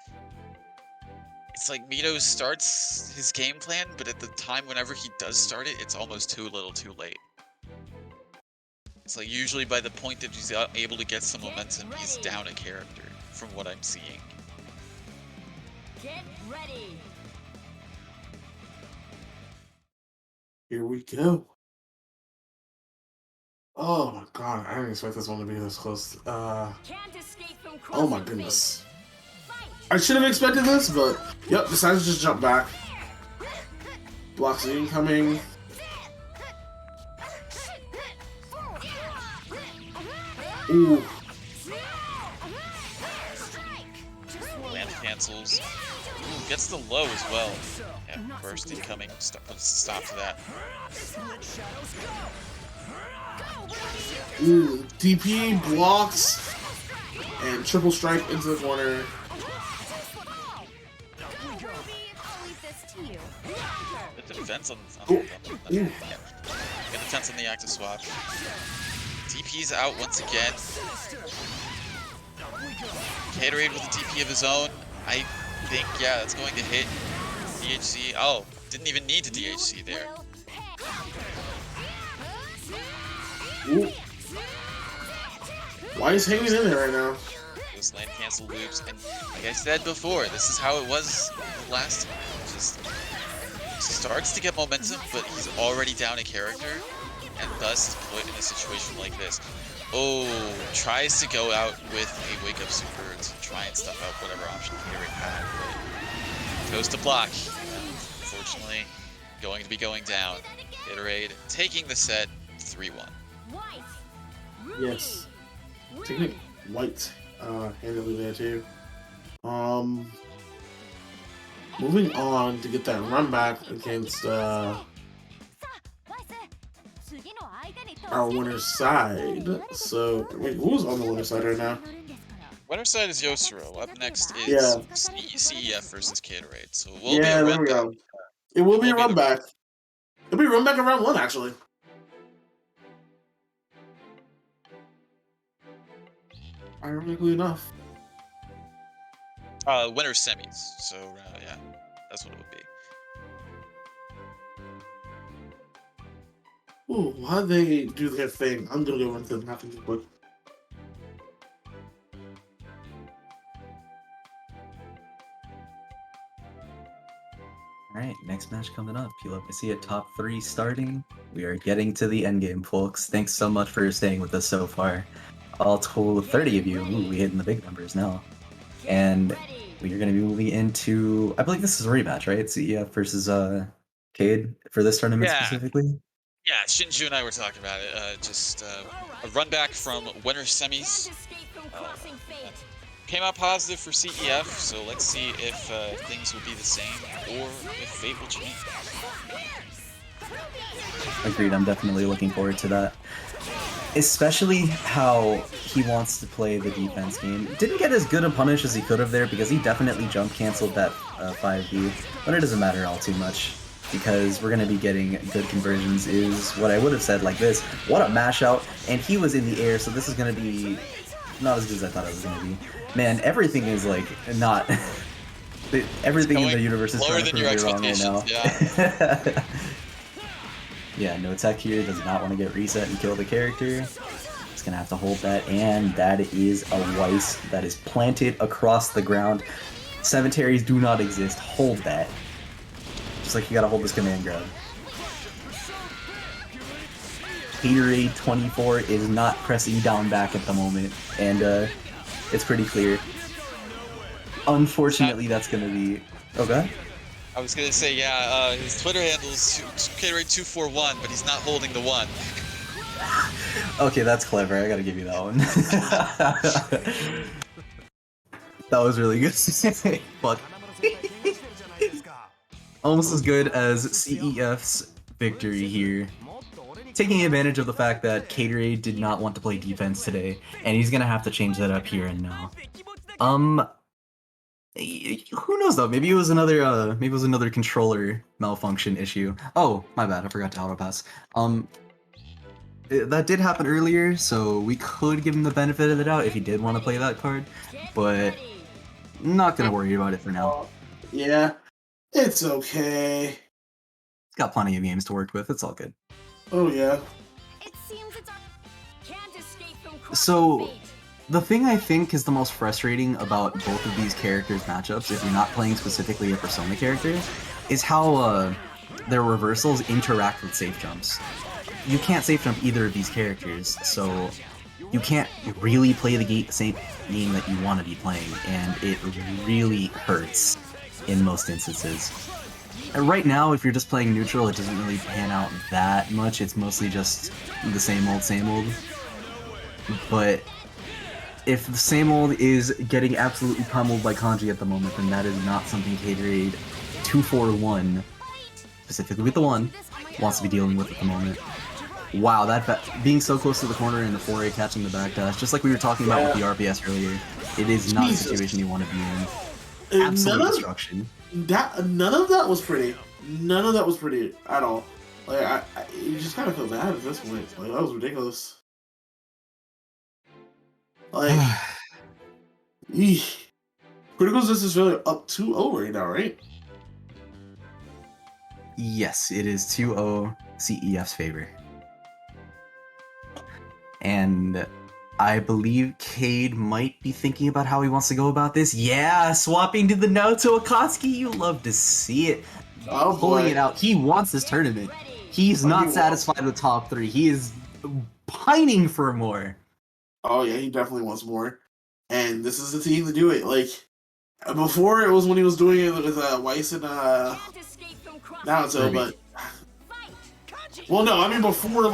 it's like Mido starts his game plan, but at the time whenever he does start it, it's almost too little, too late. It's like usually by the point that he's able to get some momentum, he's down a character, from what I'm seeing. Get ready. Here we go. Oh my god, I didn't expect this one to be this close. Can't escape from Oh my goodness. I should have expected this, but yep, decided to just jump back. Blocks the incoming. Ooh. Land cancels. Ooh, gets the low as well. Yeah, burst incoming. Stop to that. Ooh, DP blocks and triple strike into the corner. The defense on Good defense on the active swap. DP's out once again. Gatorade with a DP of his own. I think, yeah, that's going to hit DHC. Oh, didn't even need to DHC there. Ooh. Why is hanging in there right now? those land cancel loops, and like I said before, this is how it was last time. It just starts to get momentum, but he's already down a character, and thus put in a situation like this. Oh, tries to go out with a wake up super to try and stuff out whatever option Gatorade had, but goes to block. Unfortunately, going to be going down. Gatorade taking the set 3-1. White. Yes. Technique white handily there too. Moving on to get that run back against our winner's side. So wait, who's on the winner's side right now? Winner's side is Yosuro. Up next is Yeah. CEF versus Gatorade. So it will Yeah, be a there run we back. go. It will be a will be run the- back. It'll be a run back around 1 actually. Ironically enough. Winner's semis. So yeah, that's what it would be. Ooh, why they do their thing? I'm gonna go into nothing too quick. Alright, next match coming up. You love to see a top 3 starting. We are getting to the endgame, folks. Thanks so much for staying with us so far. All total of 30 of you. Ooh, we hitting the big numbers now. And we are going to be moving into, I believe this is a rematch, right? CEF versus Kade for this tournament Yeah. specifically. Yeah, Shinju and I were talking about it. Just a run back from winner's semis. Came out positive for CEF, so let's see if things will be the same or if fate will change. Agreed, I'm definitely looking forward to that. Especially how he wants to play the defense game. Didn't get as good a punish as he could have there because he definitely jump canceled that 5B, but it doesn't matter all too much because we're going to be getting good conversions is what I would have said like this. What a mash out, and he was in the air, so this is going to be not as good as I thought it was going to be. Man, everything is like not... everything in the universe is trying to prove me wrong right now. Yeah. Yeah, no tech here, does not want to get reset and kill the character. It's gonna have to hold that, and that is a Weiss that is planted across the ground. Cemeteries do not exist, hold that. Just like you gotta hold this command grab. Gatorade 24 is not pressing down back at the moment, and it's pretty clear. Unfortunately, that's gonna be... Oh, go ahead. I was gonna say, yeah, his Twitter handle's Gatorade241, but he's not holding the 1. Okay, that's clever. I gotta give you that one. That was really good. Fuck. Almost as good as CEF's victory here. Taking advantage of the fact that Gatorade did not want to play defense today, and he's gonna have to change that up here and now. Who knows though? Maybe it was another controller malfunction issue. Oh, my bad. I forgot to auto pass. That did happen earlier, so we could give him the benefit of the doubt if he did want to play that card, but not gonna worry about it for now. Yeah, it's okay. He's got plenty of games to work with. It's all good. Oh yeah. So, the thing I think is the most frustrating about both of these characters' matchups, if you're not playing specifically a Persona character, is how their reversals interact with safe jumps. You can't safe jump either of these characters, so you can't really play the same game that you want to be playing, and it really hurts in most instances. And right now, if you're just playing neutral, it doesn't really pan out that much. It's mostly just the same old, same old. But if the same old is getting absolutely pummeled by Kanji at the moment, then that is not something Gatorade 241, specifically with the 1, wants to be dealing with at the moment. Wow, that being so close to the corner and the 4A catching the backdash, just like we were talking about with the RPS earlier, it is not a situation you want to be in. Absolute destruction. None of that was pretty. None of that was pretty at all. Like, you just kind of feel bad at this point. Like, that was ridiculous. Like, eesh. Criticals, this is really up 2-0 right now, right? Yes, it is 2-0 CEF's favor. And I believe Kade might be thinking about how he wants to go about this. Yeah, swapping to the Naoto Akatsuki. You love to see it. Oh, Pulling boy. it out. He wants this tournament. He's Oh, not he satisfied with top 3. He is pining for more. Oh, yeah, he definitely wants more. And this is the team to do it. Like, before it was when he was doing it with Weiss and Can't escape from crossing Naoto, but... Well, no, I mean before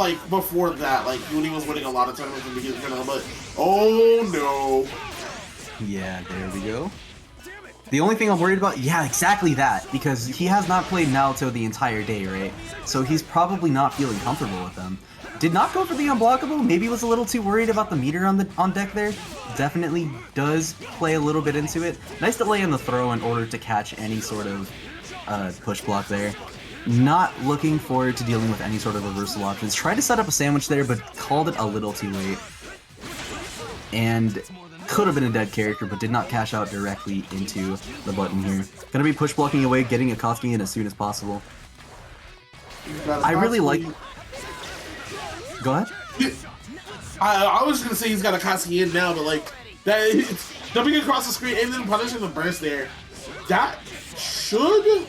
that, like, when he was winning a lot of tournaments in the beginning, but... Oh, no. Yeah, there we go. The only thing I'm worried about, yeah, exactly that, because he has not played Naoto the entire day, right? So he's probably not feeling comfortable with them. Did not go for the unblockable, maybe was a little too worried about the meter on deck there. Definitely does play a little bit into it. Nice delay in the throw in order to catch any sort of push block there. Not looking forward to dealing with any sort of reversal options. Tried to set up a sandwich there, but called it a little too late. And could have been a dead character, but did not cash out directly into the button here. Gonna be push blocking away, getting Akatsuki in as soon as possible. I really like... Go ahead. I was gonna say he's got Akatsuki in now, but like that, jumping across the screen and then punishing the burst there, that should.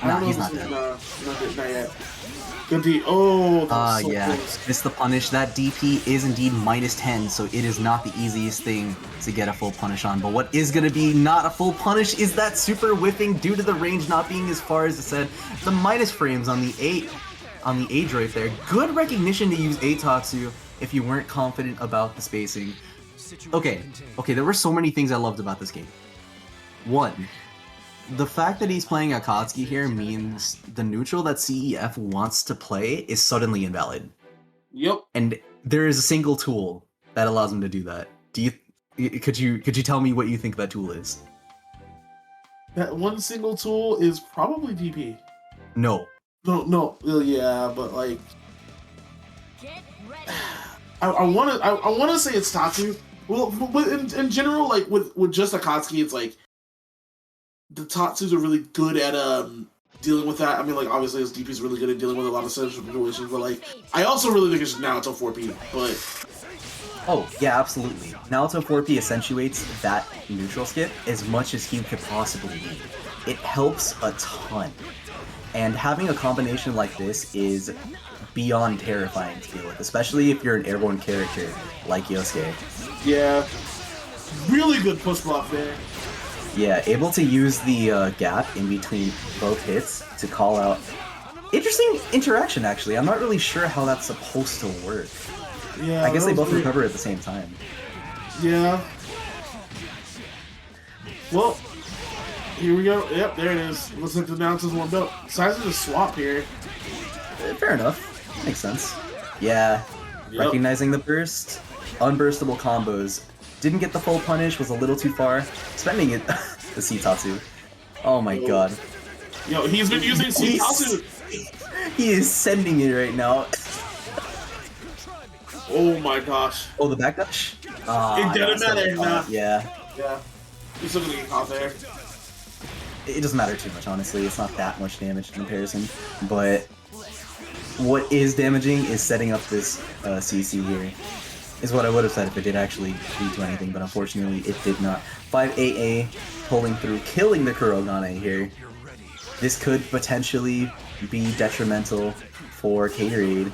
Nah, he's not dead. Not yet. Good D. Oh, that was so yeah. close. Missed the punish. That DP is indeed -10, so it is not the easiest thing to get a full punish on. But what is gonna be not a full punish is that super whiffing due to the range not being as far as it said. The minus frames on the 8. On the age right there. Good recognition to use Eitatsu if you weren't confident about the spacing. Okay, there were so many things I loved about this game. One, the fact that he's playing Akatsuki here means the neutral that CEF wants to play is suddenly invalid. Yep. And there is a single tool that allows him to do that. Could you tell me what you think that tool is? That one single tool is probably DP. No. No, yeah, but like, Get ready. I wanna say it's Tatsu. Well, but in general, like with just Akatsuki, it's like the Tatsus are really good at dealing with that. I mean, like obviously his DP is really good at dealing with a lot of situations, but like I also really think it's Naoto 4P. But oh yeah, absolutely. Naoto 4P accentuates that neutral skip as much as he could possibly need. It helps a ton. And having a combination like this is beyond terrifying to deal with, especially if you're an airborne character like Yosuke. yeah, really good push block there. Yeah, able to use the gap in between both hits to call out. Interesting interaction, actually. I'm not really sure how that's supposed to work. Yeah, I guess they both weird. recover at the same time. Yeah. Well, here we go. Yep, there it is. Looks like the announcer's warmed up. Decided to swap here. Fair enough. Makes sense. Yeah. Yep. Recognizing the burst. Unburstable combos. Didn't get the full punish, was a little too far. Spending it. The Seitatsu. Oh my god. Yo, he's been using Seitatsu. He is sending it right now. Oh my gosh. Oh, the backdash? It didn't matter. Nah. Yeah. Yeah. He's still gonna get caught there. It doesn't matter too much, honestly. It's not that much damage in comparison. But what is damaging is setting up this CC here. Is what I would have said if it did actually lead to anything, but unfortunately it did not. 5AA pulling through, killing the Kurogane here. This could potentially be detrimental for Gatorade.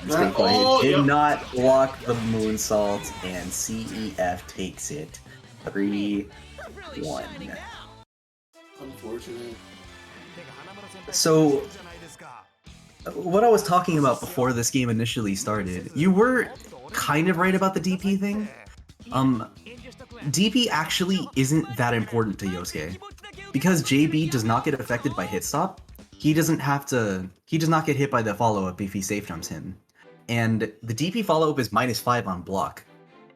Did not block the moonsault, and CEF takes it 3-1. Unfortunate. So, what I was talking about before this game initially started, you were kind of right about the DP thing. DP actually isn't that important to Yosuke. Because JB does not get affected by hit stop, he does not get hit by the follow-up if he safe jumps him. And the DP follow-up is -5 on block.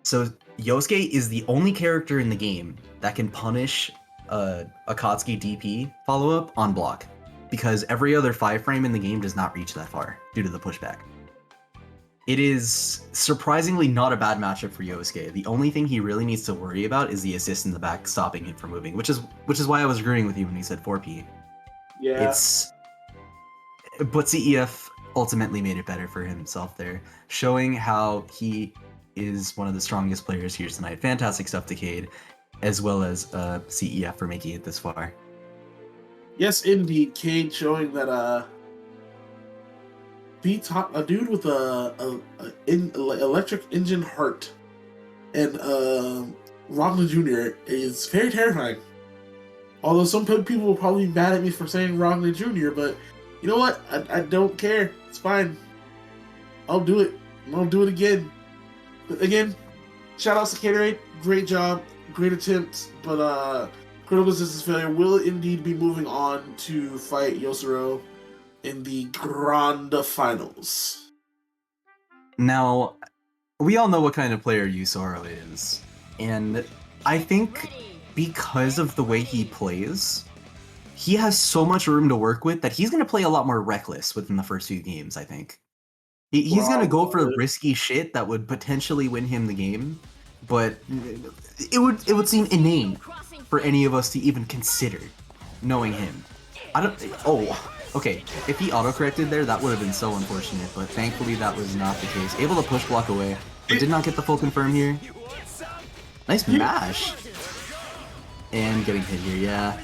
So Yosuke is the only character in the game that can punish Akatsuki DP follow-up on block. Because every other 5 frame in the game does not reach that far due to the pushback. It is surprisingly not a bad matchup for Yosuke. The only thing he really needs to worry about is the assist in the back stopping him from moving, which is why I was agreeing with you when you said 4P. Yeah. But CEF ultimately made it better for himself there, showing how he is one of the strongest players here tonight. Fantastic stuff to Kade, as well as CEF for making it this far. Yes, indeed, Kade showing that a dude with electric engine heart and Rockland Jr. is very terrifying. Although some people will probably be mad at me for saying Rockland Jr., but you know what? I don't care. It's fine. I'll do it. I'll do it again. But again, shout outs to Gatorade. Great job. Great attempt. But critical business failure will indeed be moving on to fight Soro in the Grand Finals. Now, we all know what kind of player Soro is. And I think because of the way he plays, he has so much room to work with that he's going to play a lot more reckless within the first few games, I think. He's going to go for risky shit that would potentially win him the game, but it would seem inane for any of us to even consider knowing him. Okay, if he auto-corrected there, that would have been so unfortunate, but thankfully that was not the case. Able to push block away, but did not get the full confirm here. Nice mash. And getting hit here, yeah.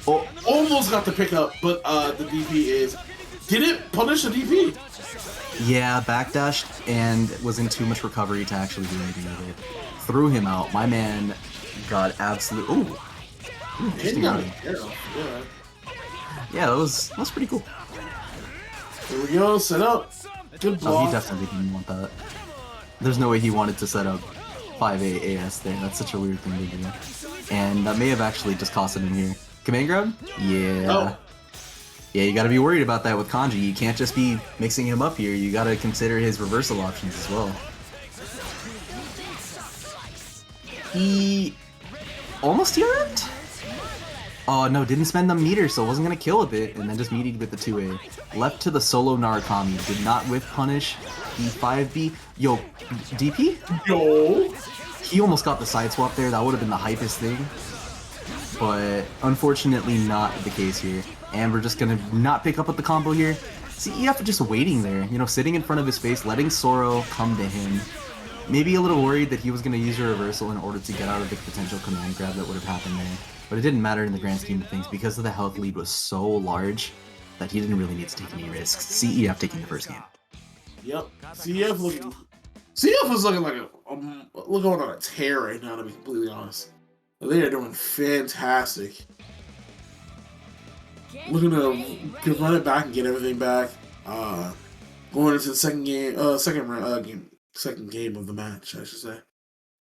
Oh, almost got the pickup, but the DP is... Did it punish the DP? Yeah, backdashed and was in too much recovery to actually do anything with it. Threw him out. My man got absolute... Ooh. Interesting. Yeah, that was pretty cool. Here we go, set up. Good block. Oh, he definitely didn't want that. There's no way he wanted to set up 5A AS there. That's such a weird thing to do. And that may have actually just cost him in here. Command grab? Yeah. Oh. Yeah, you gotta be worried about that with Kanji. You can't just be mixing him up here. You gotta consider his reversal options as well. He almost TR'd? Oh no, didn't spend the meter, so wasn't gonna kill with it, and then just meated with the 2A. Left to the solo Narukami, did not whiff punish. E5B. Yo, DP? Yo! He almost got the side swap there, that would have been the hypest thing. But unfortunately not the case here. And we're just gonna not pick up with the combo here. CEF just waiting there, sitting in front of his face, letting Soro come to him. Maybe a little worried that he was gonna use a reversal in order to get out of the potential command grab that would have happened there. But it didn't matter in the grand scheme of things because the health lead was so large that he didn't really need to take any risks. CEF taking the first game. Yep. CEF was looking like looking on a tear right now, to be completely honest. They are doing fantastic. Looking to run it back and get everything back. Going into the second game of the match, I should say.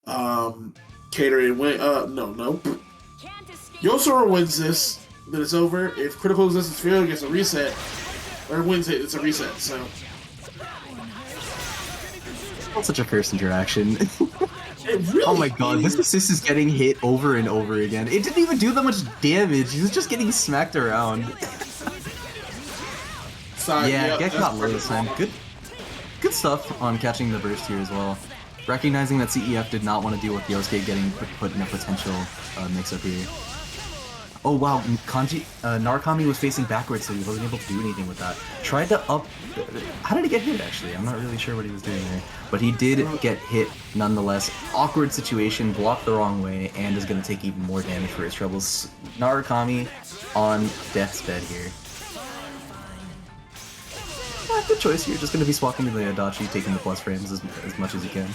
Gatorade win. Nope. Soro wins this, then it's over. If critical resistance failure gets a reset, or wins it, it's a reset. So. That's such a cursed interaction. Really oh my god, this assist is getting hit over and over again. It didn't even do that much damage. He was just getting smacked around. Yeah, get caught low this time. Good stuff on catching the burst here as well. Recognizing that CEF did not want to deal with Yosuke getting put in a potential mix-up here. Oh wow, Narukami was facing backwards, so he wasn't able to do anything with that. Tried to up... How did he get hit, actually? I'm not really sure what he was doing there. But he did get hit nonetheless. Awkward situation, blocked the wrong way, and is going to take even more damage for his troubles. Narukami on death's bed here. Good choice here. Just going to be swapping to the Adachi, taking the plus frames as much as you can.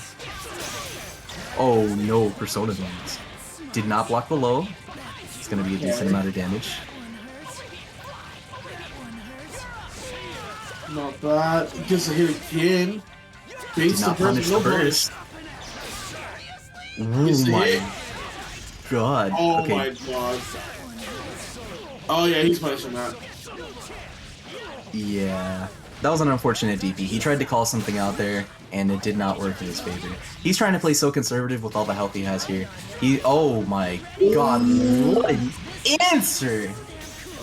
Oh no, Persona ones. Did not block the low. It's going to be a decent amount of damage. Not bad. Gets a hit again. Did not punish the burst. Oh my god. Oh my god. Oh yeah, he's punishing that. Yeah. That was an unfortunate DP. He tried to call something out there, and it did not work in his favor. He's trying to play so conservative with all the health he has here. Oh my god, what an answer!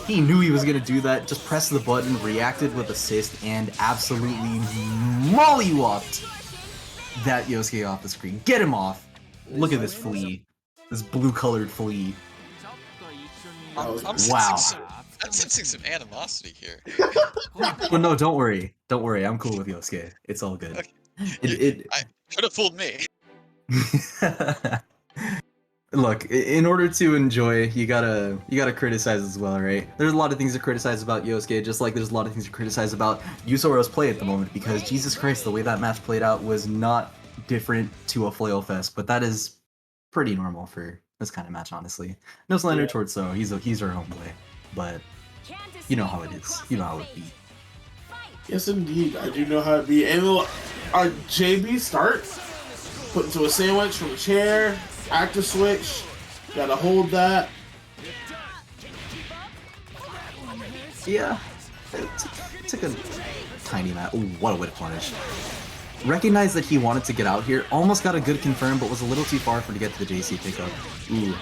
He knew he was going to do that, just pressed the button, reacted with assist, and absolutely mollywopped that Yosuke off the screen. Get him off! Look at this flea. This blue-colored flea. I'm Wow. I'm sensing some animosity here. Well, no, don't worry. Don't worry. I'm cool with Yosuke. It's all good. Okay. It Could have fooled me. Look, in order to enjoy, you gotta criticize as well, right? There's a lot of things to criticize about Yosuke, just like there's a lot of things to criticize about Yusoro's play at the moment, because Jesus Christ, the way that match played out was not different to a flail fest, but that is pretty normal for this kind of match, honestly. No slander towards Soro, he's our homeboy, but you know how it is. You know how it be. Yes, indeed. I do know how it be. And our JB start, put into a sandwich from a chair, active switch, gotta hold that. Yeah, it took a tiny match. Ooh, what a way to punish. Recognized that he wanted to get out here, almost got a good confirm, but was a little too far for to get to the JC pickup. Ooh,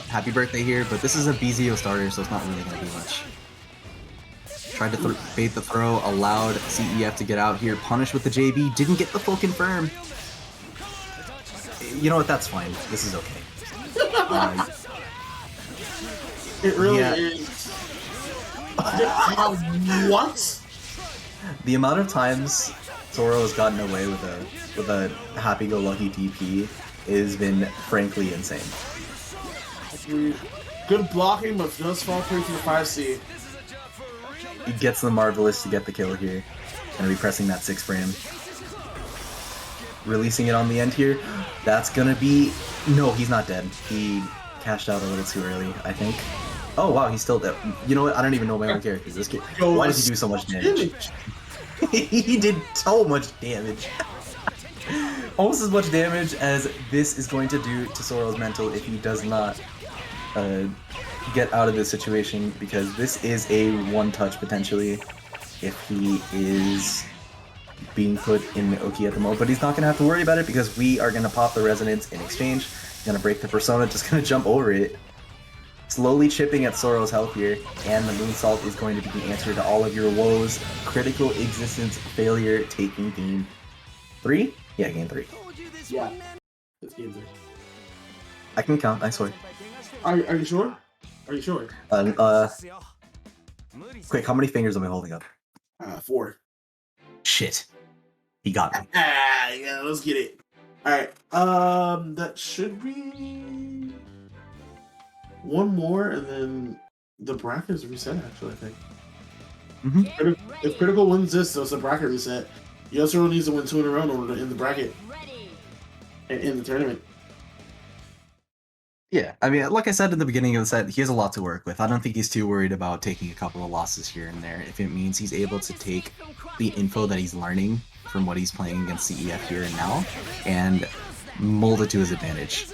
happy birthday here, but this is a BZO starter, so it's not really gonna do much. Tried to bait the throw, allowed CEF to get out here, punish with the JB, didn't get the full confirm. You know what, that's fine. This is okay. It really is. What? The amount of times Soro has gotten away with a happy-go-lucky DP has been frankly insane. Good blocking, but does fall through to the 5C. He gets the Marvelous to get the kill here. Gonna be pressing that 6 frame. Releasing it on the end here. That's gonna be... No, he's not dead. He cashed out a little too early, I think. Oh wow, he's still dead. You know what? I don't even know my own characters. This kid... Why does he do so much damage? He did so much damage. Almost as much damage as this is going to do to Soro's mental if he does not get out of this situation, because this is a one-touch potentially if he is being put in Oki at the moment, but he's not going to have to worry about it because we are going to pop the Resonance in exchange. Going to break the Persona, just going to jump over it. Slowly chipping at Soro's health here, and the Moonsault is going to be the answer to all of your woes. Critical existence failure, taking game 3? Yeah, game 3. Yeah, it's game 3. I can count, I swear. Are you sure? Are you sure? Quick, how many fingers am I holding up? 4. Shit. He got me. Yeah, let's get it. Alright, that should be... one more, and then the bracket is reset, actually, I think. If Critical wins this, so it's a bracket reset. Yosuro needs to win 2 in a row in order to end the bracket. In the tournament. Yeah, I mean, like I said in the beginning of the set, he has a lot to work with. I don't think he's too worried about taking a couple of losses here and there if it means he's able to take the info that he's learning from what he's playing against CEF here and now and mold it to his advantage.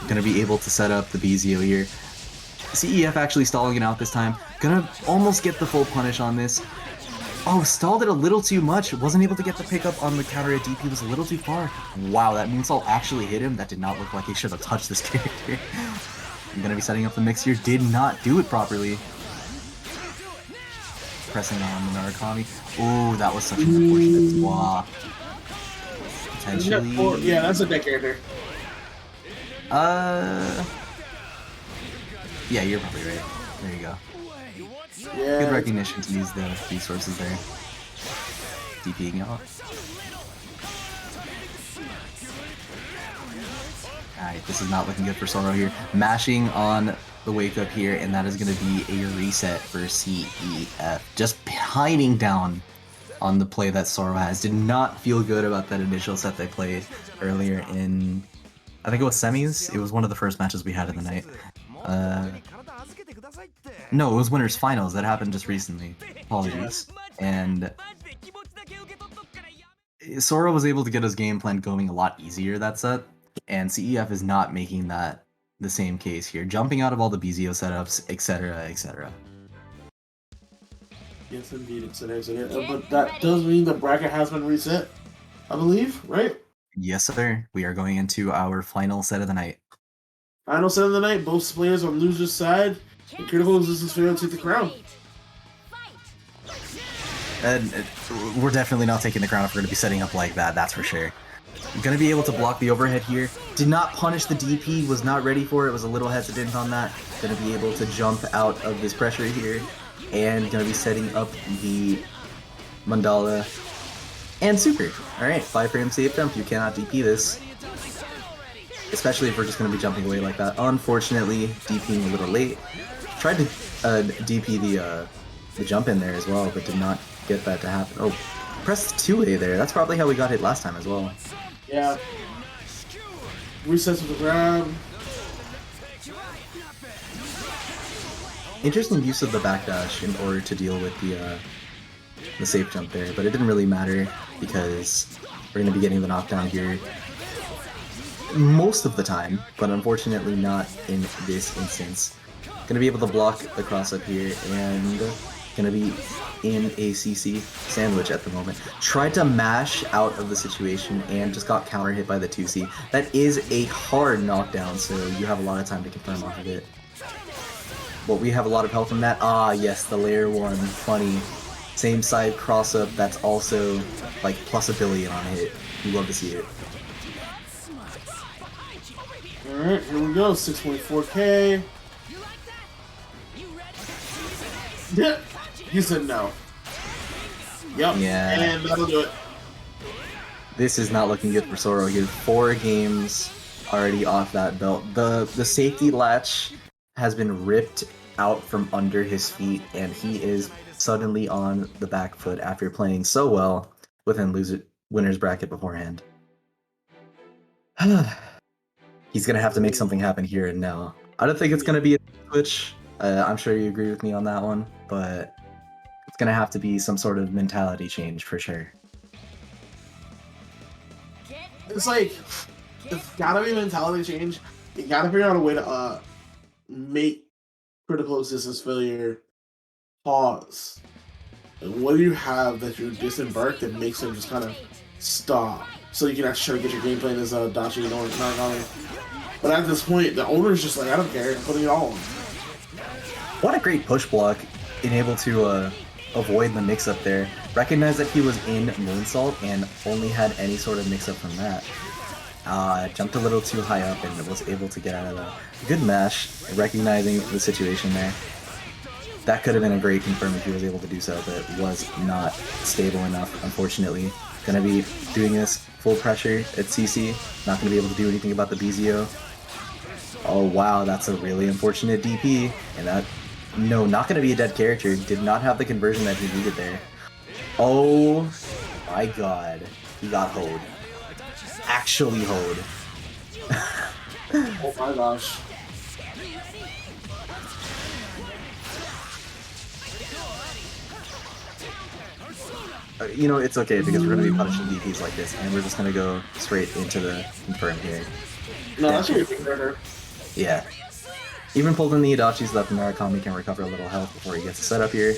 Gonna be able to set up the BZO here. CEF actually stalling it out this time. Gonna almost get the full punish on this. Oh, stalled it a little too much. Wasn't able to get the pickup on the counter at DP. Was a little too far. Wow, that Moonsault actually hit him. That did not look like he should have touched this character. I'm gonna be setting up the mix here. Did not do it properly. Pressing on the Narukami. Oh, that was such an unfortunate swap. Potentially... Yeah, that's a deck character. Yeah, you're probably right. There you go. Yeah. Good recognition to use the resources there. DPing out. Alright, this is not looking good for Soro here. Mashing on the wake up here, and that is going to be a reset for CEF. Just hiding down on the play that Soro has. Did not feel good about that initial set they played earlier in... I think it was semis. It was one of the first matches we had in the night. No, it was winners finals. That happened just recently. Apologies. And Soro was able to get his game plan going a lot easier that set, and CEF is not making that the same case here. Jumping out of all the BZO setups, etc., etc. Yes, indeed, etc. But that does mean the bracket has been reset, I believe, right? Yes, sir. We are going into our final set of the night. Final set of the night, both players on loser's side, and Critical Existence failed to take the crown. And we're definitely not taking the crown if we're going to be setting up like that, that's for sure. Going to be able to block the overhead here. Did not punish the DP, was not ready for it, was a little hesitant on that. gonna be able to jump out of this pressure here, and gonna be setting up the mandala and super. Alright, 5-frame safe jump, you cannot DP this. Especially if we're just gonna be jumping away like that. Unfortunately, DPing a little late. Tried to DP the jump in there as well, but did not get that to happen. Oh, pressed 2A there. That's probably how we got hit last time as well. Yeah. Resets with the grab. Interesting use of the backdash in order to deal with the safe jump there, but it didn't really matter because we're going to be getting the knockdown here most of the time, but unfortunately not in this instance. Going to be able to block the cross up here and going to be in a CC sandwich at the moment. Tried to mash out of the situation and just got counter hit by the 2C. That is a hard knockdown, so you have a lot of time to confirm off of it. But we have a lot of health from that. Ah, yes, the layer 1. Funny. Same side cross up that's also like plus a billion on a hit. You love to see it. Alright, here we go. 6.4k. Yeah, he said no. Yep. Yeah. And that'll do it. This is not looking good for Soro here. 4 games already off that belt. The safety latch has been ripped out from under his feet, and he is suddenly on the back foot after playing so well within winner's bracket beforehand. He's gonna have to make something happen here and now. I don't think it's gonna be a switch. I'm sure you agree with me on that one, but it's gonna have to be some sort of mentality change for sure. It's like, it's gotta be a mentality change. You gotta figure out a way to make critical existence failure pause. And what do you have that you're disembarked that makes him just kind of stop? So you can actually try to get your game plan as Dachi, not going. But at this point, the owner's just like, I don't care, I'm putting it all on. What a great push block, being able to avoid the mix-up there. Recognize that he was in moonsault and only had any sort of mix-up from that. Jumped a little too high up and was able to get out of that. Good mash, recognizing the situation there. That could have been a great confirm if he was able to do so, but was not stable enough, unfortunately. Gonna be doing this full pressure at CC, not gonna be able to do anything about the BZO. Oh wow, that's a really unfortunate DP, and that, no, not gonna be a dead character, did not have the conversion that he needed there. Oh my god, he got hoed. Actually hoed. Oh my gosh. You know, it's okay because we're going to be punishing DPs like this, and we're just going to go straight into the confirm here. No, that's your converter. Yeah. Even pulled in the Adachi so that the Narukami can recover a little health before he gets a setup here.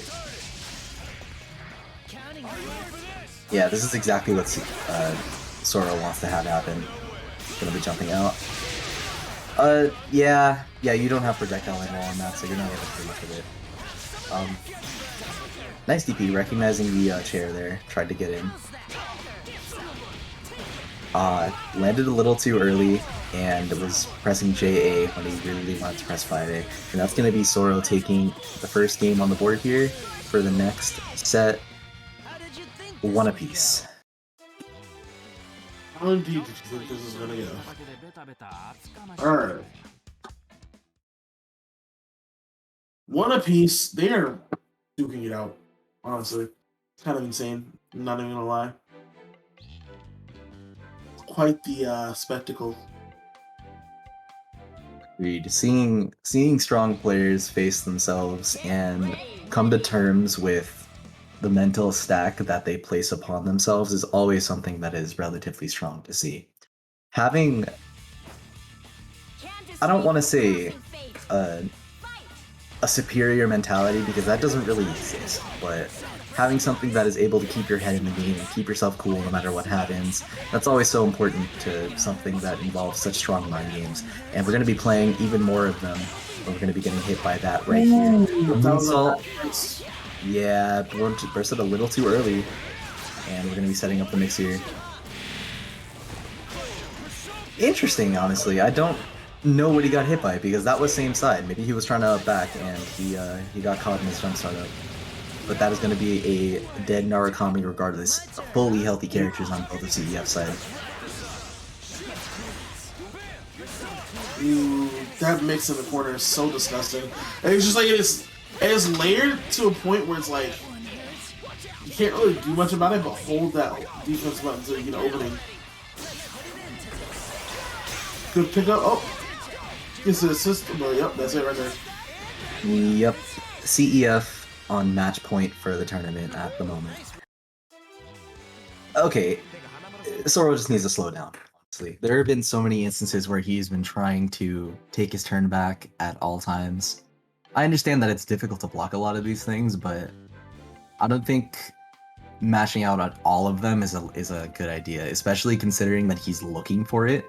Yeah, this is exactly what Soro wants to have happen. Gonna be jumping out. Yeah, you don't have projectile anymore on that, so you're not able to do much of it. Nice DP, recognizing the chair there, tried to get in. Landed a little too early, and was pressing JA when he really wanted to press 5A. And that's going to be Soro taking the first game on the board here for the next set. 1 apiece. How indeed did you think this was gonna go? Alright. 1 apiece, they are duking it out, honestly. It's kind of insane, I'm not even gonna lie. Quite the spectacle. Agreed. Seeing strong players face themselves and come to terms with the mental stack that they place upon themselves is always something that is relatively strong to see. Having, I don't want to say a superior mentality because that doesn't really exist, but having something that is able to keep your head in the game and keep yourself cool no matter what happens, that's always so important to something that involves such strong mind games. And we're going to be playing even more of them, but we're going to be getting hit by that right here. Moonsault. Yeah, bursted a little too early, and we're going to be setting up the mix here. Interesting, honestly. I don't know what he got hit by because that was same side. Maybe he was trying to up back and he got caught in his jump startup. But that is going to be a dead Narukami regardless. Fully healthy characters on both the CEF side. Ooh, that mix in the corner is so disgusting. And it's just like it is layered to a point where it's like you can't really do much about it, but hold that defense button until you get an opening. Good pickup. Oh, gets the assist. But yep, that's it right there. Yep, CEF on match point for the tournament at the moment. Okay, Soro just needs to slow down. Honestly, there have been so many instances where he's been trying to take his turn back at all times. I understand that it's difficult to block a lot of these things, but I don't think mashing out on all of them is a good idea, especially considering that he's looking for it.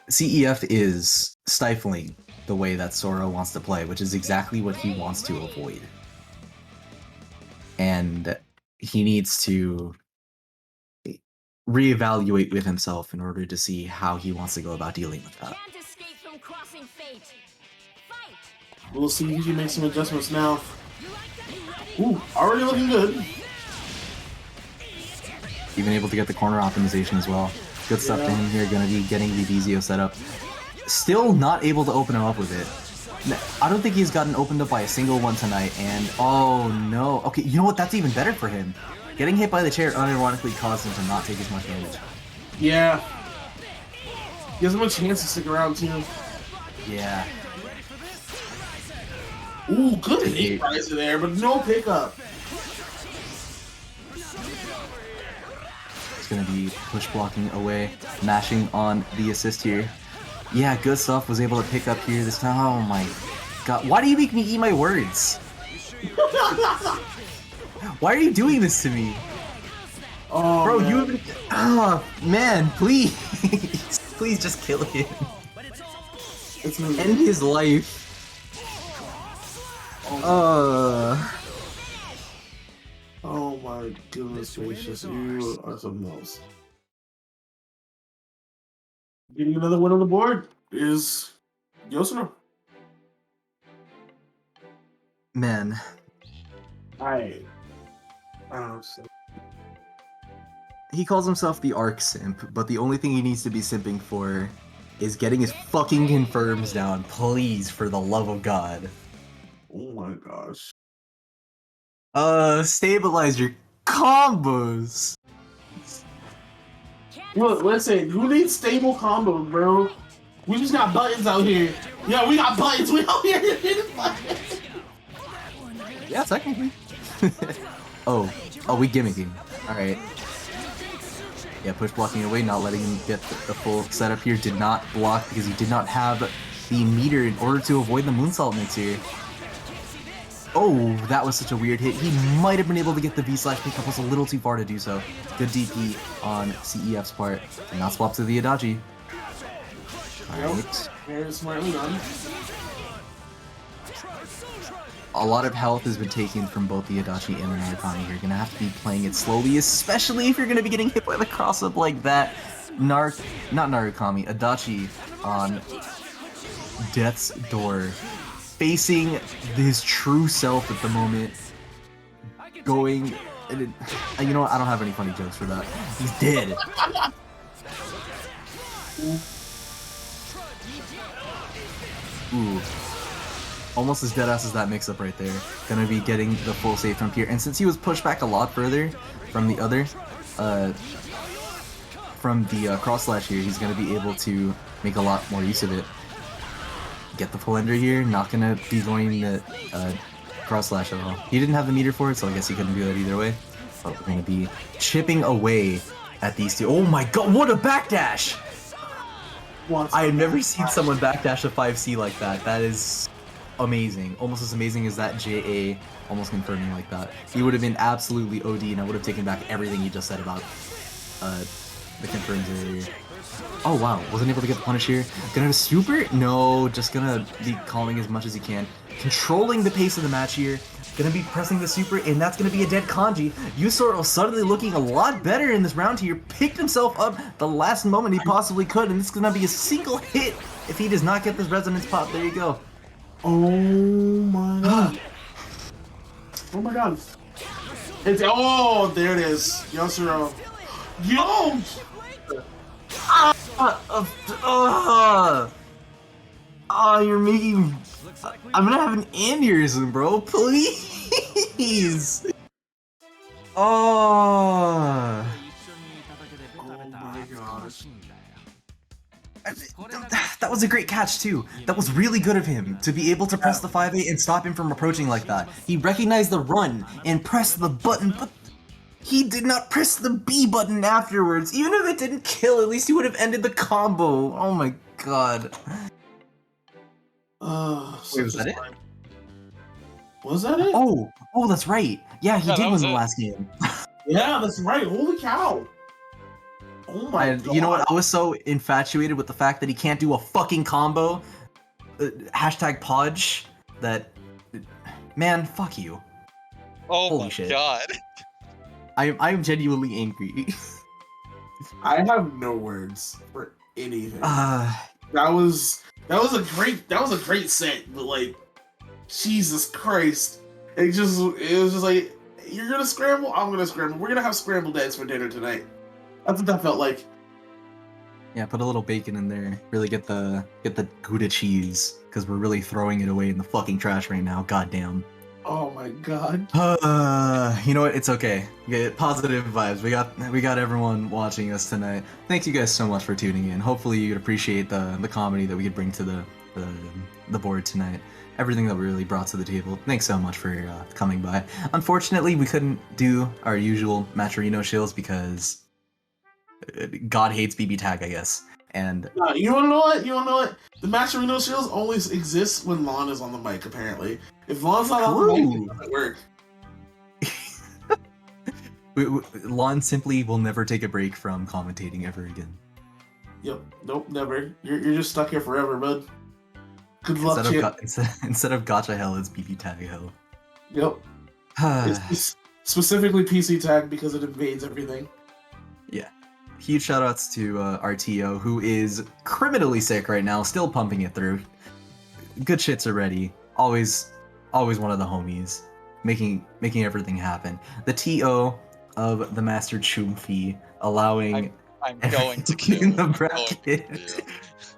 CEF is stifling the way that Soro wants to play, which is exactly what he wants to avoid. And he needs to reevaluate with himself in order to see how he wants to go about dealing with that. Can't escape from crossing fate. Fight. We'll see if he makes some adjustments now. Ooh, already looking good. Even able to get the corner optimization as well. Good stuff to him here, gonna be getting the Vizio set up. Still not able to open him up with it. I don't think he's gotten opened up by a single one tonight, and oh no. Okay, you know what? That's even better for him. Getting hit by the chair unironically caused him to not take as much damage. Yeah. Gives him a chance to stick around too. Yeah. Ooh, good hit price there, but no pickup. It's gonna be push blocking away, mashing on the assist here. Yeah, good stuff. Was able to pick up here this time. Oh my god. Why do you make me eat my words? Why are you doing this to me? Oh, bro, man. you have been... Oh, man, please. Please just kill him. It's moving. End his life. Oh my goodness gracious, you are something else. Getting another win on the board is Yosuno. Man. I don't know. He calls himself the Arc Simp, but the only thing he needs to be simping for is getting his fucking confirms down. Please, for the love of God. Oh my gosh. Stabilize your combos. Look, listen, who needs stable combos, bro? We just got buttons out here. Yeah, we got buttons. We out here hitting buttons. Yeah, technically. oh, we gimmicking. Alright. Yeah, push blocking away, not letting him get the full setup here. Did not block because he did not have the meter in order to avoid the moonsault mix here. Oh, that was such a weird hit. He might have been able to get the V/slash pickup, was a little too far to do so. Good DP on CEF's part. And not swap to the Adachi. Alright. Very smartly done. A lot of health has been taken from both the Adachi and the Narukami. You're gonna have to be playing it slowly, especially if you're gonna be getting hit by the cross-up like that. Not Narukami, Adachi on Death's Door. Facing his true self at the moment. Going... you know what? I don't have any funny jokes for that. He's dead. Ooh. Almost as deadass as that mix-up right there. Gonna be getting the full save from here. And since he was pushed back a lot further from the other, cross slash here, he's gonna be able to make a lot more use of it. Get the full ender here, not gonna be going the cross slash at all. He didn't have the meter for it, so I guess he couldn't do that either way. But we're gonna be chipping away at these two. Oh my god, what a backdash! I have never seen someone backdash a 5C like that. That is amazing. Almost as amazing as that JA almost confirming like that. He would have been absolutely OD, and I would have taken back everything he just said about the confirms earlier. Oh wow, wasn't able to get the punish here. Gonna have a super? No, just gonna be calling as much as he can. Controlling the pace of the match here. Gonna be pressing the super, and that's gonna be a dead kanji. Yusoro suddenly looking a lot better in this round here. Picked himself up the last moment he possibly could, and this is gonna be a single hit If he does not get this resonance pop, there you go. Oh my god. Oh my god. It's there it is. Yo, Soro. Yo! You're making. I'm gonna have an aneurysm, bro. Please. Oh. My gosh. That was a great catch too. That was really good of him to be able to press the 5A and stop him from approaching like that. He recognized the run and pressed the button, but he did not press the B button afterwards. Even if it didn't kill, at least he would have ended the combo. Oh my god. Wait, was that it? Was that it? Oh, that's right. Yeah, he did win the last game. Yeah, that's right. Holy cow. Oh my god. You know what? I was so infatuated with the fact that he can't do a fucking combo, hashtag Podge, that, man, fuck you. Oh Holy my shit. god. I am genuinely angry. I have no words for anything. Uh, That was a great set, but like, Jesus Christ, it was just like, you're gonna scramble, I'm gonna scramble, we're gonna have scrambled eggs for dinner tonight. That's what that felt like. yeah, put a little bacon in there. Really get the Gouda cheese, because we're really throwing it away in the fucking trash right now. Goddamn. Oh my god. You know what? It's okay. Get positive vibes. We got everyone watching us tonight. Thank you guys so much for tuning in. Hopefully you could appreciate the comedy that we could bring to the board tonight. Everything that we really brought to the table. Thanks so much for coming by. Unfortunately, we couldn't do our usual Maturino shills because God hates BBTAG, I guess. And You wanna know what? The Maturino shields only exists when Lon is on the mic, apparently. If Lon's not on the mic, it doesn't work. Lon simply will never take a break from commentating ever again. Yep. Nope, never. You're just stuck here forever, bud. Good luck, champ. Instead of gotcha hell, it's BBTAG hell. Yep. It's specifically PC tag because it invades everything. Yeah. Huge shoutouts to RTO, who is criminally sick right now, still pumping it through. Good shits already. Always one of the homies, making everything happen. The TO of the Master Choomfy, allowing I'm going to kill in the you. bracket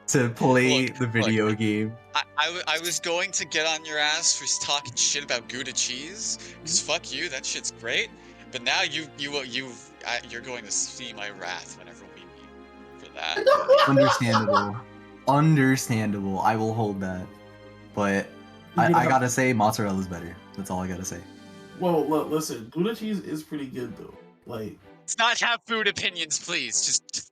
to play the video game. I was going to get on your ass for talking shit about Gouda cheese, because fuck you, that shit's great. But now you're going to see my wrath whenever we meet for that. Understandable. I will hold that. But I gotta say, mozzarella's better. That's all I gotta say. Well, look, listen, Gouda cheese is pretty good though. Like, Let's not have food opinions, please. Just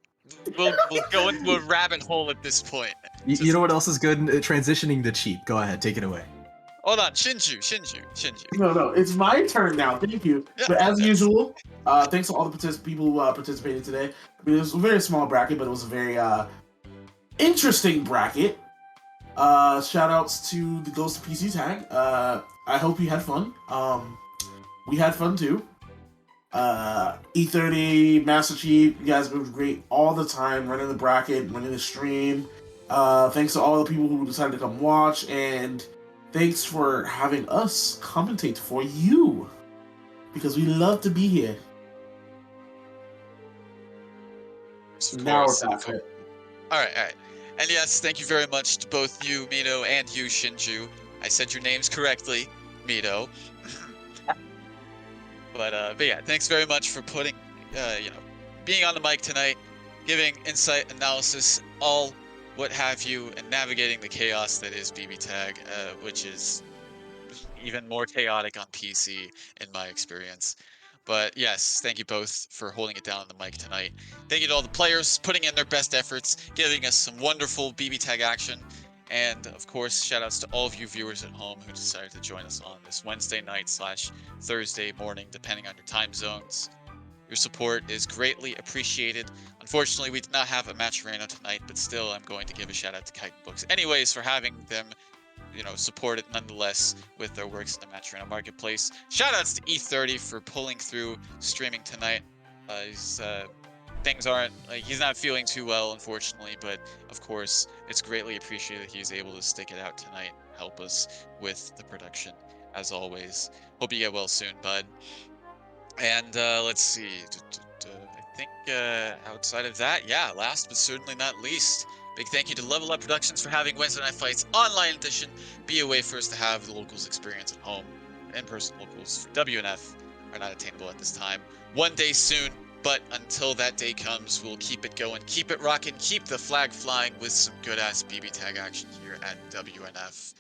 we'll go into a rabbit hole at this point. You know what else is good? Transitioning to cheap. Go ahead, take it away. Hold on, Shinju. no, it's my turn now. Thank you. Yeah, but as usual, thanks to all the people who participated today. I mean, it was a very small bracket, but it was a very interesting bracket. Shout outs to the Ghost of PC Tag. I hope you had fun. We had fun too. E30, Master Chief, you guys have been great all the time, running the bracket, running the stream. Thanks to all the people who decided to come watch, and thanks for having us commentate for you, because we love to be here. Now we're back. All right. And yes, thank you very much to both you, Mido, and you, Shinju. I said your names correctly, Mido. But yeah, thanks very much for putting, being on the mic tonight, giving insight, analysis, all what have you, and navigating the chaos that is BBTAG, which is even more chaotic on PC in my experience. But yes, thank you both for holding it down on the mic tonight. Thank you to all the players putting in their best efforts, giving us some wonderful BBTAG action. And of course, shout outs to all of you viewers at home who decided to join us on this Wednesday night / Thursday morning, depending on your time zones. Your support is greatly appreciated. Unfortunately, we did not have a Maturino tonight, but still I'm going to give a shout out to Kite Books anyways for having them, support it nonetheless with their works in the Maturino marketplace. Shout outs to E30 for pulling through streaming tonight. He's things aren't like he's not feeling too well, unfortunately. But of course, it's greatly appreciated he was able to stick it out tonight, help us with the production as always. Hope you get well soon, bud. And let's see. I think outside of that, yeah, last but certainly not least, big thank you to Level Up Productions for having Wednesday Night Fights Online Edition be a way for us to have the locals experience at home. In-person locals for WNF are not attainable at this time. One day soon, but until that day comes, we'll keep it going, keep it rocking, keep the flag flying with some good-ass BB tag action here at WNF.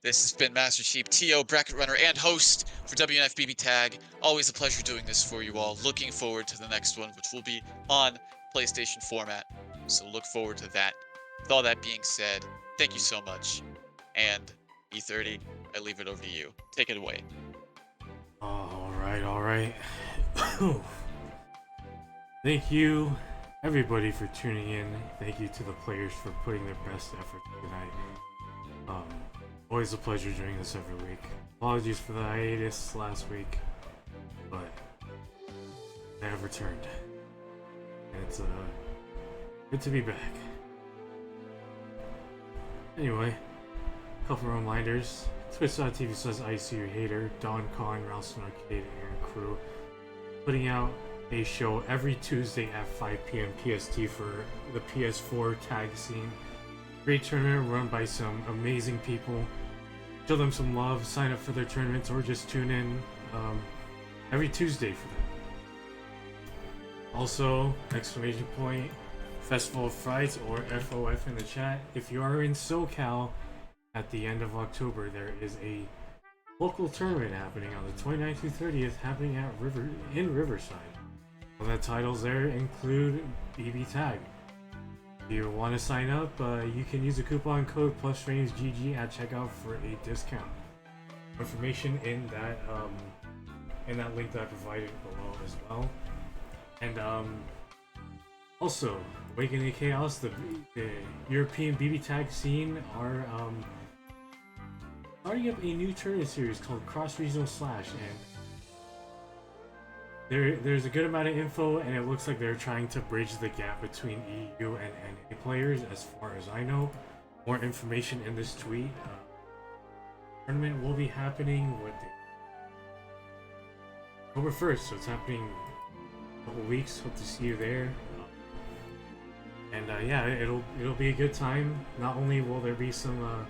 This has been Master Chief, TO, bracket runner, and host for WNF BBTAG. Always a pleasure doing this for you all. Looking forward to the next one, which will be on PlayStation format. So look forward to that. With all that being said, thank you so much. And E30, I leave it over to you. Take it away. All right. Thank you, everybody, for tuning in. Thank you to the players for putting their best effort tonight. Always a pleasure doing this every week. Apologies for the hiatus last week, but I have returned. And it's good to be back. Anyway, a couple of reminders. Twitch.tv/ICUHater, Don Con, Ralston Arcade, and crew putting out a show every Tuesday at 5 p.m. PST for the PS4 tag scene. Great tournament run by some amazing people. Show them some love, sign up for their tournaments, or just tune in every Tuesday for them. Also, exclamation point, Festival of Frights, or FOF in the chat. If you are in SoCal at the end of October, there is a local tournament happening on the 29th through 30th, happening at Riverside. Well, the titles there include BB Tag. If you want to sign up, you can use the coupon code PlusFramesGG at checkout for a discount. Information in that link that I provided below as well. And also, Awakening Chaos, the European BB Tag scene are starting up a new tournament series called Cross Regional Slash, and there's a good amount of info, and it looks like they're trying to bridge the gap between EU and NA players, as far as I know. More information in this tweet. Tournament will be happening October 1st, so it's happening in a couple weeks. Hope to see you there. And yeah, it'll be a good time. Not only will there be some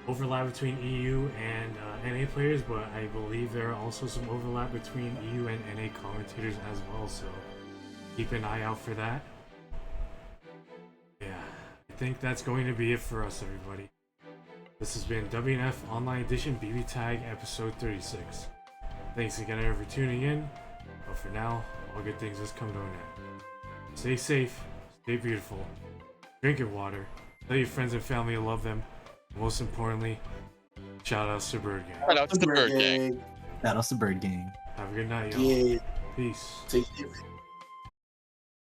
overlap between EU and NA players, but I believe there are also some overlap between EU and NA commentators as well, so keep an eye out for that. Yeah, I think that's going to be it for us, everybody. This has been WNF Online Edition BB Tag episode 36. Thanks again for tuning in, but for now, all good things just come to an end. Stay safe, stay beautiful, drink your water, tell your friends and family you love them. Most importantly, shout outs to Bird Gang. Shout out to the Bird Gang. Shout outs to Bird Gang. Have a good night, y'all. Yeah. Peace. Take care.